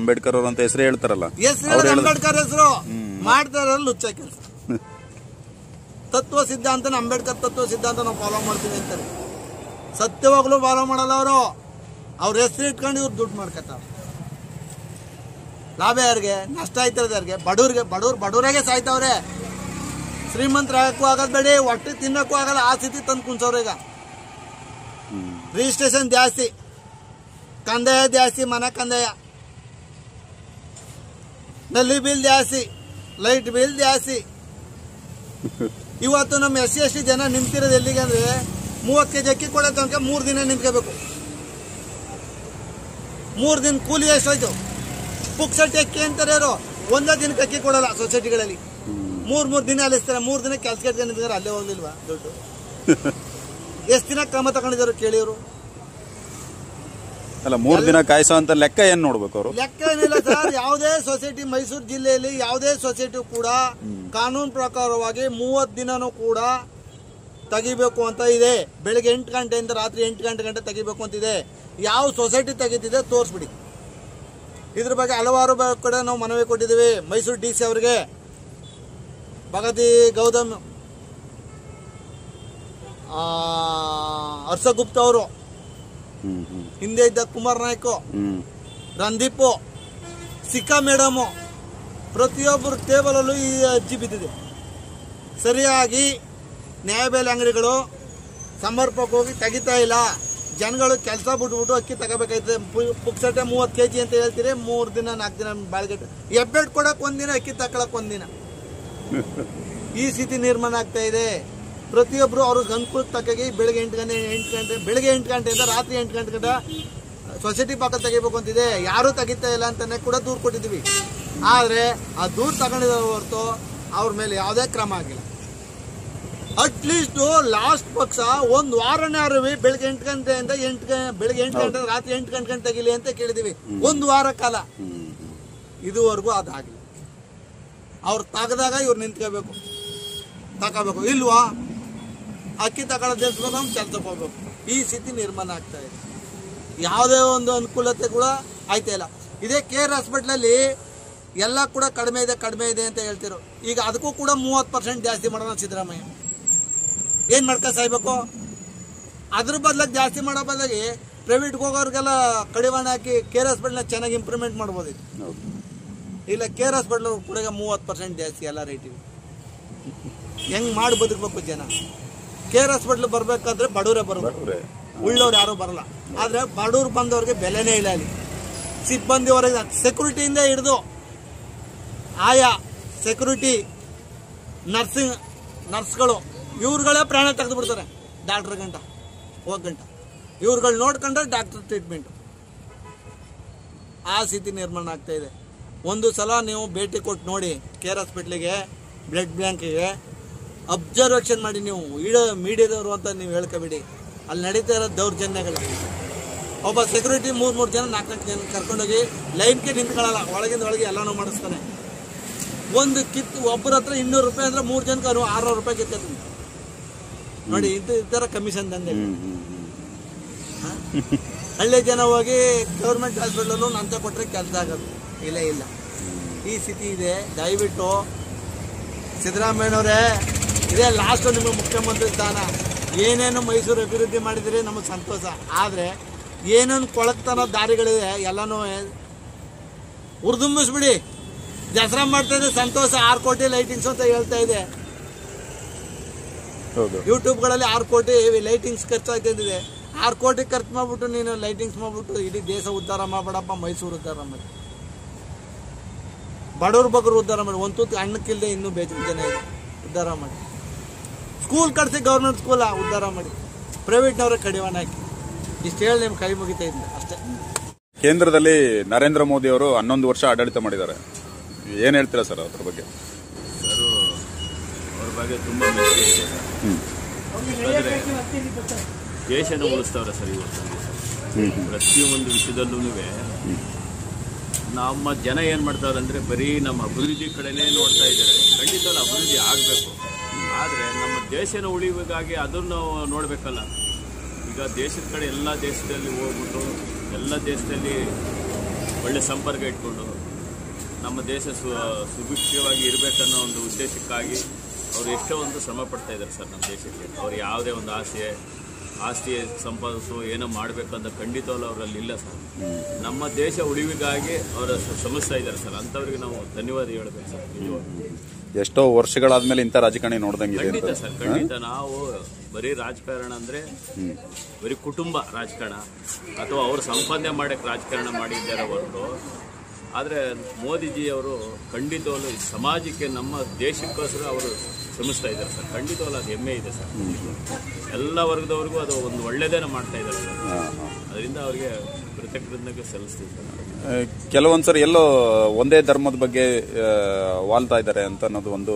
ಅಂತ ಹೆಸರು ಹೇಳ್ತಾರಲ್ಲ, ಅಂಬೇಡ್ಕರ್ ಹೆಸರು ಮಾಡ್ತಾರ ಲುಚ್ಚ ಕೆಲಸ. ತತ್ವ ಸಿದ್ಧಾಂತನ ಅಂಬೇಡ್ಕರ್ ತತ್ವ ಸಿದ್ಧಾಂತ ನಾವು ಫಾಲೋ ಮಾಡ್ತೀವಿ ಅಂತಾರೆ. ಸತ್ಯವಾಗ್ಲೂ ಫಾಲೋ ಮಾಡಲ್ಲ ಅವರು. ಅವ್ರ ಹೆಸರು ಇಟ್ಕೊಂಡು ಇವ್ರು ದುಡ್ಡು ಮಾಡ್ಕೊತಾರ. ಲಾಭ ಯಾರಿಗೆ? ನಷ್ಟ ಆಯ್ತದ ಯಾರಿಗೆ? ಬಡವ್ರಾಗೆ ಸಾಯ್ತಾವ್ರೆ. ಶ್ರೀಮಂತರ ಆಗಕ್ಕೂ ಆಗದ್ ಬೇಡಿ, ಹೊಟ್ಟೆ ತಿನ್ನಕ್ಕೂ ಆಗಲ್ಲ, ಆ ಸ್ಥಿತಿ ತಂದು ಕುಂಚವ್ರ. ಈಗ ರಿಜಿಸ್ಟ್ರೇಷನ್ ಜಾಸ್ತಿ, ಕಂದಾಯ ಜಾಸ್ತಿ, ಮನೆ ಕಂದಾಯ, ನಲ್ಲಿ ಬಿಲ್ ಜಾಸ್ತಿ, ಲೈಟ್ ಬಿಲ್ ಜಾಸ್ತಿ. ಇವತ್ತು ನಮ್ಮ SC/ST ಜನ ನಿಂತಿರೋದು ಎಲ್ಲಿಗೆ ಅಂದ್ರೆ 30 kg ಅಕ್ಕಿ ಕೊಡೋ ತನಕ 3 ದಿನ ನಿಂತ್ಕೋಬೇಕು. 3 ದಿನ ಕೂಲಿ ಎಷ್ಟೋಯ್ತು? ಪುಕ್ಸಟ್ಟಿ ಅಕ್ಕಿ ಅಂತಾರೆ ಅವರು. ಒಂದೇ ದಿನಕ್ಕೆ ಅಕ್ಕಿ ಕೊಡಲ್ಲ ಸೊಸೈಟಿಗಳಲ್ಲಿ. 3 ದಿನ ಅಲಿಸ್ತಾರೆ. 3 ದಿನ ಕೆಲಸ ಕೆಟ್ಕೊಂಡು ನಿಂತಿದ್ದಾರೆ. ಅಲ್ಲೇ ಹೋಗ್ಲಿಲ್ವಾ ದುಡ್ಡು? ಎಷ್ಟು ದಿನ ಕ್ರಮ ತಗೊಂಡಿದ್ದಾರೆ ಕೇಳಿ ಅವರು? ಅಲ್ಲ, 3 ದಿನ ಕಾಯಿಸೋ ಅಂತ ಲೆಕ್ಕ ಏನ್ ನೋಡ್ಬೇಕು ಅವರು? ಲೆಕ್ಕ ಏನಿಲ್ಲ ಸರ್. ಯಾವುದೇ ಸೊಸೈಟಿ, ಮೈಸೂರು ಜಿಲ್ಲೆಯಲ್ಲಿ ಯಾವುದೇ ಸೊಸೈಟಿ ಕೂಡ ಕಾನೂನು ಪ್ರಕಾರವಾಗಿ 30 ದಿನನೂ ಕೂಡ ತೆಗಿಬೇಕು ಅಂತ ಇದೆ. ಬೆಳಗ್ಗೆ 8 ಗಂಟೆಯಿಂದ ರಾತ್ರಿ 8 ಗಂಟೆ ತೆಗಿಬೇಕು ಅಂತಿದೆ. ಯಾವ ಸೊಸೈಟಿ ತೆಗಿತಿದೆ ತೋರಿಸ್ಬಿಡಿ. ಇದ್ರ ಬಗ್ಗೆ ಹಲವಾರು ಕಡೆ ನಾವು ಮನವಿ ಕೊಟ್ಟಿದ್ದೀವಿ. ಮೈಸೂರು DC ಅವರಿಗೆ, ಭಗತಿ ಗೌತಮ್, ಹರ್ಷಗುಪ್ತ ಅವರು, ಹಿಂದೆ ಇದ್ದ ಕುಮಾರ್ ನಾಯ್ಕ, ರಂದೀಪ್, ಸಿಕ್ಕಾ ಮೇಡಮು, ಪ್ರತಿಯೊಬ್ಬರು ಟೇಬಲ್ ಅಲ್ಲೂ ಈ ಅರ್ಜಿ ಬಿದ್ದಿದೆ. ಸರಿಯಾಗಿ ನ್ಯಾಯಬೆಲೆ ಅಂಗಡಿಗಳು ಸಮರ್ಪಕವಾಗಿ ತೆಗಿತಾ ಇಲ್ಲ. ಜನಗಳು ಕೆಲಸ ಬಿಟ್ಬಿಟ್ಟು ಅಕ್ಕಿ ತಗೋಬೇಕಾಯ್ತದೆ. ಪುಕ್ಸಟ್ಟೆ 30 kg ಅಂತ ಹೇಳ್ತೀರಿ, 3 ದಿನ 4 ದಿನ ಬಾಳ್ಗೆಟ್ಟು ಎಬ್ಬೆಟ್ ಕೊಡಕ್ ಒಂದಿನ, ಅಕ್ಕಿ ತಗೊಳಕ್ ಒಂದಿನ. ಈ ಸ್ಥಿತಿ ನಿರ್ಮಾಣ ಆಗ್ತಾ ಇದೆ. ಪ್ರತಿಯೊಬ್ಬರು ಅವ್ರಿಗೆ ಅನುಕೂಲಕ್ಕೆ ತಕ್ಕಾಗಿ ಬೆಳಗ್ಗೆ 8 ಗಂಟೆಯಿಂದ ರಾತ್ರಿ 8 ಗಂಟೆ ಸೊಸೈಟಿ ಪಕ್ಕ ತೆಗಿಬೇಕು ಅಂತಿದೆ. ಯಾರೂ ತೆಗಿತಾ ಇಲ್ಲ ಅಂತಾನೆ ಕೂಡ ದೂರು ಕೊಟ್ಟಿದ್ದೀವಿ. ಆದರೆ ಆ ದೂರು ತಗೊಂಡಿದ್ದಾರೆ ಹೊರತು ಅವ್ರ ಮೇಲೆ ಯಾವುದೇ ಕ್ರಮ ಆಗಿಲ್ಲ. ಅಟ್ಲೀಸ್ಟ್ ಲಾಸ್ಟ್ ಪಕ್ಷ 1 ವಾರನಾರು ಬೆಳಗ್ಗೆ 8 ಗಂಟೆಯಿಂದ ಬೆಳಗ್ಗೆ 8 ಗಂಟೆ ರಾತ್ರಿ 8 ಗಂಟೆ ತೆಗಿಲಿ ಅಂತ ಕೇಳಿದೀವಿ. 1 ವಾರ ಕಾಲ ಇದುವರೆಗೂ ಅದಾಗಿಲ್ಲ. ಅವ್ರು ತೆಗೆದಾಗ ಇವ್ರು ನಿಂತ್ಕೋಬೇಕು, ತಗೋಬೇಕು. ಇಲ್ವಾ ಅಕ್ಕಿ ತಗೊಳ್ಳೋದು ನಿಲ್ಸ್ಬೇಕು, ನಾವು ಕೆಲ್ಸಕ್ಕೆ ಹೋಗ್ಬೇಕು. ಈ ಸ್ಥಿತಿ ನಿರ್ಮಾಣ ಆಗ್ತಾ ಇದೆ. ಯಾವುದೇ ಒಂದು ಅನುಕೂಲತೆ ಕೂಡ ಆಯ್ತಾ ಇಲ್ಲ. ಇದೇ KR ಹಾಸ್ಪಿಟ್ಲಲ್ಲಿ ಎಲ್ಲ ಕೂಡ ಕಡಿಮೆ ಇದೆ ಅಂತ ಹೇಳ್ತಿರೋ. ಈಗ ಅದಕ್ಕೂ ಕೂಡ 30% ಜಾಸ್ತಿ ಮಾಡೋಣ ಸಿದ್ದರಾಮಯ್ಯ. ಏನು ಮಾಡ್ಕೊ ಸಾಯ್ಬೇಕು? ಅದ್ರ ಬದಲಾಗಿ ಜಾಸ್ತಿ ಮಾಡೋ ಬದಲಾಗಿ ಪ್ರೈವೇಟ್ಗೆ ಹೋಗೋರಿಗೆಲ್ಲ ಕಡಿವಾಣ ಹಾಕಿ KR ಹಾಸ್ಪಿಟ್ಲ್ನ ಚೆನ್ನಾಗಿ ಇಂಪ್ರೂವ್ಮೆಂಟ್ ಮಾಡ್ಬೋದಿತ್ತು. ಇಲ್ಲ, KR ಹಾಸ್ಪಿಟ್ಲ್ ಕೂಡ 30% ಜಾಸ್ತಿ ಎಲ್ಲ ರೇಟಿಗೆ. ಹೆಂಗ್ ಮಾಡಿ ಬದುಕಬೇಕು ಜನ? KR ಹಾಸ್ಪಿಟ್ಲ್ ಬರ್ಬೇಕಾದ್ರೆ ಬಡವರೇ ಬರ್ಬೇಕು, ಉಳ್ಳವ್ರು ಯಾರು ಬರಲ್ಲ. ಆದ್ರೆ ಬಡವ್ರು ಬಂದವ್ರಿಗೆ ಬೆಲೆನೇ ಇಲ್ಲ. ಅಲ್ಲಿ ಸಿಬ್ಬಂದಿ ಹೊರಗೆ ಸೆಕ್ಯೂರಿಟಿಯಿಂದ ಹಿಡಿದು ಆಯಾ ಸೆಕ್ಯೂರಿಟಿ, ನರ್ಸ್ಗಳು ಇವ್ರುಗಳೇ ಪ್ರಾಣ ತೆಗೆದು ಬಿಡ್ತಾರೆ. ಡಾಕ್ಟರ್ ಗಂಟ ಇವ್ರುಗಳು ನೋಡ್ಕೊಂಡ್ರೆ ಡಾಕ್ಟರ್ ಟ್ರೀಟ್ಮೆಂಟ್. ಆ ಸ್ಥಿತಿ ನಿರ್ಮಾಣ ಆಗ್ತಾ ಇದೆ. ಒಂದು ಸಲ ನೀವು ಭೇಟಿ ಕೊಟ್ಟು ನೋಡಿ KR ಹಾಸ್ಪಿಟ್ಲಿಗೆ, ಬ್ಲಡ್ ಬ್ಯಾಂಕಿಗೆ ಅಬ್ಸರ್ವೇಷನ್ ಮಾಡಿ. ನೀವು ಮೀಡಿಯಾದವರು ಅಂತ ನೀವು ಹೇಳ್ಕೊಬೇಡಿ. ಅಲ್ಲಿ ನಡೀತಾ ಇರೋ ದೌರ್ಜನ್ಯಗಳು. ಒಬ್ಬ ಸೆಕ್ಯೂರಿಟಿ 3 ಜನ 4 ಜನ ಕರ್ಕೊಂಡೋಗಿ ಲೈನ್ಗೆ ನಿಂತ್ಕೊಳ್ಳಲ್ಲ, ಒಳಗಿಂದ ಒಳಗೆ ಎಲ್ಲಾನು ಮಾಡಿಸ್ತಾನೆ. ಒಂದು ಒಬ್ಬರ ಹತ್ರ 200 ರೂಪಾಯಿ ಅಂದ್ರೆ 3 ಜನಕ್ಕೆ 600 ರೂಪಾಯಿ ಕಿತ್ಕೊತೀನಿ ನೋಡಿ. ಈ ಥರ ಕಮಿಷನ್ ದಂಧೆ. ಹಳ್ಳಿ ಜನ ಹೋಗಿ ಗೌರ್ಮೆಂಟ್ ಹಾಸ್ಪಿಟಲ್ ನಂತ ಕೊಟ್ಟರೆ ಕೆಲಸ ಆಗೋದು ಇಲ್ಲ. ಈ ಸ್ಥಿತಿ ಇದೆ. ದಯವಿಟ್ಟು ಸಿದ್ದರಾಮಯ್ಯನವರೇ, ಇದೇ ಲಾಸ್ಟ್ ನಿಮಗೆ ಮುಖ್ಯಮಂತ್ರಿ ಸ್ಥಾನ. ಏನೇನು ಮೈಸೂರು ಅಭಿವೃದ್ಧಿ ಮಾಡಿದರೆ ನಮಗೆ ಸಂತೋಷ. ಆದರೆ ಏನೇನು ಕೊಳಕ್ತನ ದಾರಿಗಳಿದೆ ಎಲ್ಲನೂ ಉರ್ದುಂಬಿಸ್ಬಿಡಿ. ದಸರಾ ಮಾಡ್ತಾ ಇದೆ ಸಂತೋಷ. 6 ಕೋಟಿ ಲೈಟಿಂಗ್ಸ್ ಅಂತ ಹೇಳ್ತಾ ಇದೆ. ಯೂಟ್ಯೂಬ್ಗಳಲ್ಲಿ 6 ಕೋಟಿ ಲೈಟಿಂಗ್ಸ್ ಖರ್ಚಾಗ್ತಿದೆ. 6 ಕೋಟಿ ಖರ್ಚು ಮಾಡ್ಬಿಟ್ಟು ನೀನು ಲೈಟಿಂಗ್ಸ್ ಮಾಡ್ಬಿಟ್ಟು ಇಡೀ ದೇಶ ಉದ್ಧಾರ ಮಾಡಬೇಡಪ್ಪ. ಮೈಸೂರು ಉದ್ಧಾರ ಮಾಡಿ, ಬಡವ್ರ ಬಗ್ಗರು ಉದ್ಧಾರ ಮಾಡಿ. ಒಂದು ತೂತು ಹಣ್ಣಕ್ಕಿಲ್ಲದೆ ಇನ್ನೂ ಬೇಜಾರು ಜನ ಇದೆ. ಉದ್ಧಾರ ಮಾಡಿ. ಸ್ಕೂಲ್ ಕಟ್ಸಿ, ಗೌರ್ಮೆಂಟ್ ಸ್ಕೂಲ್ ಉದ್ಧಾರ ಮಾಡಿ. ಪ್ರೈವೇಟ್ನವ್ರ ಕಡಿವಾಣ ಹಾಕಿ. ಇಷ್ಟು ಹೇಳಿ ನಿಮ್ಗೆ ಕೈ ಮುಗಿತಾ ಇದ್ದೆ ಅಷ್ಟೇ. ಕೇಂದ್ರದಲ್ಲಿ ನರೇಂದ್ರ ಮೋದಿ ಅವರು 11 ವರ್ಷ ಆಡಳಿತ ಮಾಡಿದ್ದಾರೆ. ಏನ್ ಹೇಳ್ತೀರಾ ಸರ್ ಅದ್ರ ಬಗ್ಗೆ? ಸರ್, ಅವ್ರ ಬಗ್ಗೆ ತುಂಬಾ ಮೆಚ್ಚುಗೆ ಇದೆ. ದೇಶನ ಉಳಿಸ್ತವ್ರೆ ಸರ್ ಇವತ್ತು. ಪ್ರತಿಯೊಂದು ವಿಷಯದಲ್ಲೂ ನಮ್ಮ ಜನ ಏನ್ ಮಾಡ್ತಾವ್ರೆ ಅಂದ್ರೆ ಬರೀ ನಮ್ಮ ಅಭಿವೃದ್ಧಿ ಕಡೆನೇ ನೋಡ್ತಾ ಇದ್ದಾರೆ. ಖಂಡಿತ ಅಭಿವೃದ್ಧಿ ಆಗಬೇಕು, ಆದರೆ ನಮ್ಮ ದೇಶನ ಉಳಿಬೇಕಾಗಿ ಅದನ್ನು ನೋಡಬೇಕಲ್ಲ. ಈಗ ದೇಶದ ಕಡೆ ಎಲ್ಲ ದೇಶದಲ್ಲಿ ಹೋಗ್ಬಿಟ್ಟು ಎಲ್ಲ ದೇಶದಲ್ಲಿ ಒಳ್ಳೆ ಸಂಪರ್ಕ ಇಟ್ಕೊಂಡು ನಮ್ಮ ದೇಶ ಸುಭಿಕ್ಷವಾಗಿ ಇರಬೇಕನ್ನೋ ಒಂದು ಉದ್ದೇಶಕ್ಕಾಗಿ ಅವರು ಎಷ್ಟೋ ಒಂದು ಶ್ರಮ ಪಡ್ತಾ ಇದ್ದಾರೆ ಸರ್ ನಮ್ಮ ದೇಶಕ್ಕೆ. ಅವ್ರು ಯಾವುದೇ ಒಂದು ಆಸ್ತಿ ಸಂಪಾದಿಸು ಏನೋ ಮಾಡಬೇಕಂತ ಖಂಡಿತವಲ್ಲ ಅವರಲ್ಲಿ ಇಲ್ಲ ಸರ್. ನಮ್ಮ ದೇಶ ಉಳಿವಿಗಾಗಿ ಅವರು ಶ್ರಮಿಸ್ತಾ ಇದ್ದಾರೆ ಸರ್. ಅಂಥವ್ರಿಗೆ ನಾವು ಧನ್ಯವಾದ ಹೇಳಬೇಕು ಸರ್. ಎಷ್ಟೋ ವರ್ಷಗಳಾದ್ಮೇಲೆ ಇಂಥ ರಾಜಕಾರಣಿ ನೋಡ್ದಂಗಿದೆ. ಖಂಡಿತ ಸರ್, ಖಂಡಿತ. ನಾವು ಬರೀ ರಾಜಕಾರಣ ಅಂದ್ರೆ ಬರೀ ಕುಟುಂಬ ರಾಜಕಾರಣ ಅಥವಾ ಅವರು ಸಂಪಾದನೆ ಮಾಡಕ್ಕೆ ರಾಜಕಾರಣ ಮಾಡಿದ್ದಾರೆ ಹೊರತು, ಆದರೆ ಮೋದಿಜಿಯವರು ಖಂಡಿತವಲ್ಲೂ ಸಮಾಜಕ್ಕೆ ನಮ್ಮ ದೇಶಕ್ಕೋಸ್ಕರ ಅವರು ಶ್ರಮಿಸ್ತಾ ಇದ್ದಾರೆ ಸರ್. ಖಂಡಿತವಲ್ಲ ಅದು ಹೆಮ್ಮೆ ಇದೆ ಸರ್. ಎಲ್ಲ ವರ್ಗದವ್ರಿಗೂ ಅದು ಒಂದು ಒಳ್ಳೆಯದೇನ ಮಾಡ್ತಾ ಇದ್ದಾರೆ ಸರ್. ಅದರಿಂದ ಅವರಿಗೆ ಕೃತಜ್ಞತೆ ಸಲ್ಲಿಸ್ತೀವಿ ಸರ್. ಕೆಲವೊಂದ್ಸರಿ ಎಲ್ಲೋ ಒಂದೇ ಧರ್ಮದ ಬಗ್ಗೆ ವಾಲ್ತಾ ಇದ್ದಾರೆ ಅಂತ ಅನ್ನೋದು ಒಂದು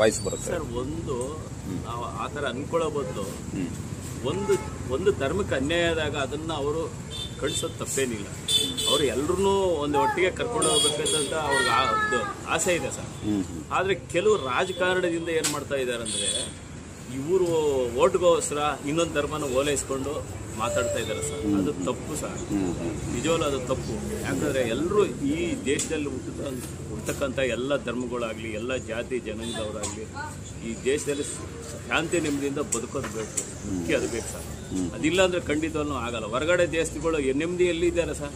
ವಾಯ್ಸ್ ಬರುತ್ತೆ ಸರ್. ನಾವು ಆ ಥರ ಅನ್ಕೊಳ್ಳೋ ಬದಲು ಒಂದು ಧರ್ಮಕ್ಕೆ ಅನ್ಯಾಯ ಆದಾಗ ಅದನ್ನ ಅವರು ಕಳಿಸೋದು ತಪ್ಪೇನಿಲ್ಲ. ಅವರು ಎಲ್ಲರೂ ಒಂದು ಒಟ್ಟಿಗೆ ಕರ್ಕೊಂಡು ಹೋಗ್ಬೇಕಂತ ಅವ್ರಿಗೆ ಆಸೆ ಇದೆ ಸರ್. ಆದರೆ ಕೆಲವು ರಾಜಕಾರಣದಿಂದ ಏನು ಮಾಡ್ತಾ ಇದ್ದಾರೆ ಅಂದರೆ, ಇವರು ಓಟ್ಗೋಸ್ಕರ ಇನ್ನೊಂದು ಧರ್ಮನ ಓಲೈಸ್ಕೊಂಡು ಮಾತಾಡ್ತಾ ಇದ್ದಾರೆ ಸರ್. ಅದು ತಪ್ಪು ಸರ್, ನಿಜವಲ್ಲ ಅದು ತಪ್ಪು. ಯಾಕಂದರೆ ಎಲ್ಲರೂ ಈ ದೇಶದಲ್ಲಿ ಹುಟ್ಟಕ್ಕಂಥ ಎಲ್ಲ ಧರ್ಮಗಳಾಗಲಿ, ಎಲ್ಲ ಜಾತಿ ಜನಾಂಗದವರಾಗಲಿ ಈ ದೇಶದಲ್ಲಿ ಶಾಂತಿ ನೆಮ್ಮದಿಯಿಂದ ಬದುಕೋದು ಬೇಕು. ಮುಖ್ಯ ಅದು ಬೇಕು ಸರ್. ಅದಿಲ್ಲ ಅಂದ್ರೆ ಖಂಡಿತವೂ ಆಗಲ್ಲ. ಹೊರಗಡೆ ದೇಶಗಳು ನೆಮ್ಮದಿಯಲ್ಲಿ ಇದ್ದಾರೆ ಸರ್,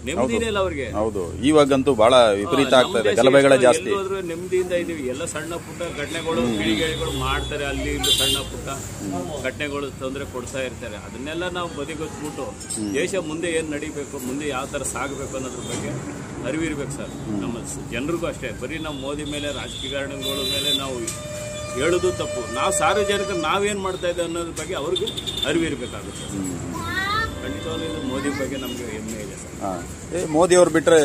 ನೆಮ್ಮದಿನೇ ಇಲ್ಲ ಅವ್ರಿಗೆ. ಹೌದು, ಇವಾಗಂತೂ ಬಹಳ ವಿಪರೀತ ಆಗ್ತಾ ಇದೆ, ಗಲಭೆಗಳ ಜಾಸ್ತಿ. ಹೋದ್ರೆ ನೆಮ್ಮದಿಯಿಂದ ಇದೀವಿ. ಎಲ್ಲ ಸಣ್ಣ ಪುಟ್ಟ ಘಟನೆಗಳು ಕಿಡಿಗೇಡಿಗಳು ಮಾಡ್ತಾರೆ, ಅಲ್ಲಿ ಇಲ್ಲಿ ಸಣ್ಣ ಪುಟ್ಟ ಘಟನೆಗಳು ತೊಂದರೆ ಕೊಡ್ತಾ ಇರ್ತಾರೆ. ಅದನ್ನೆಲ್ಲ ನಾವು ಬದಿಗೊತ್ಬಿಟ್ಟು ದೇಶ ಮುಂದೆ ಏನ್ ನಡಿಬೇಕು, ಮುಂದೆ ಯಾವ ತರ ಸಾಗಬೇಕು ಅನ್ನೋದ್ರ ಬಗ್ಗೆ ಅರಿವಿರ್ಬೇಕು ಸರ್. ನಮ್ಮ ಜನರಿಗೂ ಅಷ್ಟೇ, ಬರೀ ನಾವು ಮೋದಿ ಮೇಲೆ ರಾಜಕೀಯಗಳ ಮೇಲೆ ನಾವು ಹೇಳೋದು ತಪ್ಪು. ನಾವು ಸಾರ್ವಜನಿಕರು ನಾವೇನು ಮಾಡ್ತಾ ಇದ್ದೇವೆ ಅನ್ನೋದ್ರ ಬಗ್ಗೆ ಅವ್ರಿಗೆ ಅರಿವಿರಬೇಕಾಗುತ್ತೆ. ಖಂಡಿತವಾಗ್ಲೂ ಮೋದಿ ಬಗ್ಗೆ ನಮಗೆ ಹೆಮ್ಮೆ ಇದೆ ಸರ್. ಮೋದಿ ಅವ್ರು ಬಿಟ್ಟರೆ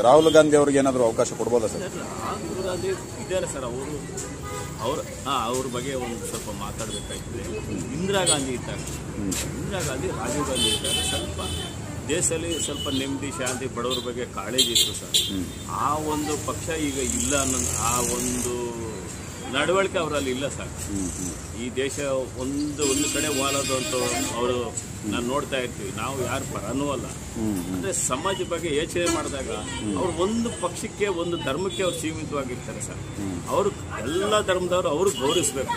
ರಾಹುಲ್ ಗಾಂಧಿ ಅವ್ರಿಗೆ ಏನಾದರೂ ಅವಕಾಶ ಕೊಡ್ಬೋದಾ ಸರ್? ರಾಹುಲ್ ಗಾಂಧಿ ಇದ್ದಾರೆ ಸರ್. ಅವ್ರ ಬಗ್ಗೆ ಒಂದು ಸ್ವಲ್ಪ ಮಾತಾಡಬೇಕಾಗ್ತದೆ. ಇಂದಿರಾ ಗಾಂಧಿ ಇದ್ದಾಗ, ಇಂದಿರಾ ಗಾಂಧಿ, ರಾಜೀವ್ ಗಾಂಧಿ ಇದ್ದಾಗ ಸ್ವಲ್ಪ ದೇಶದಲ್ಲಿ ಸ್ವಲ್ಪ ನೆಮ್ಮದಿ ಶಾಂತಿ ಬಡವರ ಬಗ್ಗೆ ಕಾಳಜಿ ಇತ್ತು ಸರ್. ಆ ಒಂದು ಪಕ್ಷ ಈಗ ಇಲ್ಲ ಅನ್ನೋ ಆ ಒಂದು ನಡವಳಿಕೆ ಅವರಲ್ಲಿ ಇಲ್ಲ ಸರ್. ಈ ದೇಶ ಒಂದು ಕಡೆ ವಾಲೋದು ಅಂತ ಅವರು ನಾನು ನೋಡ್ತಾ ಇರ್ತೀವಿ. ನಾವು ಯಾರು ಪರನೂ ಅಲ್ಲ, ಅಂದ್ರೆ ಸಮಾಜ ಬಗ್ಗೆ ಯೋಚನೆ ಮಾಡಿದಾಗ ಅವ್ರು ಒಂದು ಪಕ್ಷಕ್ಕೆ ಒಂದು ಧರ್ಮಕ್ಕೆ ಅವ್ರು ಸೀಮಿತವಾಗಿರ್ತಾರೆ ಸರ್. ಅವರು ಎಲ್ಲ ಧರ್ಮದವರು ಅವ್ರಿಗೆ ಗೌರವಿಸ್ಬೇಕು.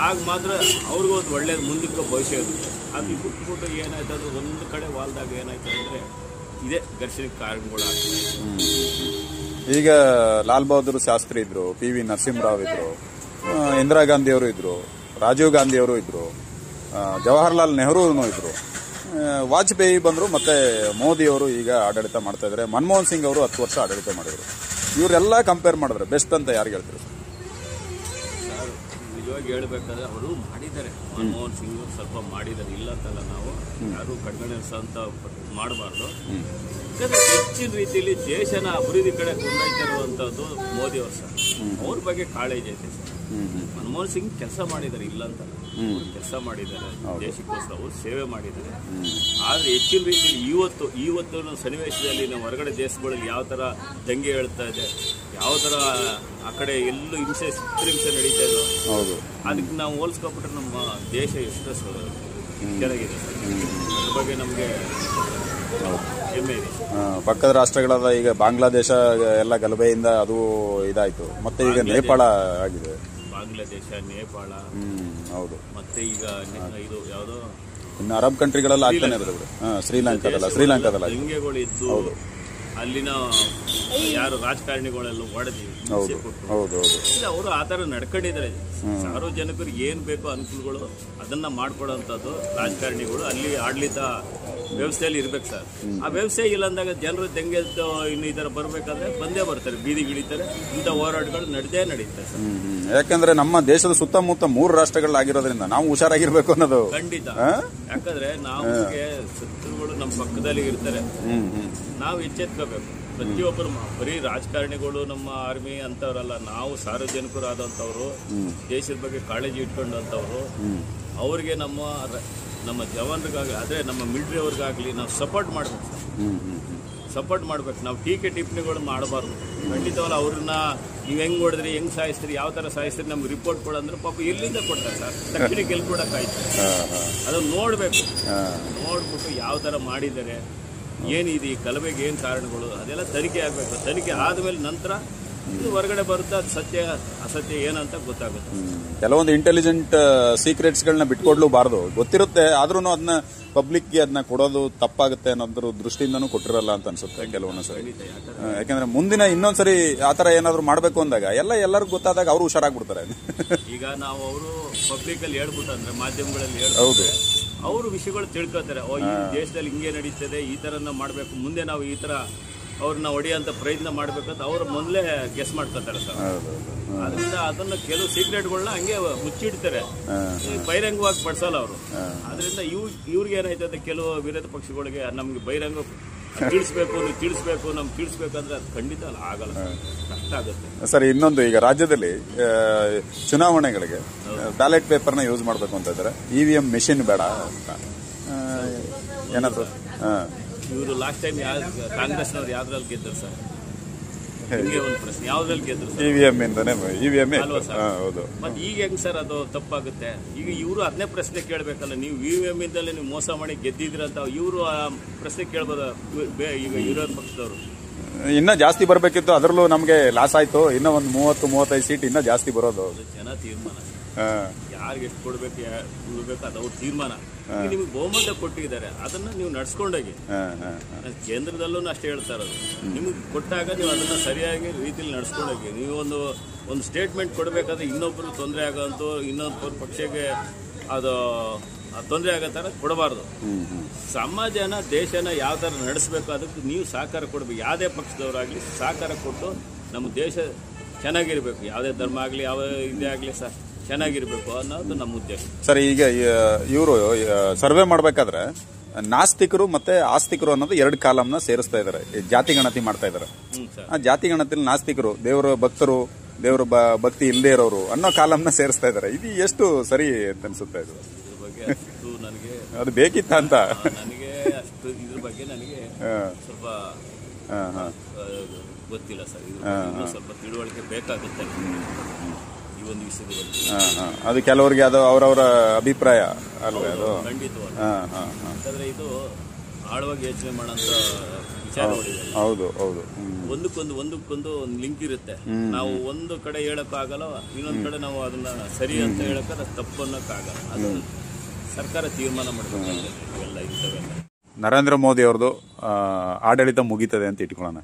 ಆಗ ಮಾತ್ರ ಅವ್ರಿಗೂ ಒಂದು ಒಳ್ಳೆ ಮುಂದಕ್ಕೆ ಭವಿಷ್ಯ ಇರುತ್ತೆ. ಅದು ಬಿಟ್ಬಿಟ್ಟು ಏನಾಯ್ತು ಅದು ಒಂದು ಕಡೆ ವಾಲ್ದಾಗ ಏನಾಯ್ತು ಅಂದ್ರೆ ಇದೇ ಘರ್ಷಣೆಗೆ ಕಾರಣಗಳಾಗ್ತದೆ. ಈಗ ಲಾಲ್ ಬಹದ್ದೂರ್ ಶಾಸ್ತ್ರಿ ಇದ್ರು, PV ನರಸಿಂಹರಾವ್ ಇದ್ರು, ಇಂದಿರಾ ಗಾಂಧಿ ಅವರು ಇದ್ರು, ರಾಜೀವ್ ಗಾಂಧಿ ಅವರು ಇದ್ರು, ಜವಾಹರ್ಲಾಲ್ ನೆಹರು ಇದ್ರು, ವಾಜಪೇಯಿ ಬಂದರು, ಮತ್ತೆ ಮೋದಿ ಅವರು ಈಗ ಆಡಳಿತ ಮಾಡ್ತಾ ಇದ್ದಾರೆ. ಮನಮೋಹನ್ ಸಿಂಗ್ ಅವರು 10 ವರ್ಷ ಆಡಳಿತ ಮಾಡಿದ್ರು. ಇವರೆಲ್ಲ ಕಂಪೇರ್ ಮಾಡಿದ್ರೆ ಬೆಸ್ಟ್ ಅಂತ ಯಾರಿಗೆ ಹೇಳ್ತೀರಿ ಸರ್? ನಿಜವಾಗಿ ಹೇಳ್ಬೇಕಾದ್ರೆ ಅವರು ಮಾಡಿದ್ದಾರೆ. ಮನಮೋಹನ್ ಸಿಂಗ್ ಸ್ವಲ್ಪ ಮಾಡಿದ್ದಾರೆ, ಇಲ್ಲ ಅಂತಲ್ಲ. ನಾವು ಯಾರು ಕಡಿಮೆ ಅಂತ ಮಾಡಬಾರ್ದು. ಯಾಕಂದ್ರೆ ಹೆಚ್ಚಿನ ರೀತಿಯಲ್ಲಿ ದೇಶನ ಅಭಿವೃದ್ಧಿ ಕಡೆ ಕೊಂಡೊಯ್ತಿರುವಂತದ್ದು ಮೋದಿ ಅವರು ಸರ್. ಅವ್ರ ಬಗ್ಗೆ ಕಾಳಜಿ ಐತೆ ಸರ್. ಮನಮೋಹನ್ ಸಿಂಗ್ ಕೆಲಸ ಮಾಡಿದ್ದಾರೆ, ಇಲ್ಲ ಅಂತಲ್ಲ. ಅವರು ಕೆಲಸ ಮಾಡಿದ್ದಾರೆ, ದೇಶಕ್ಕೋಸ್ಕರ ಅವರು ಸೇವೆ ಮಾಡಿದ್ದಾರೆ. ಆದ್ರೆ ಹೆಚ್ಚಿನ ರೀತಿಯಲ್ಲಿ ಇವತ್ತು ಸನ್ನಿವೇಶದಲ್ಲಿ ನಾವು ಹೊರಗಡೆ ದೇಶಗಳಲ್ಲಿ ಯಾವ ತರ ದಂಗೆ ಹೇಳ್ತಾ ಇದೆ, ಯಾವ ತರ ಆ ಕಡೆ ಎಲ್ಲೂ ಚಿತ್ರಹಿಂಸೆ ನಡೀತಾ ಇದೆ, ಅದಕ್ಕೆ ನಾವು ಹೋಲಿಸ್ಕೊಂಡ್ಬಿಟ್ರೆ ನಮ್ಮ ದೇಶ ಎಷ್ಟು ಚೆನ್ನಾಗಿದೆ ಸರ್. ಅದ್ರ ಬಗ್ಗೆ ನಮಗೆ ಹೆಮ್ಮೆ ಇದೆ. ಪಕ್ಕದ ರಾಷ್ಟ್ರಗಳಾದ ಈಗ ಬಾಂಗ್ಲಾದೇಶ ಎಲ್ಲ ಗಲಭೆಯಿಂದ ಅದು ಇದಾಯ್ತು, ಮತ್ತೆ ಈಗ ನೇಪಾಳ ಆಗಿದೆ. ಬಾಂಗ್ಲಾದೇಶ, ನೇಪಾಳ, ಹೌದು. ಮತ್ತೆ ಈಗ ಇದು ಯಾವುದೋ ಇನ್ನು ಅರಬ್ ಕಂಟ್ರಿಗಳೆಲ್ಲ ಆಗ್ತಾನೆ ಇರೋದು. ಶ್ರೀಲಂಕಾದಲ್ಲ ದಂಗೆಗಳು ಇದ್ದು ಅಲ್ಲಿನ ಯಾರು ರಾಜಕಾರಣಿಗಳೆಲ್ಲ ಹೊಡೆದಿ ಅವರು ಆ ತರ ನಡ್ಕೊಂಡಿದ್ದಾರೆ. ಸಾರ್ವಜನಿಕರಿಗೆ ಏನ್ ಬೇಕೋ ಅನುಕೂಲಗಳು ಅದನ್ನ ಮಾಡ್ಕೊಡೋಂಥದ್ದು ರಾಜಕಾರಣಿಗಳು ಅಲ್ಲಿ ಆಡಳಿತ ವ್ಯವಸ್ಥೆಯಲ್ಲಿ ಇರ್ಬೇಕು ಸರ್. ಆ ವ್ಯವಸ್ಥೆ ಇಲ್ಲ ಅಂದಾಗ ಜನರು ದಂಗೆ ಇನ್ನು ಈ ತರ ಬರ್ಬೇಕಾದ್ರೆ ಬಂದೇ ಬರ್ತಾರೆ, ಬೀದಿಗಿಳಿತಾರೆ. ಇಂಥ ಹೋರಾಟಗಳು ನಡೀತಾರೆ ಸರ್. ಯಾಕಂದ್ರೆ ನಮ್ಮ ದೇಶದ ಸುತ್ತಮುತ್ತ 3 ರಾಷ್ಟ್ರಗಳಾಗಿರೋದ್ರಿಂದ ನಾವು ಹುಷಾರಾಗಿರ್ಬೇಕು ಅನ್ನೋದು ಖಂಡಿತ. ಯಾಕಂದ್ರೆ ನಾವು ಶತ್ರುಗಳು ನಮ್ಮ ಪಕ್ಕದಲ್ಲಿ ಇರ್ತಾರೆ, ನಾವು ಎಚ್ಚೆತ್ಕೋಬೇಕು. ಪ್ರತಿಯೊಬ್ಬರು ಬರೀ ರಾಜಕಾರಣಿಗಳು ನಮ್ಮ ಆರ್ಮಿ ಅಂತವ್ರಲ್ಲ, ನಾವು ಸಾರ್ವಜನಿಕರಾದಂಥವ್ರು, ದೇಶದ ಬಗ್ಗೆ ಕಾಳಜಿ ಇಟ್ಕೊಂಡಂಥವ್ರು, ಅವ್ರಿಗೆ ನಮ್ಮ ಜವಾನರಿಗಾಗಲಿ ಆದರೆ ನಮ್ಮ ಮಿಲಿಟರಿ ಅವ್ರಿಗಾಗಲಿ ನಾವು ಸಪೋರ್ಟ್ ಮಾಡ್ಬೇಕು ಸರ್. ನಾವು ಟೀಕೆ ಟಿಪ್ಪಣಿಗಳು ಮಾಡಬಾರ್ದು. ಖಂಡಿತವಲ್ಲ ಅವ್ರನ್ನ ನೀವು ಹೆಂಗೆ ಹೊಡೆದ್ರಿ, ಹೆಂಗೆ ಸಾಯಿಸ್ತೀರಿ, ಯಾವ ಥರ ಸಾಯಿಸ್ತೀರಿ ನಮ್ಗೆ ರಿಪೋರ್ಟ್ ಕೊಡಂದ್ರೆ ಪಾಪ ಎಲ್ಲಿಂದ ಕೊಡ್ತಾರೆ ಸರ್. ತಕ್ಷಣ ಗೆಲ್ಕೊಡಕ್ಕಾಯ್ತು. ಅದನ್ನು ನೋಡಬೇಕು, ನೋಡ್ಬಿಟ್ಟು ಯಾವ ಥರ ಮಾಡಿದ್ದಾರೆ ಏನಿದೆ ಈ ಗಲಭೆಗೆ ಏನು ಕಾರಣಗಳು ಅದೆಲ್ಲ ತನಿಖೆ ಆಗಬೇಕು. ತನಿಖೆ ಆದಮೇಲೆ ನಂತರ ಇದು ಹೊರಗಡೆ ಬರುತ್ತೆ, ಅದು ಸತ್ಯ ಅಸತ್ಯ ಏನಂತ ಗೊತ್ತಾಗುತ್ತೆ. ಕೆಲವೊಂದು ಇಂಟೆಲಿಜೆಂಟ್ ಸೀಕ್ರೆಟ್ಸ್ಗಳನ್ನ ಬಿಟ್ಕೊಡ್ಲೂಬಾರ್ದು, ಗೊತ್ತಿರುತ್ತೆ ಆದ್ರೂ ಅದನ್ನ ಪಬ್ಲಿಕ್ಗೆ ಅದನ್ನ ಕೊಡೋದು ತಪ್ಪಾಗುತ್ತೆ ಅನ್ನೋದ್ರ ದೃಷ್ಟಿಯಿಂದನೂ ಕೊಟ್ಟಿರಲ್ಲ ಅಂತ ಅನ್ಸುತ್ತೆ ಕೆಲವೊಂದು ಸರಿ. ಯಾಕಂದ್ರೆ ಮುಂದಿನ ಇನ್ನೊಂದ್ಸರಿ ಆತರ ಏನಾದ್ರು ಮಾಡ್ಬೇಕು ಅಂದಾಗ ಎಲ್ಲರಿಗೂ ಗೊತ್ತಾದಾಗ ಅವ್ರು ಹುಷಾರಾಗ್ಬಿಡ್ತಾರೆ. ಈಗ ನಾವು ಅವರು ಪಬ್ಲಿಕ್ ಅಲ್ಲಿ ಹೇಳ್ಬಿಟ್ಟಂದ್ರೆ ಮಾಧ್ಯಮಗಳಲ್ಲಿ ಹೇಳ್ಬಿಟ್ರೆ ಅವರು ವಿಷಯಗಳು ತಿಳ್ಕೊತಾರೆ. ಈ ದೇಶದಲ್ಲಿ ಹಿಂಗೆ ನಡೀತದೆ, ಈ ತರ ಮಾಡ್ಬೇಕು, ಮುಂದೆ ನಾವು ಈ ತರ ಅವ್ರನ್ನ ಹೊಡೆಯಂತ ಪ್ರಯತ್ನ ಮಾಡ್ಬೇಕಂತ ಅವ್ರು ಮೊದಲೇ ಗೆಸ್ ಮಾಡ್ಕೊತಾರೆ ಸರ್. ಅದರಿಂದ ಅದನ್ನ ಕೆಲವು ಸೀಕ್ರೆಟ್ಗಳನ್ನ ಹಂಗೆ ಮುಚ್ಚಿಡ್ತಾರೆ, ಬಹಿರಂಗವಾಗಿ ಪಡಿಸಲ್ಲ ಅವರು. ಅದರಿಂದ ಇವ್ರಿಗೆ ಏನಾಯ್ತದೆ, ಕೆಲವು ವಿರೋಧ ಪಕ್ಷಗಳಿಗೆ ನಮ್ಗೆ ಬಹಿರಂಗ ತಿಳಿಸ್ಬೇಕು, ನೀವು ತಿಳಿಸ್ಬೇಕು, ನಮ್ಗೆ ತಿಳಿಸ್ಬೇಕಂದ್ರೆ ಅದು ಖಂಡಿತ ಆಗಲ್ಲ, ಕಷ್ಟ ಆಗುತ್ತೆ ಸರ್. ಇನ್ನೊಂದು, ಈಗ ರಾಜ್ಯದಲ್ಲಿ ಚುನಾವಣೆಗಳಿಗೆ ಬ್ಯಾಲೆಟ್ ಪೇಪರ್ನ ಯೂಸ್ ಮಾಡಬೇಕು ಅಂತ ಇದ್ದಾರೆ, EVM ಮೆಷಿನ್ ಬೇಡ ಅಂತ ಏನಾದ್ರು. ಇವರು ಲಾಸ್ಟ್ ಟೈಮ್ ಕಾಂಗ್ರೆಸ್ನವ್ರು ಯಾವ್ದ್ರಲ್ಲಿ ಗೆದ್ದರು ಸರ್? ನಿಮಗೆ ಒಂದು ಪ್ರಶ್ನೆ, ಯಾವ್ದ್ರಲ್ಲಿ ಗೆದ್ರು ಸರ್? EVM ಅಲ್ವಾ ಸರ್? ಹೌದು. ಮತ್ತೆ ಈಗ ಹೆಂಗ್ ಸರ್ ಅದು ತಪ್ಪಾಗುತ್ತೆ? ಈಗ ಇವರು ಅದನ್ನೇ ಪ್ರಶ್ನೆ ಕೇಳಬೇಕಲ್ಲ, ನೀವು EVM ಇಂದಲೇ ನೀವು ಮೋಸ ಮಾಡಿ ಗೆದ್ದಿದ್ರಂತ ಇವರು ಆ ಪ್ರಶ್ನೆ ಕೇಳ್ಬೋದ? ಈಗ ವಿರೋಧ ಪಕ್ಷದವರು ಇನ್ನ ಜಾಸ್ತಿ ಬರ್ಬೇಕಿತ್ತು, ಅದರಲ್ಲೂ ನಮ್ಗೆ ಲಾಸ್ ಆಯ್ತು. ಇನ್ನ ಒಂದು 30-35 ಸೀಟ್ ಇನ್ನ ಜಾಸ್ತಿ ಬರೋದು. ಜನ ತೀರ್ಮಾನ, ಯಾರಿಗೆ ಎಷ್ಟು ಕೊಡ್ಬೇಕು ಅದು ಅವ್ರ ತೀರ್ಮಾನ. ನಿಮ್ಗೆ ಬಹುಮತ ಕೊಟ್ಟಿದ್ದಾರೆ, ಅದನ್ನ ನೀವು ನಡ್ಸ್ಕೊಂಡೋಗಿ. ಕೇಂದ್ರದಲ್ಲೂ ಅಷ್ಟೇ ಹೇಳ್ತಾ ಇರೋದು, ನಿಮ್ಗೆ ಕೊಟ್ಟಾಗ ನೀವು ಅದನ್ನ ಸರಿಯಾಗಿ ರೀತಿಯಲ್ಲಿ ನಡ್ಸ್ಕೊಂಡೋಗಿ. ನೀವು ಒಂದು ಸ್ಟೇಟ್ಮೆಂಟ್ ಕೊಡಬೇಕಾದ್ರೆ ಇನ್ನೊಬ್ಬರು ತೊಂದರೆ ಆಗೋಂತೂ, ಇನ್ನೊಬ್ಬರ ಪಕ್ಷಕ್ಕೆ ಅದು ತೊಂದರೆ ಆಗೋ ಥರ ಕೊಡಬಾರ್ದು. ಸಮಾಜನ ದೇಶನ ಯಾವ ಥರ ನಡೆಸಬೇಕು ಅದಕ್ಕೆ ನೀವು ಸಹಕಾರ ಕೊಡಬೇಕು. ಯಾವುದೇ ಪಕ್ಷದವರಾಗಲಿ ಸಹಕಾರ ಕೊಟ್ಟು ನಮ್ಮ ದೇಶ ಚೆನ್ನಾಗಿರ್ಬೇಕು. ಯಾವುದೇ ಧರ್ಮ ಆಗಲಿ ಯಾವ ಇದೇ ಆಗಲಿ ಸರ್ ಚೆನ್ನಾಗಿರ್ಬೇಕು ಅನ್ನೋದು ನಮ್ಮ ಉದ್ದೇಶ ಸರ್. ಈಗ ಇವರು ಸರ್ವೆ ಮಾಡಬೇಕಾದ್ರೆ ನಾಸ್ತಿಕರು ಮತ್ತೆ ಆಸ್ತಿಕರು ಅನ್ನೋದು 2 ಕಾಲಂನ ಸೇರಿಸ್ತಾ ಇದ್ದಾರೆ, ಜಾತಿ ಗಣತಿ ಮಾಡ್ತಾ ಇದ್ದಾರೆ. ಆ ಜಾತಿ ಗಣತಿಯಲ್ಲಿ ನಾಸ್ತಿಕರು, ದೇವರ ಭಕ್ತರು, ದೇವರ ಭಕ್ತಿ ಇಲ್ಲದೆ ಇರೋರು ಅನ್ನೋ ಕಾಲಂನ ಸೇರಿಸ್ತಾ ಇದ್ದಾರೆ. ಇದು ಎಷ್ಟು ಸರಿ ಅಂತ ಅನ್ಸುತ್ತೆ? ಇದು ಬಗ್ಗೆ ಅಷ್ಟು ನನಗೆ ಅದು ಬೇಕಿತ್ತ ಅಂತ ನನಗೆ ಅಷ್ಟು ಇದ್ರ ಬಗ್ಗೆ ನನಗೆ ಸ್ವಲ್ಪ ಗೊತ್ತಿಲ್ಲ ಸರ್. ಇದ್ರ ಸ್ವಲ್ಪ ತಿಳುವಳಿಕೆ ಬೇಕಾಗುತ್ತೆ ಈ ಒಂದು ವಿಷಯದ ಬಗ್ಗೆ. ಅದು ಕೆಲವರಿಗೆ ಅದು ಅವರವರ ಅಭಿಪ್ರಾಯ ಅಲ್ವೇ? ಅದು ಖಂಡಿತವಾಗಿ. ಯಾಕಂದ್ರೆ ಇದು ಆಳವಾಗಿ ಯೋಚನೆ ಮಾಡೋಂಥ ವಿಚಾರಗಳಿವೆ. ಹೌದು ಹೌದು. ಒಂದಕ್ಕೊಂದು ಲಿಂಕ್ ಇರುತ್ತೆ. ನಾವು ಒಂದು ಕಡೆ ಹೇಳಕ್ಕಾಗಲ್ಲ, ಇನ್ನೊಂದು ಕಡೆ ನಾವು ಅದನ್ನ ಸರಿ ಅಂತ ಹೇಳಕ್ಕೆ ತಪ್ಪು ಅನ್ನೋಕ್ಕಾಗಲ್ಲ. ಅದು ಸರ್ಕಾರ ತೀರ್ಮಾನ ಮಾಡಬೇಕಾಗುತ್ತೆ. ಇವೆಲ್ಲ ಇಂಥವೆಲ್ಲ ನರೇಂದ್ರ ಮೋದಿ ಅವ್ರದ್ದು ಆಡಳಿತ ಮುಗೀತದೆ ಅಂತ ಇಟ್ಕೊಳ್ಳೋಣ,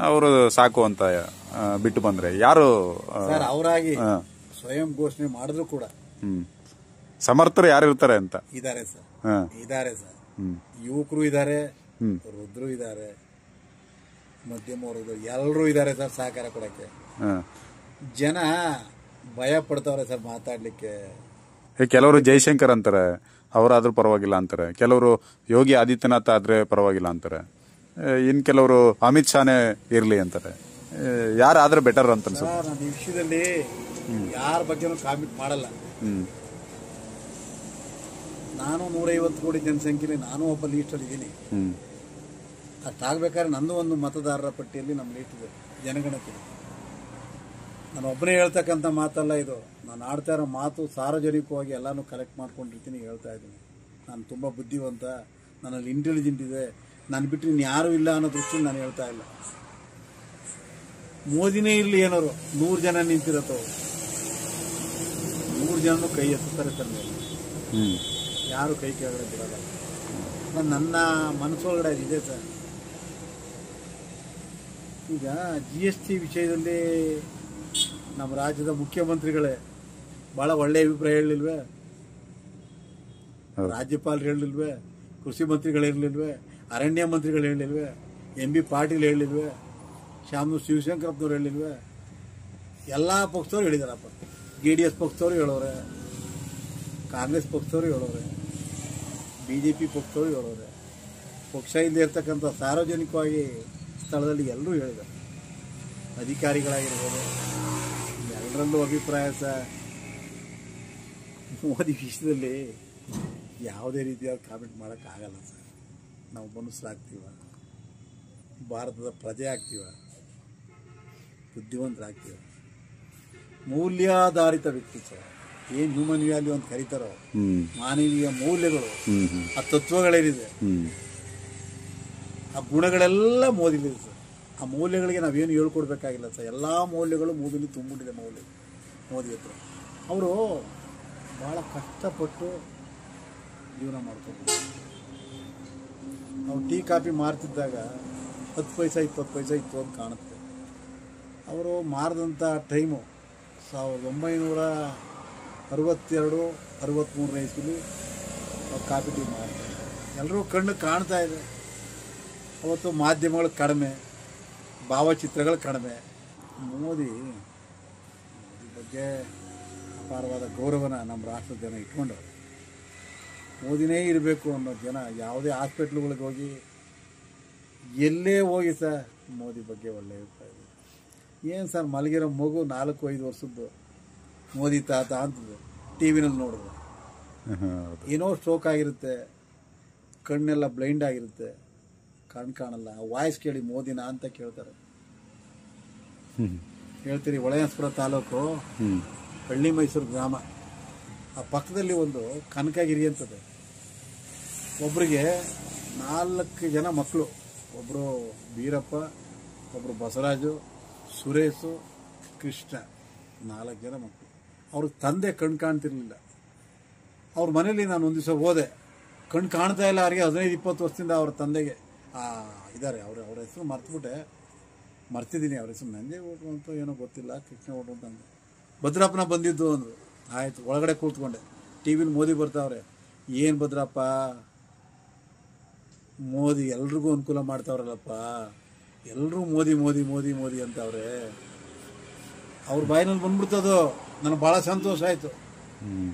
ಅವರು ಸಾಕು ಅಂತ ಬಿಟ್ಟು ಬಂದ್ರೆ ಯಾರು ಅವರಾಗಿ ಸ್ವಯಂ ಘೋಷಣೆ ಮಾಡಿದ್ರು ಕೂಡ ಸಮರ್ಥರು ಯಾರು ಇರ್ತಾರೆ ಅಂತ ಇದಾರೆ ಸರ್. ಯುವಕರು ಇದಾರೆ, ವೃದ್ಧರು ಇದಾರೆ, ಮಧ್ಯಮ ವರ್ಗದವರು ಎಲ್ಲರೂ ಇದಾರೆ ಸರ್ ಸಹಕಾರ ಕೊಡಕ್ಕೆ. ಜನ ಭಯ ಪಡ್ತಾವ್ರೆ ಸರ್ ಮಾತಾಡ್ಲಿಕ್ಕೆ. ಕೆಲವರು ಜೈಶಂಕರ್ ಅಂತಾರೆ, ಅವರಾದ್ರೂ ಪರವಾಗಿಲ್ಲ ಅಂತಾರೆ. ಕೆಲವರು ಯೋಗಿ ಆದಿತ್ಯನಾಥ್ ಆದ್ರೆ ಪರವಾಗಿಲ್ಲ ಅಂತಾರೆ. ಇನ್ ಕೆಲವರು ಅಮಿತ್ ಶಾನೇ ಇರ್ಲಿ ಅಂತಾರೆ. ಯಾರಾದ್ರೆ ಬೆಟರ್ ಅಂತ ಅನ್ಸುತ್ತೆ. ನಾನು ಈ ವಿಷಯದಲ್ಲಿ ಯಾರ ಬಗ್ಗೆನೂ ಕಾಮೆಂಟ್ ಮಾಡಲ್ಲ. ನಾನು 150 ಕೋಟಿ ಜನಸಂಖ್ಯೆಯಲ್ಲಿ ನಾನು ಒಬ್ಬ ಲೀಸ್ಟಲ್ಲಿ ಇದ್ದೀನಿ. ಅಷ್ಟಾಗಬೇಕಾದ್ರೆ ನಂದು ಒಂದು ಮತದಾರರ ಪಟ್ಟಿಯಲ್ಲಿ ನಮ್ಮ ಲೀಸ್ಟ್ ಇದೆ, ಜನಗಣತಿ. ನಾನು ಒಬ್ಬನೇ ಹೇಳ್ತಕ್ಕಂಥ ಮಾತಲ್ಲ ಇದು. ನಾನು ಆಡ್ತಾ ಇರೋ ಮಾತು ಸಾರ್ವಜನಿಕವಾಗಿ ಎಲ್ಲಾನು ಕಲೆಕ್ಟ್ ಮಾಡ್ಕೊಂಡಿರ್ತೀನಿ, ಹೇಳ್ತಾ ಇದ್ದೀನಿ. ನಾನು ತುಂಬ ಬುದ್ಧಿವಂತ, ನನ್ನಲ್ಲಿ ಇಂಟೆಲಿಜೆಂಟ್ ಇದೆ, ನಾನು ಬಿಟ್ಟರೆ ಇನ್ಯಾರೂ ಇಲ್ಲ ಅನ್ನೋ ದೃಷ್ಟಿಯಲ್ಲಿ ನಾನು ಹೇಳ್ತಾ ಇಲ್ಲ. ಮೋದಿನೇ ಇರಲಿ ಏನಾರು 100 ಜನ ನಿಂತಿರತ್ತೋ 100 ಜನನು ಕೈ ಎತ್ತಾರೆ ಸರ್ ಮೇಲೆ, ಯಾರು ಕೈ ಕೆಳಗಡೆ ಬಿಡಲ್ಲ. ನನ್ನ ಮನಸ್ಸೊಳಗಡೆ ಇದೆ ಸರ್. ಈಗ GST ವಿಷಯದಲ್ಲಿ ನಮ್ಮ ರಾಜ್ಯದ ಮುಖ್ಯಮಂತ್ರಿಗಳೇ ಬಹಳ ಒಳ್ಳೆ ಅಭಿಪ್ರಾಯ ಹೇಳಲಿಲ್ವೇ? ರಾಜ್ಯಪಾಲರು ಹೇಳಲಿಲ್ವೇ? ಕೃಷಿ ಮಂತ್ರಿಗಳು ಹೇಳಲಿಲ್ವೇ? ಅರಣ್ಯ ಮಂತ್ರಿಗಳು ಹೇಳಲಿಲ್ವೇ? MB ಪಾಟೀಲ್ ಹೇಳಲಿಲ್ವೇ? ಶಾಮನೂರು ಶಿವಶಂಕರಪ್ಪನವ್ರು ಹೇಳಲಿಲ್ವೇ? ಎಲ್ಲ ಪಕ್ಷದವ್ರು ಹೇಳಿದಾರಪ್ಪ. JDS ಪಕ್ಷದವರು ಹೇಳೋರೆ, ಕಾಂಗ್ರೆಸ್ ಪಕ್ಷದವರು ಹೇಳೋರೆ, BJP ಪಕ್ಷದವರು ಹೇಳೋರೆ, ಪಕ್ಷ ಇಲ್ಲದೆ ಇರ್ತಕ್ಕಂಥ ಸಾರ್ವಜನಿಕವಾಗಿ ಸ್ಥಳದಲ್ಲಿ ಎಲ್ಲರೂ ಹೇಳಿದ್ದಾರೆ. ಅಧಿಕಾರಿಗಳಾಗಿರ್ಬೋದು, ಎಲ್ಲರಲ್ಲೂ ಅಭಿಪ್ರಾಯ ಸರ್. ಮೋದಿ ವಿಷಯದಲ್ಲಿ ಯಾವುದೇ ರೀತಿಯಾದ ಕಾಮೆಂಟ್ ಮಾಡೋಕ್ಕಾಗಲ್ಲ ಸರ್. ನಾವು ಮನುಷ್ಯರಾಗ್ತೀವ, ಭಾರತದ ಪ್ರಜೆ ಆಗ್ತೀವ, ಬುದ್ಧಿವಂತರಾಗ್ತೀವ, ಮೌಲ್ಯಾಧಾರಿತ ವ್ಯಕ್ತಿ ಸರ್. ಏನು ಹ್ಯೂಮನ್ ವ್ಯಾಲ್ಯೂ ಅಂತ ಕರೀತಾರೋ, ಮಾನವೀಯ ಮೌಲ್ಯಗಳು, ಆ ತತ್ವಗಳೇನಿದೆ ಆ ಗುಣಗಳೆಲ್ಲ ಮೋದಿಲಿದೆ ಸರ್. ಆ ಮೌಲ್ಯಗಳಿಗೆ ನಾವೇನು ಹೇಳ್ಕೊಡ್ಬೇಕಾಗಿಲ್ಲ ಸರ್. ಎಲ್ಲ ಮೌಲ್ಯಗಳು ಮೋದಿಲಿ ತುಂಬಿಟ್ಟಿದೆ ಮೋದಿ ಹತ್ರ. ಅವರು ಭಾಳ ಕಷ್ಟಪಟ್ಟು ಜೀವನ ಮಾಡ್ಕೊಂಡು ಅವ್ರು ಟೀ ಕಾಫಿ ಮಾರ್ತಿದ್ದಾಗ 10 ಪೈಸೆ 20 ಪೈಸೆ ಇತ್ತು ಅಂತ ಕಾಣುತ್ತೆ. ಅವರು ಮಾರಿದಂಥ ಟೈಮು 1962-63 ಇಸ್ವಿಲಿ ಅವ್ರು ಕಾಫಿ ಟೀ ಮಾರ್ತಾರೆ. ಎಲ್ಲರೂ ಕಣ್ಣು ಕಾಣ್ತಾ ಇದೆ. ಅವತ್ತು ಮಾಧ್ಯಮಗಳು ಕಡಿಮೆ, ಭಾವಚಿತ್ರಗಳು ಕಡಿಮೆ. ಮೋದಿ ಬಗ್ಗೆ ಅಪಾರವಾದ ಗೌರವನ ನಮ್ಮ ರಾಷ್ಟ್ರದ ಜನ ಇಟ್ಕೊಂಡವ್ರು. ಮೋದಿನೇ ಇರಬೇಕು ಅನ್ನೋ ಜನ ಯಾವುದೇ ಹಾಸ್ಪಿಟ್ಲ್ಗಳಿಗೆ ಹೋಗಿ ಎಲ್ಲೇ ಹೋಗಿ ಸರ್ ಮೋದಿ ಬಗ್ಗೆ ಒಳ್ಳೆ ಹೇಳ್ತಾ ಇದೆ. ಏನು ಸರ್ ಮಲಗಿರೋ ಮಗು 4-5 ವರ್ಷದ್ದು ಮೋದಿ ತಾತ ಅಂತದ್ದು ಟಿ ವಿನಲ್ಲಿ ನೋಡಿದ್ರು. ಏನೋ ಸ್ಟ್ರೋಕ್ ಆಗಿರುತ್ತೆ, ಕಣ್ಣೆಲ್ಲ ಬ್ಲೈಂಡ್ ಆಗಿರುತ್ತೆ, ಕಣ್ಣು ಕಾಣಲ್ಲ. ವಾಯ್ಸ್ ಕೇಳಿ ಮೋದಿನ ಅಂತ ಕೇಳ್ತಾರೆ. ಹೇಳ್ತೀರಿ ಹೊಳೆನರಸೀಪುರ ತಾಲೂಕು ಹಳ್ಳಿ ಮೈಸೂರು ಗ್ರಾಮ, ಆ ಪಕ್ಕದಲ್ಲಿ ಒಂದು ಕನಕಗಿರಿ ಅಂತದೆ. ಒಬ್ಬರಿಗೆ 4 ಜನ ಮಕ್ಕಳು. ಒಬ್ಬರು ಬೀರಪ್ಪ, ಒಬ್ಬರು ಬಸವರಾಜು, ಸುರೇಶು, ಕೃಷ್ಣ, 4 ಜನ ಮಕ್ಕಳು. ಅವ್ರ ತಂದೆ ಕಣ್ಣು ಕಾಣ್ತಿರ್ಲಿಲ್ಲ. ಅವ್ರ ಮನೇಲಿ ನಾನು ಒಂದು ದಿವಸ ಹೋದೆ, ಕಣ್ಣು ಕಾಣ್ತಾ ಇಲ್ಲ ಅವ್ರಿಗೆ. 15-20 ವರ್ಷದಿಂದ ಅವ್ರ ತಂದೆಗೆ ಇದ್ದಾರೆ. ಅವ್ರ ಹೆಸರು ಮರ್ತಿದ್ದೀನಿ. ಅವ್ರ ಹೆಸರು ನಂಜೆ ಓಟು ಅಂತ ಏನೋ ಗೊತ್ತಿಲ್ಲ, ಕೃಷ್ಣ ಓಟು ಅಂತ ಅಂದೆ. ಭದ್ರಪ್ಪನ ಬಂದಿದ್ದು ಅಂದರು. ಆಯಿತು, ಒಳಗಡೆ ಕೂತ್ಕೊಂಡೆ. ಟಿ ವಿಲಿ ಮೋದಿ ಬರ್ತಾವ್ರೆ. ಏನು ಭದ್ರಪ್ಪ, ಮೋದಿ ಎಲ್ರಿಗೂ ಅನುಕೂಲ ಮಾಡ್ತಾವ್ರಲ್ಲಪ್ಪ, ಎಲ್ಲರೂ ಮೋದಿ ಮೋದಿ ಮೋದಿ ಮೋದಿ ಅಂತವ್ರೆ. ಅವ್ರ ಬಾಯಿನಲ್ಲಿ ಬಂದ್ಬಿಡ್ತದು. ನನಗೆ ಭಾಳ ಸಂತೋಷ ಆಯಿತು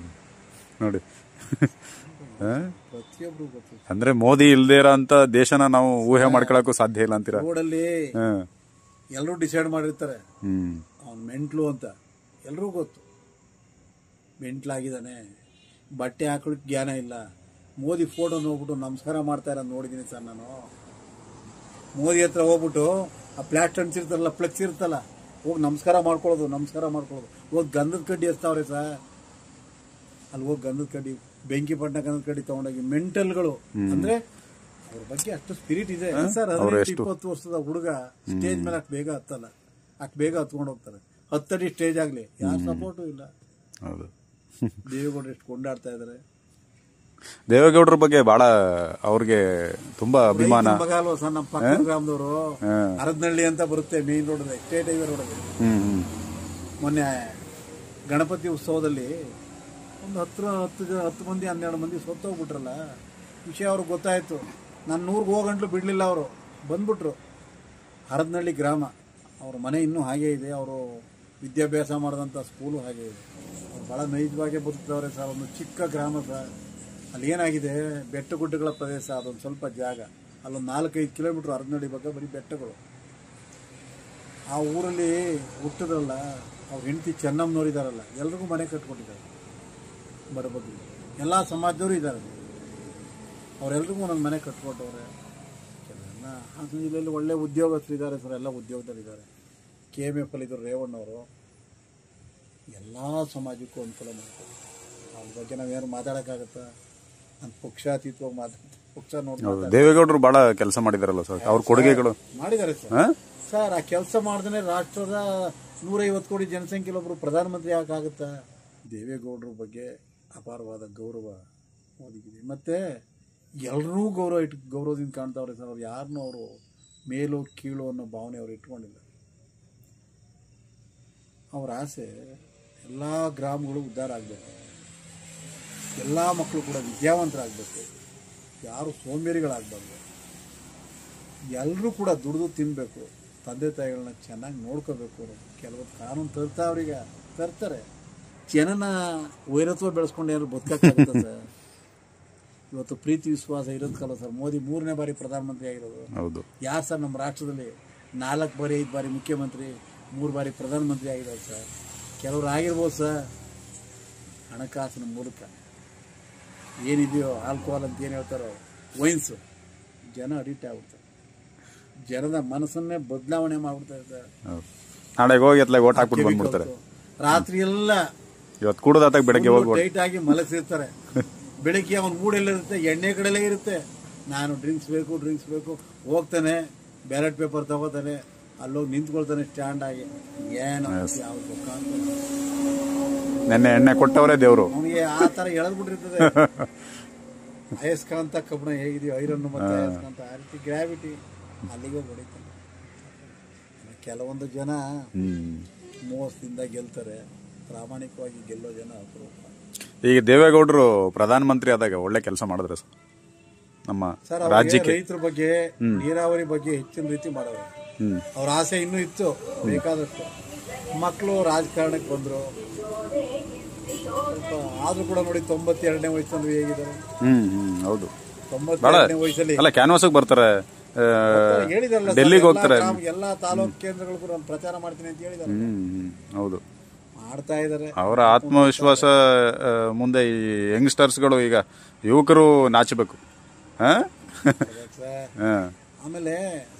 ನೋಡಿ. ಪ್ರತಿಯೊಬ್ರು ಗೊತ್ತು. ಅಂದ್ರೆ ಮೋದಿ ಇಲ್ದೇ ಇರೋ ಅಂತ ದೇಶನ ನಾವು ಊಹೆ ಮಾಡ್ಕೊಳಕ್ಕೂ ಸಾಧ್ಯ ಇಲ್ಲ ಅಂತೀರಾ? ರೋಡಲ್ಲಿ ಎಲ್ಲರೂ ಡಿಸೈಡ್ ಮಾಡಿರ್ತಾರೆ ಅವ್ನು ಮೆಂಟ್ಲು ಅಂತ. ಎಲ್ಲರೂ ಗೊತ್ತು ಮೆಂಟ್ಲಾಗಿದ್ದಾನೆ, ಬಟ್ಟೆ ಹಾಕೊಳ್ಳಿಕ್ಕೆ ಜ್ಞಾನ ಇಲ್ಲ. ಮೋದಿ ಫೋಟೋ ನೋಡ್ಬಿಟ್ಟು ನಮಸ್ಕಾರ ಮಾಡ್ತಾ ಇರೋದು ನೋಡಿದ್ದೀನಿ ಸರ್ ನಾನು. ಮೋದಿ ಹತ್ರ ಹೋಗ್ಬಿಟ್ಟು ಆ ಪ್ಲಾಟ್ ಅಂಟಿರ್ತಾರಲ್ಲ, ಫ್ಲೆಕ್ಸ್ ಇರ್ತಲ್ಲ, ಹೋಗಿ ನಮಸ್ಕಾರ ಮಾಡ್ಕೊಳ್ಳೋದು. ಹೋಗಿ ಗಂಧದ ಕಡ್ಡಿ ಎಸ್ತಾವ್ರೆ ಸರ್. ಅಲ್ಲಿ ಹೋಗಿ ಗಂಧದ ಕಡ್ಡಿ, ಬೆಂಕಿ ಪಟ್ಟಣ ಗಂಧದ ಕಡ್ಡಿ ತಗೊಂಡೋಗಿ ಮೆಂಟಲ್ಗಳು. ಅಂದ್ರೆ ಅವ್ರ ಬಗ್ಗೆ ಅಷ್ಟು ಸ್ಪಿರಿಟ್ ಇದೆ ಸರ್. 18-20 ವರ್ಷದ ಹುಡುಗ ಸ್ಟೇಜ್ ಮೇಲೆ ಅಷ್ಟು ಬೇಗ ಹತ್ತಲ್ಲ, ಅಷ್ಟು ಬೇಗ ಹತ್ಕೊಂಡು ಹೋಗ್ತಾರೆ. 10 ಅಡಿ ಸ್ಟೇಜ್ ಆಗಲಿ, ಯಾರ ಸಪೋರ್ಟು ಇಲ್ಲ. ದೇವೇಗೌಡರು ಎಷ್ಟು ಕೊಂಡಾಡ್ತಾ ಇದಾರೆ. ದೇವೇಗೌಡರ ಬಗ್ಗೆ ಬಹಳ ಅವ್ರಿಗೆ ತುಂಬಾ ಅಭಿಮಾನ. ಮಗ ಅಲ್ವಾ ಸರ್ ನಮ್ಮ ಪಕ್ಕದ ಗ್ರಾಮದವರು. ಹರದನಹಳ್ಳಿ ಅಂತ ಬರುತ್ತೆ main road, state highway road. ಮೊನ್ನೆ ಗಣಪತಿ ಉತ್ಸವದಲ್ಲಿ ಒಂದು 10 ಮಂದಿ 12 ಮಂದಿ ಸತ್ತೋಗ್ಬಿಟ್ರಲ್ಲ. ವಿಷಯ ಅವ್ರಿಗೆ ಗೊತ್ತಾಯ್ತು. ನಾನು 100 ಹೋಗಂಟ್ಲು ಬಿಡ್ಲಿಲ್ಲ. ಅವರು ಬಂದ್ಬಿಟ್ರು. ಹರದನಹಳ್ಳಿ ಗ್ರಾಮ, ಅವ್ರ ಮನೆ ಇನ್ನೂ ಹಾಗೇ ಇದೆ. ಅವರು ವಿದ್ಯಾಭ್ಯಾಸ ಮಾಡಿದಂಥ ಸ್ಕೂಲು ಹಾಗೇ ಇದೆ. ಅವ್ರು ಭಾಳ ನೈಜವಾಗಿ ಬದುಕ್ತವ್ರೆ ಸರ್. ಒಂದು ಚಿಕ್ಕ ಗ್ರಾಮ ಸರ್. ಅಲ್ಲಿ ಏನಾಗಿದೆ, ಬೆಟ್ಟ ಗುಡ್ಡಗಳ ಪ್ರದೇಶ. ಅದೊಂದು ಸ್ವಲ್ಪ ಜಾಗ, ಅಲ್ಲೊಂದು 4-5 ಕಿಲೋಮೀಟ್ರ್ ಹರದನಹಳ್ಳಿ ಬಗ್ಗೆ ಬರೀ ಬೆಟ್ಟಗಳು. ಆ ಊರಲ್ಲಿ ಹುಟ್ಟಿದ್ರಲ್ಲ, ಅವ್ರ ಹೆಂಡತಿ ಚೆನ್ನಮ್ಮನವ್ರು ಎಲ್ರಿಗೂ ಮನೆ ಕಟ್ಕೊಟ್ಟಿದ್ದಾರೆ. ಬರಬಗ್ಗಿ ಎಲ್ಲ ಸಮಾಜದವರು ಇದ್ದಾರೆ. ಅವರೆಲ್ರಿಗೂ ಒಂದೊಂದು ಮನೆ ಕಟ್ಕೊಟ್ಟವ್ರೆ. ಕೆಲವೆಲ್ಲ ಹಾಸನ ಜಿಲ್ಲೆಯಲ್ಲಿ ಒಳ್ಳೆ ಉದ್ಯೋಗಸ್ಥರು ಇದ್ದಾರೆ ಸರ್. ಎಲ್ಲ ಉದ್ಯೋಗದಲ್ಲಿದ್ದಾರೆ. KMF ಇದ್ದರು ರೇವಣ್ಣವರು. ಎಲ್ಲ ಸಮಾಜಕ್ಕೂ ಅನುಕೂಲ ಮಾಡ್ತಾರೆ. ಅವ್ರ ಬಗ್ಗೆ ನಾವೇನು ಮಾತಾಡೋಕ್ಕಾಗತ್ತಾ? ನಾನು ಪಕ್ಷಾತೀತವಾಗಿ ಪಕ್ಷ ನೋಡಿ. ದೇವೇಗೌಡರು ಬಹಳ ಕೆಲಸ ಮಾಡಿದಾರಲ್ಲ ಸರ್. ಅವ್ರ ಕೊಡುಗೆಗಳು ಮಾಡಿದ್ದಾರೆ ಸರ್. ಸರ್ ಆ ಕೆಲಸ ಮಾಡಿದ್ರೆ ರಾಷ್ಟ್ರದ 150 ಕೋಟಿ ಜನಸಂಖ್ಯೆಯಲ್ಲಿ ಒಬ್ಬರು ಪ್ರಧಾನಮಂತ್ರಿ ಆಗೋಕ್ಕಾಗುತ್ತಾ? ದೇವೇಗೌಡರ ಬಗ್ಗೆ ಅಪಾರವಾದ ಗೌರವ ಮೋದಿಗಿದೆ. ಮತ್ತು ಎಲ್ಲರೂ ಗೌರವದಿಂದ ಕಾಣ್ತಾವ್ರೆ ಸರ್. ಅವ್ರು ಯಾರನ್ನೂ ಅವರು ಮೇಲು ಕೀಳು ಅನ್ನೋ ಭಾವನೆ ಅವ್ರು ಇಟ್ಕೊಂಡಿಲ್ಲ. ಅವ್ರ ಆಸೆ ಎಲ್ಲ ಗ್ರಾಮಗಳು ಉದ್ಧಾರ ಆಗಬೇಕು, ಎಲ್ಲ ಮಕ್ಕಳು ಕೂಡ ವಿದ್ಯಾವಂತರಾಗಬೇಕು, ಯಾರು ಸೋಂಬೇರಿಗಳಾಗಬಾರ್ದು, ಎಲ್ಲರೂ ಕೂಡ ದುಡಿದು ತಿನ್ನಬೇಕು, ತಂದೆ ತಾಯಿಗಳನ್ನ ಚೆನ್ನಾಗಿ ನೋಡ್ಕೋಬೇಕು. ಕೆಲವೊಂದು ಕಾನೂನು ತರ್ತಾವ್ರಿಗೆ ತರ್ತಾರೆ. ಜನನ ವೈರತ್ವ ಬೆಳೆಸ್ಕೊಂಡು ಏನಾದ್ರು ಬದುಕಾಗುತ್ತೆ ಸರ್. ಇವತ್ತು ಪ್ರೀತಿ ವಿಶ್ವಾಸ ಇರೋದಕ್ಕಲ್ಲ ಸರ್ ಮೋದಿ 3ನೇ ಬಾರಿ ಪ್ರಧಾನಮಂತ್ರಿ ಆಗಿರೋದು. ಯಾರು ಸರ್ ನಮ್ಮ ರಾಷ್ಟ್ರದಲ್ಲಿ 4 ಬಾರಿ 5 ಬಾರಿ ಮುಖ್ಯಮಂತ್ರಿ, 3 ಬಾರಿ ಪ್ರಧಾನಮಂತ್ರಿ ಆಗಿದ್ದಾರೆ ಸರ್. ಕೆಲವರು ಆಗಿರ್ಬೋದು ಸರ್. ಹಣಕಾಸಿನ ಮೂಲಕ ಏನಿದೆಯೋ ಆಲ್ಕೋಹಾಲ್ ಅಂತ ಏನು ಹೇಳ್ತಾರೋ, ವೈನ್ಸು, ಜನ ಅಡಿಕ್ಟ್ ಆಗ್ಬಿಡ್ತಾರೆ. ಜನದ ಮನಸ್ಸನ್ನೇ ಬದಲಾವಣೆ ಮಾಡ್ಬಿಡ್ತಾರೆ ಸರ್. ನಾಳೆಗೆ ಹೋಗಿ ಎತ್ಲಾಗ ಓಟ್ ಹಾಕ್ಬಿಟ್ಟು ಬಂದ್ಬಿಡ್ತಾರೆ. ರಾತ್ರಿ ಎಲ್ಲ ಇವತ್ತು ಕೂಡದಾತಾಗ ಬೆಳಗ್ಗೆ ಹೋಗಿ ಟೈಟ್ ಆಗಿ ಮಲಗಿಸಿರ್ತಾರೆ. ಬೆಳಗ್ಗೆ ಅವನ ಮೂಡೆಲ್ಲ ಇರುತ್ತೆ, ಎಣ್ಣೆ ಕಡೆಲೇ ಇರುತ್ತೆ. ನಾನು ಡ್ರಿಂಕ್ಸ್ ಬೇಕು ಹೋಗ್ತಾನೆ, ಬ್ಯಾಲೆಟ್ ಪೇಪರ್ ತಗೋತಾನೆ, ಅಲ್ಲೋಗಿ ನಿಂತ್ಕೊಳ್ತಾನೆ ಸ್ಟ್ಯಾಂಡ್ ಆಗಿ. ಏನು ಯಾವ್ದು ನೆನ್ನೆ ಎಣ್ಣೆ ಕೊಟ್ಟವರೇ ದೇವರು ಅವನಿಗೆ ಆ ಥರ ಎಳೆದ್ಬಿಟ್ಟಿರ್ತದೆ. ಅಯಸ್ಕಾಂತ ಕಬ್ಬಣ ಹೇಗಿದೆಯೋ ಐರನ್ ಮತ್ತೆ ಅಯಸ್ಕಾಂತ, ಆ ರೀತಿ ಗ್ರಾವಿಟಿ ಅಲ್ಲಿಗೆ ಹೊಡಿತಾನೆ. ಕೆಲವೊಂದು ಜನ ಮೋಸದಿಂದ ಗೆಲ್ತಾರೆ, ಪ್ರಾಮಾಣಿಕವಾಗಿ ಗೆಲ್ಲೋ ಜನ ಅಪರೂಪ. ಈಗ ದೇವೇಗೌಡರು ಪ್ರಧಾನಮಂತ್ರಿ ಆದಾಗ ಒಳ್ಳೆ ಕೆಲಸ ಮಾಡಿದ್ರೆ ಸರ್ ನಮ್ಮ ರಾಜ್ಯಕ್ಕೆ. ರೈತರ ಬಗ್ಗೆ, ನೀರಾವರಿ ಬಗ್ಗೆ ಹೆಚ್ಚಿನ ರೀತಿ ಮಾಡೋರು. ಅವ್ರ ಆಸೆ ಇನ್ನೂ ಇತ್ತು ಬೇಕಾದಷ್ಟು. ಮಕ್ಕಳು ರಾಜಕಾರಣಕ್ಕೆ ಬಂದ್ರು, ಸ್ವಲ್ಪ ಆದ್ರೂ ಕೂಡ ನೋಡಿ 92ನೇ ವಯಸ್ಸಲ್ಲಿ ಹೇಗಿದ್ದಾರೆ. ಹೌದು, 92ನೇ ವಯಸ್ಸಲ್ಲಿ ಅಲ್ಲ ಕ್ಯಾನ್ವಾಸ್ಗೆ ಬರ್ತಾರೆ, ಹೇಳಿದಾರಲ್ಲ, ಡೆಲ್ಲಿಗೆ ಹೋಗ್ತಾರೆ, ಎಲ್ಲಾ ತಾಲೂಕು ಕೇಂದ್ರಗಳಿಗೂ ನಾನು ಪ್ರಚಾರ ಮಾಡ್ತೀನಿ ಅಂತ ಹೇಳಿದ್ದಾರೆ. ಹೌದು, ಮಾಡ್ತಾ ಇದಾರೆ. ಅವರ ಆತ್ಮವಿಶ್ವಾಸ ಮುಂದೆ ಈ ಯಂಗ್ಸ್ಟರ್ಸ್ಗಳು, ಈಗ ಯುವಕರು ನಾಚಬೇಕು. ಆಮೇಲೆ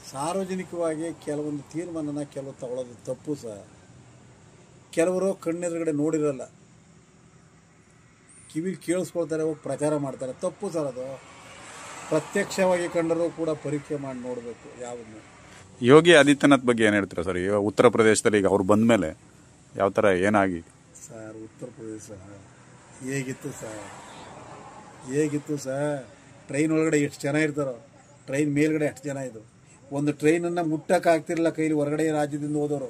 ಸಾರ್ವಜನಿಕವಾಗಿ ಕೆಲವೊಂದು ತೀರ್ಮಾನನ ಕೆಲವು ತಗೊಳ್ಳೋದು ತಪ್ಪು ಸರ್. ಕೆಲವರು ಕಣ್ಣೆದುರುಗಡೆ ನೋಡಿರಲ್ಲ, ಕಿವಿಲಿ ಕೇಳಿಸ್ಕೊಳ್ತಾರೆ, ಹೋಗಿ ಪ್ರಚಾರ ಮಾಡ್ತಾರೆ. ತಪ್ಪು ಸರ್ ಅದು. ಪ್ರತ್ಯಕ್ಷವಾಗಿ ಕಂಡರೂ ಕೂಡ ಪರೀಕ್ಷೆ ಮಾಡಿ ನೋಡಬೇಕು ಯಾವುದನ್ನು. ಯೋಗಿ ಆದಿತ್ಯನಾಥ್ ಬಗ್ಗೆ ಏನು ಹೇಳ್ತೀರಾ ಸರ್? ಈಗ ಉತ್ತರ ಪ್ರದೇಶದಲ್ಲಿ ಈಗ ಅವ್ರು ಬಂದ ಮೇಲೆ ಯಾವ ಥರ ಏನಾಗಿ ಸರ್? ಉತ್ತರ ಪ್ರದೇಶ ಹೇಗಿತ್ತು ಸರ್? ಟ್ರೈನ್ ಒಳಗಡೆ ಎಷ್ಟು ಜನ ಇರ್ತಾರೋ, ಟ್ರೈನ್ ಮೇಲ್ಗಡೆ ಎಷ್ಟು ಜನ ಇದ್ರು. ಒಂದು ಟ್ರೈನನ್ನು ಮುಟ್ಟಕ್ಕಾಗ್ತಿರಲಿಲ್ಲ ಕೈಲಿ, ಹೊರಗಡೆ ರಾಜ್ಯದಿಂದ ಹೋದವರು.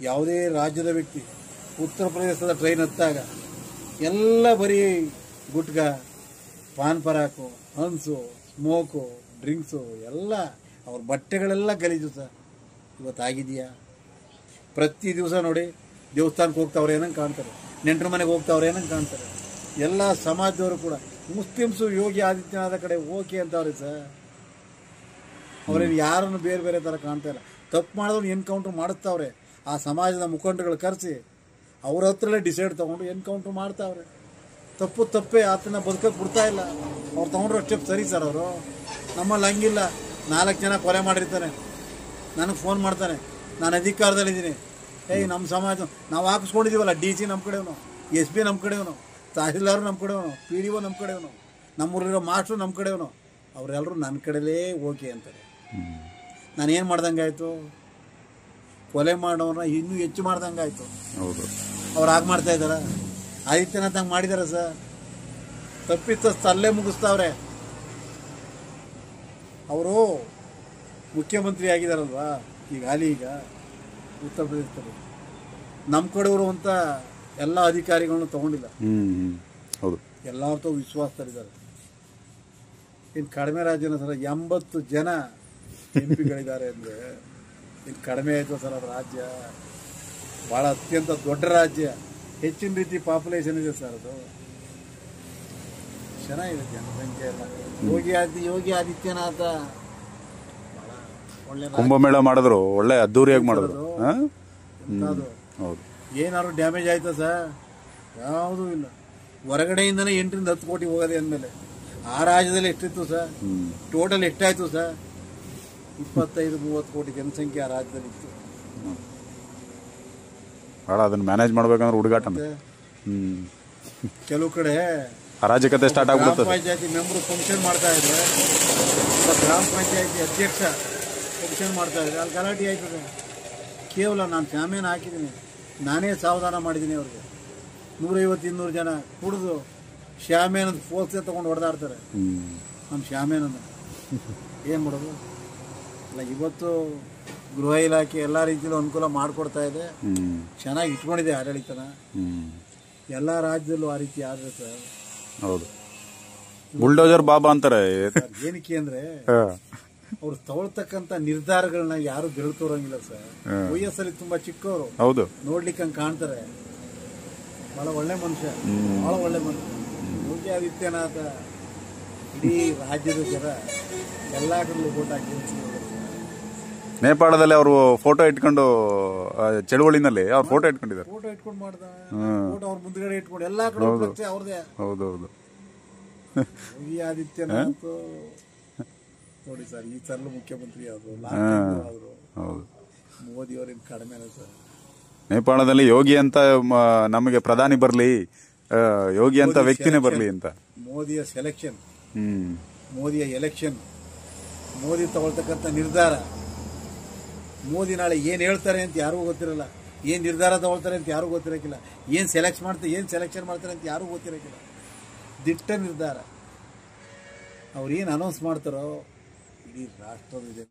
ಯಾವುದೇ ರಾಜ್ಯದ ವ್ಯಕ್ತಿ ಉತ್ತರ ಪ್ರದೇಶದ ಟ್ರೈನ್ ಹತ್ತಾಗ ಎಲ್ಲ ಬರೀ ಗುಟ್ಕ, ಪಾನ್ ಪರಾಕು, ಹನ್ಸು, ಸ್ಮೋಕು, ಡ್ರಿಂಕ್ಸು ಎಲ್ಲ. ಅವ್ರ ಬಟ್ಟೆಗಳೆಲ್ಲ ಗಲೀಜು ಸರ್. ಇವತ್ತಾಗಿದೆಯಾ? ಪ್ರತಿ ದಿವಸ ನೋಡಿ ದೇವಸ್ಥಾನಕ್ಕೆ ಹೋಗ್ತಾವ್ರೆ ಏನಂಗೆ ಕಾಣ್ತಾರೆ, ನೆಂಟರ ಮನೆಗೆ ಹೋಗ್ತಾವ್ರೆ ಏನಂಗೆ ಕಾಣ್ತಾರೆ. ಎಲ್ಲ ಸಮಾಜದವರು ಕೂಡ ಮುಸ್ಲಿಮ್ಸು ಯೋಗಿ ಆದಿತ್ಯನಾಥ ಕಡೆ ಓಕೆ ಅಂತವ್ರೆ ಸರ್. ಅವ್ರೇನು ಯಾರನ್ನು ಬೇರೆ ಬೇರೆ ಥರ ಕಾಣ್ತಾ ಇಲ್ಲ. ತಪ್ಪು ಮಾಡಿದವ್ರು ಎನ್ಕೌಂಟ್ರ್ ಮಾಡಿಸ್ತಾವ್ರೆ. ಆ ಸಮಾಜದ ಮುಖಂಡಗಳು ಕರೆಸಿ ಅವ್ರ ಹತ್ರಲ್ಲೇ ಡಿಸೈಡ್ ತೊಗೊಂಡು ಎನ್ಕೌಂಟ್ರ್ ಮಾಡ್ತಾವ್ರೆ. ತಪ್ಪೇ, ಆತನ ಬದುಕಕ್ಕೆ ಬಿಡ್ತಾ ಇಲ್ಲ. ಅವ್ರು ತೊಗೊಂಡ್ರೆ ಸ್ಟೆಪ್ ಸರಿ ಸರ್. ಅವರು ನಮ್ಮಲ್ಲಿ ಹಂಗಿಲ್ಲ. 4 ಜನ ಕೊಲೆ ಮಾಡಿರ್ತಾನೆ, ನನಗೆ ಫೋನ್ ಮಾಡ್ತಾನೆ, ನಾನು ಅಧಿಕಾರದಲ್ಲಿದ್ದೀನಿ, ನಮ್ಮ ಸಮಾಜ ನಾವು ಹಾಕಿಸ್ಕೊಂಡಿದ್ದೀವಲ್ಲ, DC ನಮ್ಮ ಕಡೆಯವನು, SP ನಮ್ಮ ಕಡೆಯವನು, ತಹಸೀಲ್ದಾರು ನಮ್ಮ ಕಡೆಯವನು, PDO ನಮ್ಮ ಕಡೆಯವನು, ನಮ್ಮೂರಿರೋ ಮಾಸ್ಟ್ರು ನಮ್ಮ ಕಡೆಯವನು. ಅವರೆಲ್ಲರೂ ನನ್ನ ಕಡೆಲೇ ಓಕೆ ಅಂತಾರೆ. ನಾನೇನು ಮಾಡ್ದಂಗಾಯ್ತು? ಕೊಲೆ ಮಾಡೋರನ್ನ ಇನ್ನೂ ಹೆಚ್ಚು ಮಾಡ್ದಂಗಾಯ್ತು. ಹೌದು, ಅವ್ರು ಹಾಗೆ ಮಾಡ್ತಾ ಇದ್ದಾರ? ಆದಿತ್ಯನಾಥ್ ಹಂಗೆ ಮಾಡಿದಾರ ಸರ್? ತಪ್ಪಿತಸ್ಥ ಅಲ್ಲೇ ಮುಗಿಸ್ತಾವ್ರೆ. ಅವರು ಮುಖ್ಯಮಂತ್ರಿ ಆಗಿದಾರಲ್ವಾ ಈಗ ಉತ್ತರ ಪ್ರದೇಶದಲ್ಲಿ. ನಮ್ಮ ಕಡೆಯವರು ಅಂತ ಎಲ್ಲ ಅಧಿಕಾರಿಗಳನ್ನು ತಗೊಂಡಿಲ್ಲ. ಹೌದು, ಎಲ್ಲಾರ್ಥ ವಿಶ್ವಾಸದಲ್ಲಿದ್ದಾರೆ. ಇನ್ನು ಕಡಿಮೆ ರಾಜ್ಯನ ಸರ್, 80 ಜನ MP ಗಳಿದ್ದಾರೆ ಅಂದರೆ ಇನ್ನು ಕಡಿಮೆ ಆಯಿತು ಸರ್? ಅದು ರಾಜ್ಯ ಭಾಳ ಅತ್ಯಂತ ದೊಡ್ಡ ರಾಜ್ಯ, ಹೆಚ್ಚಿನ ರೀತಿ ಪಾಪ್ಯುಲೇಷನ್ ಇದೆ ಸರ್. ಅದು ಚೆನ್ನಾಗಿದೆ ಜನಸಂಖ್ಯೆ ಎಲ್ಲ. ಯೋಗಿ ಆದಿತ್ಯನಾಥ ಒಳ್ಳೆ ಕುಂಭಮೇಳ ಮಾಡಿದ್ರು, ಒಳ್ಳೆ ಅದ್ದೂರಿಯಾಗಿ ಮಾಡಿದ್ರು. ಹೌದು. ಏನಾದ್ರು ಡ್ಯಾಮೇಜ್ ಆಯ್ತಾ ಸರ್? ಯಾವುದೂ ಇಲ್ಲ. ಹೊರಗಡೆಯಿಂದನೇ 8ರಿಂದ 10 ಕೋಟಿ ಹೋಗೋದೆ ಅಂದಮೇಲೆ ಆ ರಾಜ್ಯದಲ್ಲಿ ಎಷ್ಟಿತ್ತು ಸರ್? ಟೋಟಲ್ ಎಷ್ಟಾಯ್ತು ಸರ್? 25-30 ಕೋಟಿ ಜನಸಂಖ್ಯೆ ಆ ರಾಜ್ಯದಲ್ಲಿ ಇತ್ತು. ಭಾಳ ಅದನ್ನ ಮ್ಯಾನೇಜ್ ಮಾಡ್ಬೇಕಂದ್ರೆ ಹುಡುಗಾಟ. ಕೆಲವು ಕಡೆ ಅರಾಜಕತೆ ಸ್ಟಾರ್ಟ್ ಆಗ್ಬಿಡುತ್ತೆ. ಗ್ರಾಮ ಪಂಚಾಯತಿ ಮೆಂಬರು ಫಂಕ್ಷನ್ ಮಾಡ್ತಾ ಇದ್ರೆ, ಗ್ರಾಮ ಪಂಚಾಯತಿ ಅಧ್ಯಕ್ಷ ಫಂಕ್ಷನ್ ಮಾಡ್ತಾ ಇದ್ರೆ ಅಲ್ಲಿ ಗಲಾಟೆ ಆಯ್ತದೆ. ಕೇವಲ ನಾನು ಶಾಮಿಯಾನ ಹಾಕಿದ್ದೀನಿ, ನಾನೇ ಸಾವಧಾನ ಮಾಡಿದ್ದೀನಿ. ಅವ್ರಿಗೆ 150-200 ಜನ ಕುಡಿದು ಶಾಮಿಯಾನದ ಫೋಲ್ಸೇ ತೊಗೊಂಡು ಹೊಡೆದಾಡ್ತಾರೆ. ನಮ್ಮ ಶಾಮಿಯಾನಂದ ಏನು ಮಾಡೋದು? ಅಲ್ಲ, ಇವತ್ತು ಗೃಹ ಇಲಾಖೆ ಎಲ್ಲ ರೀತಿಯಲ್ಲೂ ಅನುಕೂಲ ಮಾಡಿಕೊಡ್ತಾ ಇದೆ, ಚೆನ್ನಾಗಿ ಇಟ್ಕೊಂಡಿದೆ ಆಡಳಿತನ. ಎಲ್ಲ ರಾಜ್ಯದಲ್ಲೂ ಆ ರೀತಿ ಆದ್ರೆ ಸರ್. ಹೌದು, ಬುಲ್ಡೋಜರ್ ಬಾಬಾ ಅಂತಾರೆ. ಏನಕ್ಕೆ ಅಂದ್ರೆ ಅವ್ರು ತಗೊಳ್ತಕ್ಕಂಥ ನಿರ್ಧಾರಗಳನ್ನ ಯಾರು ಬೆರಳು ತೋರಂಗಿಲ್ಲ ಸರ್. ವಯಸ್ಸಲ್ಲಿ ತುಂಬಾ ಚಿಕ್ಕವರು, ಹೌದು, ನೋಡ್ಲಿಕ್ಕೆ ಹಂಗೆ ಕಾಣ್ತಾರೆ. ಬಹಳ ಒಳ್ಳೆ ಮನುಷ್ಯ, ಬಹಳ ಒಳ್ಳೆ ಮನುಷ್ಯ ಯೋಗಿ ಆದಿತ್ಯನಾಥ. ಇಡೀ ರಾಜ್ಯದ ಜನ ಎಲ್ಲ ಕಡೆಯಲ್ಲೂ ಓಟ್ ಹಾಕಿ ನೇಪಾಳದಲ್ಲಿ ಅವರು ಫೋಟೋ ಇಟ್ಕೊಂಡು ಚಳುವಳಿನಲ್ಲಿ ಅವ್ರು ಫೋಟೋ ಇಟ್ಕೊಂಡಿದ್ದಾರೆ. ಫೋಟೋ ಇಟ್ಕೊಂಡು ಮಾಡ್ತಾರೆ, ಫೋಟೋ ಅವ್ರ ಮುಂದ್ಗಡೆ ಇಟ್ಕೊಂಡು ಎಲ್ಲಾ ಕಡೆ ಅವ್ರದೇ. ಹೌದೌದು. ಯೋಗಿ ಆದಿತ್ಯನಾಥ್ ನೋಡಿ ಸರ್, ಈ ಸಲ ಮುಖ್ಯಮಂತ್ರಿ ಆದ್ರು, ಹೌದು. ಮೋದಿ ಅವ್ರೇನು ಕಡಿಮೆ ಅಲ್ಲ ಸರ್. ನೇಪಾಳದಲ್ಲಿ ಯೋಗಿ ಅಂತ ನಮಗೆ ಪ್ರಧಾನಿ ಬರ್ಲಿ, ಯೋಗಿ ಅಂತ ವ್ಯಕ್ತಿನೇ ಬರ್ಲಿ ಅಂತ. ಮೋದಿಯ ಸೆಲೆಕ್ಷನ್, ಮೋದಿಯ ಎಲೆಕ್ಷನ್ ಮೋದಿ ತಗೊಳ್ತಕ್ಕಂಥ ನಿರ್ಧಾರ, ಮೋದಿ ನಾಳೆ ಏನು ಹೇಳ್ತಾರೆ ಅಂತ ಯಾರಿಗೂ ಗೊತ್ತಿರಲ್ಲ, ಏನು ನಿರ್ಧಾರ ತಗೊಳ್ತಾರೆ ಅಂತ ಯಾರಿಗೂ ಗೊತ್ತಿರೋಕ್ಕಿಲ್ಲ, ಏನು ಸೆಲೆಕ್ಷನ್ ಮಾಡ್ತಾರೆ ಅಂತ ಯಾರಿಗೂ ಗೊತ್ತಿರೋಕ್ಕಿಲ್ಲ. ದಿಟ್ಟ ನಿರ್ಧಾರ. ಅವ್ರು ಏನು ಅನೌನ್ಸ್ ಮಾಡ್ತಾರೋ ಇಡೀ ರಾಷ್ಟ್ರದ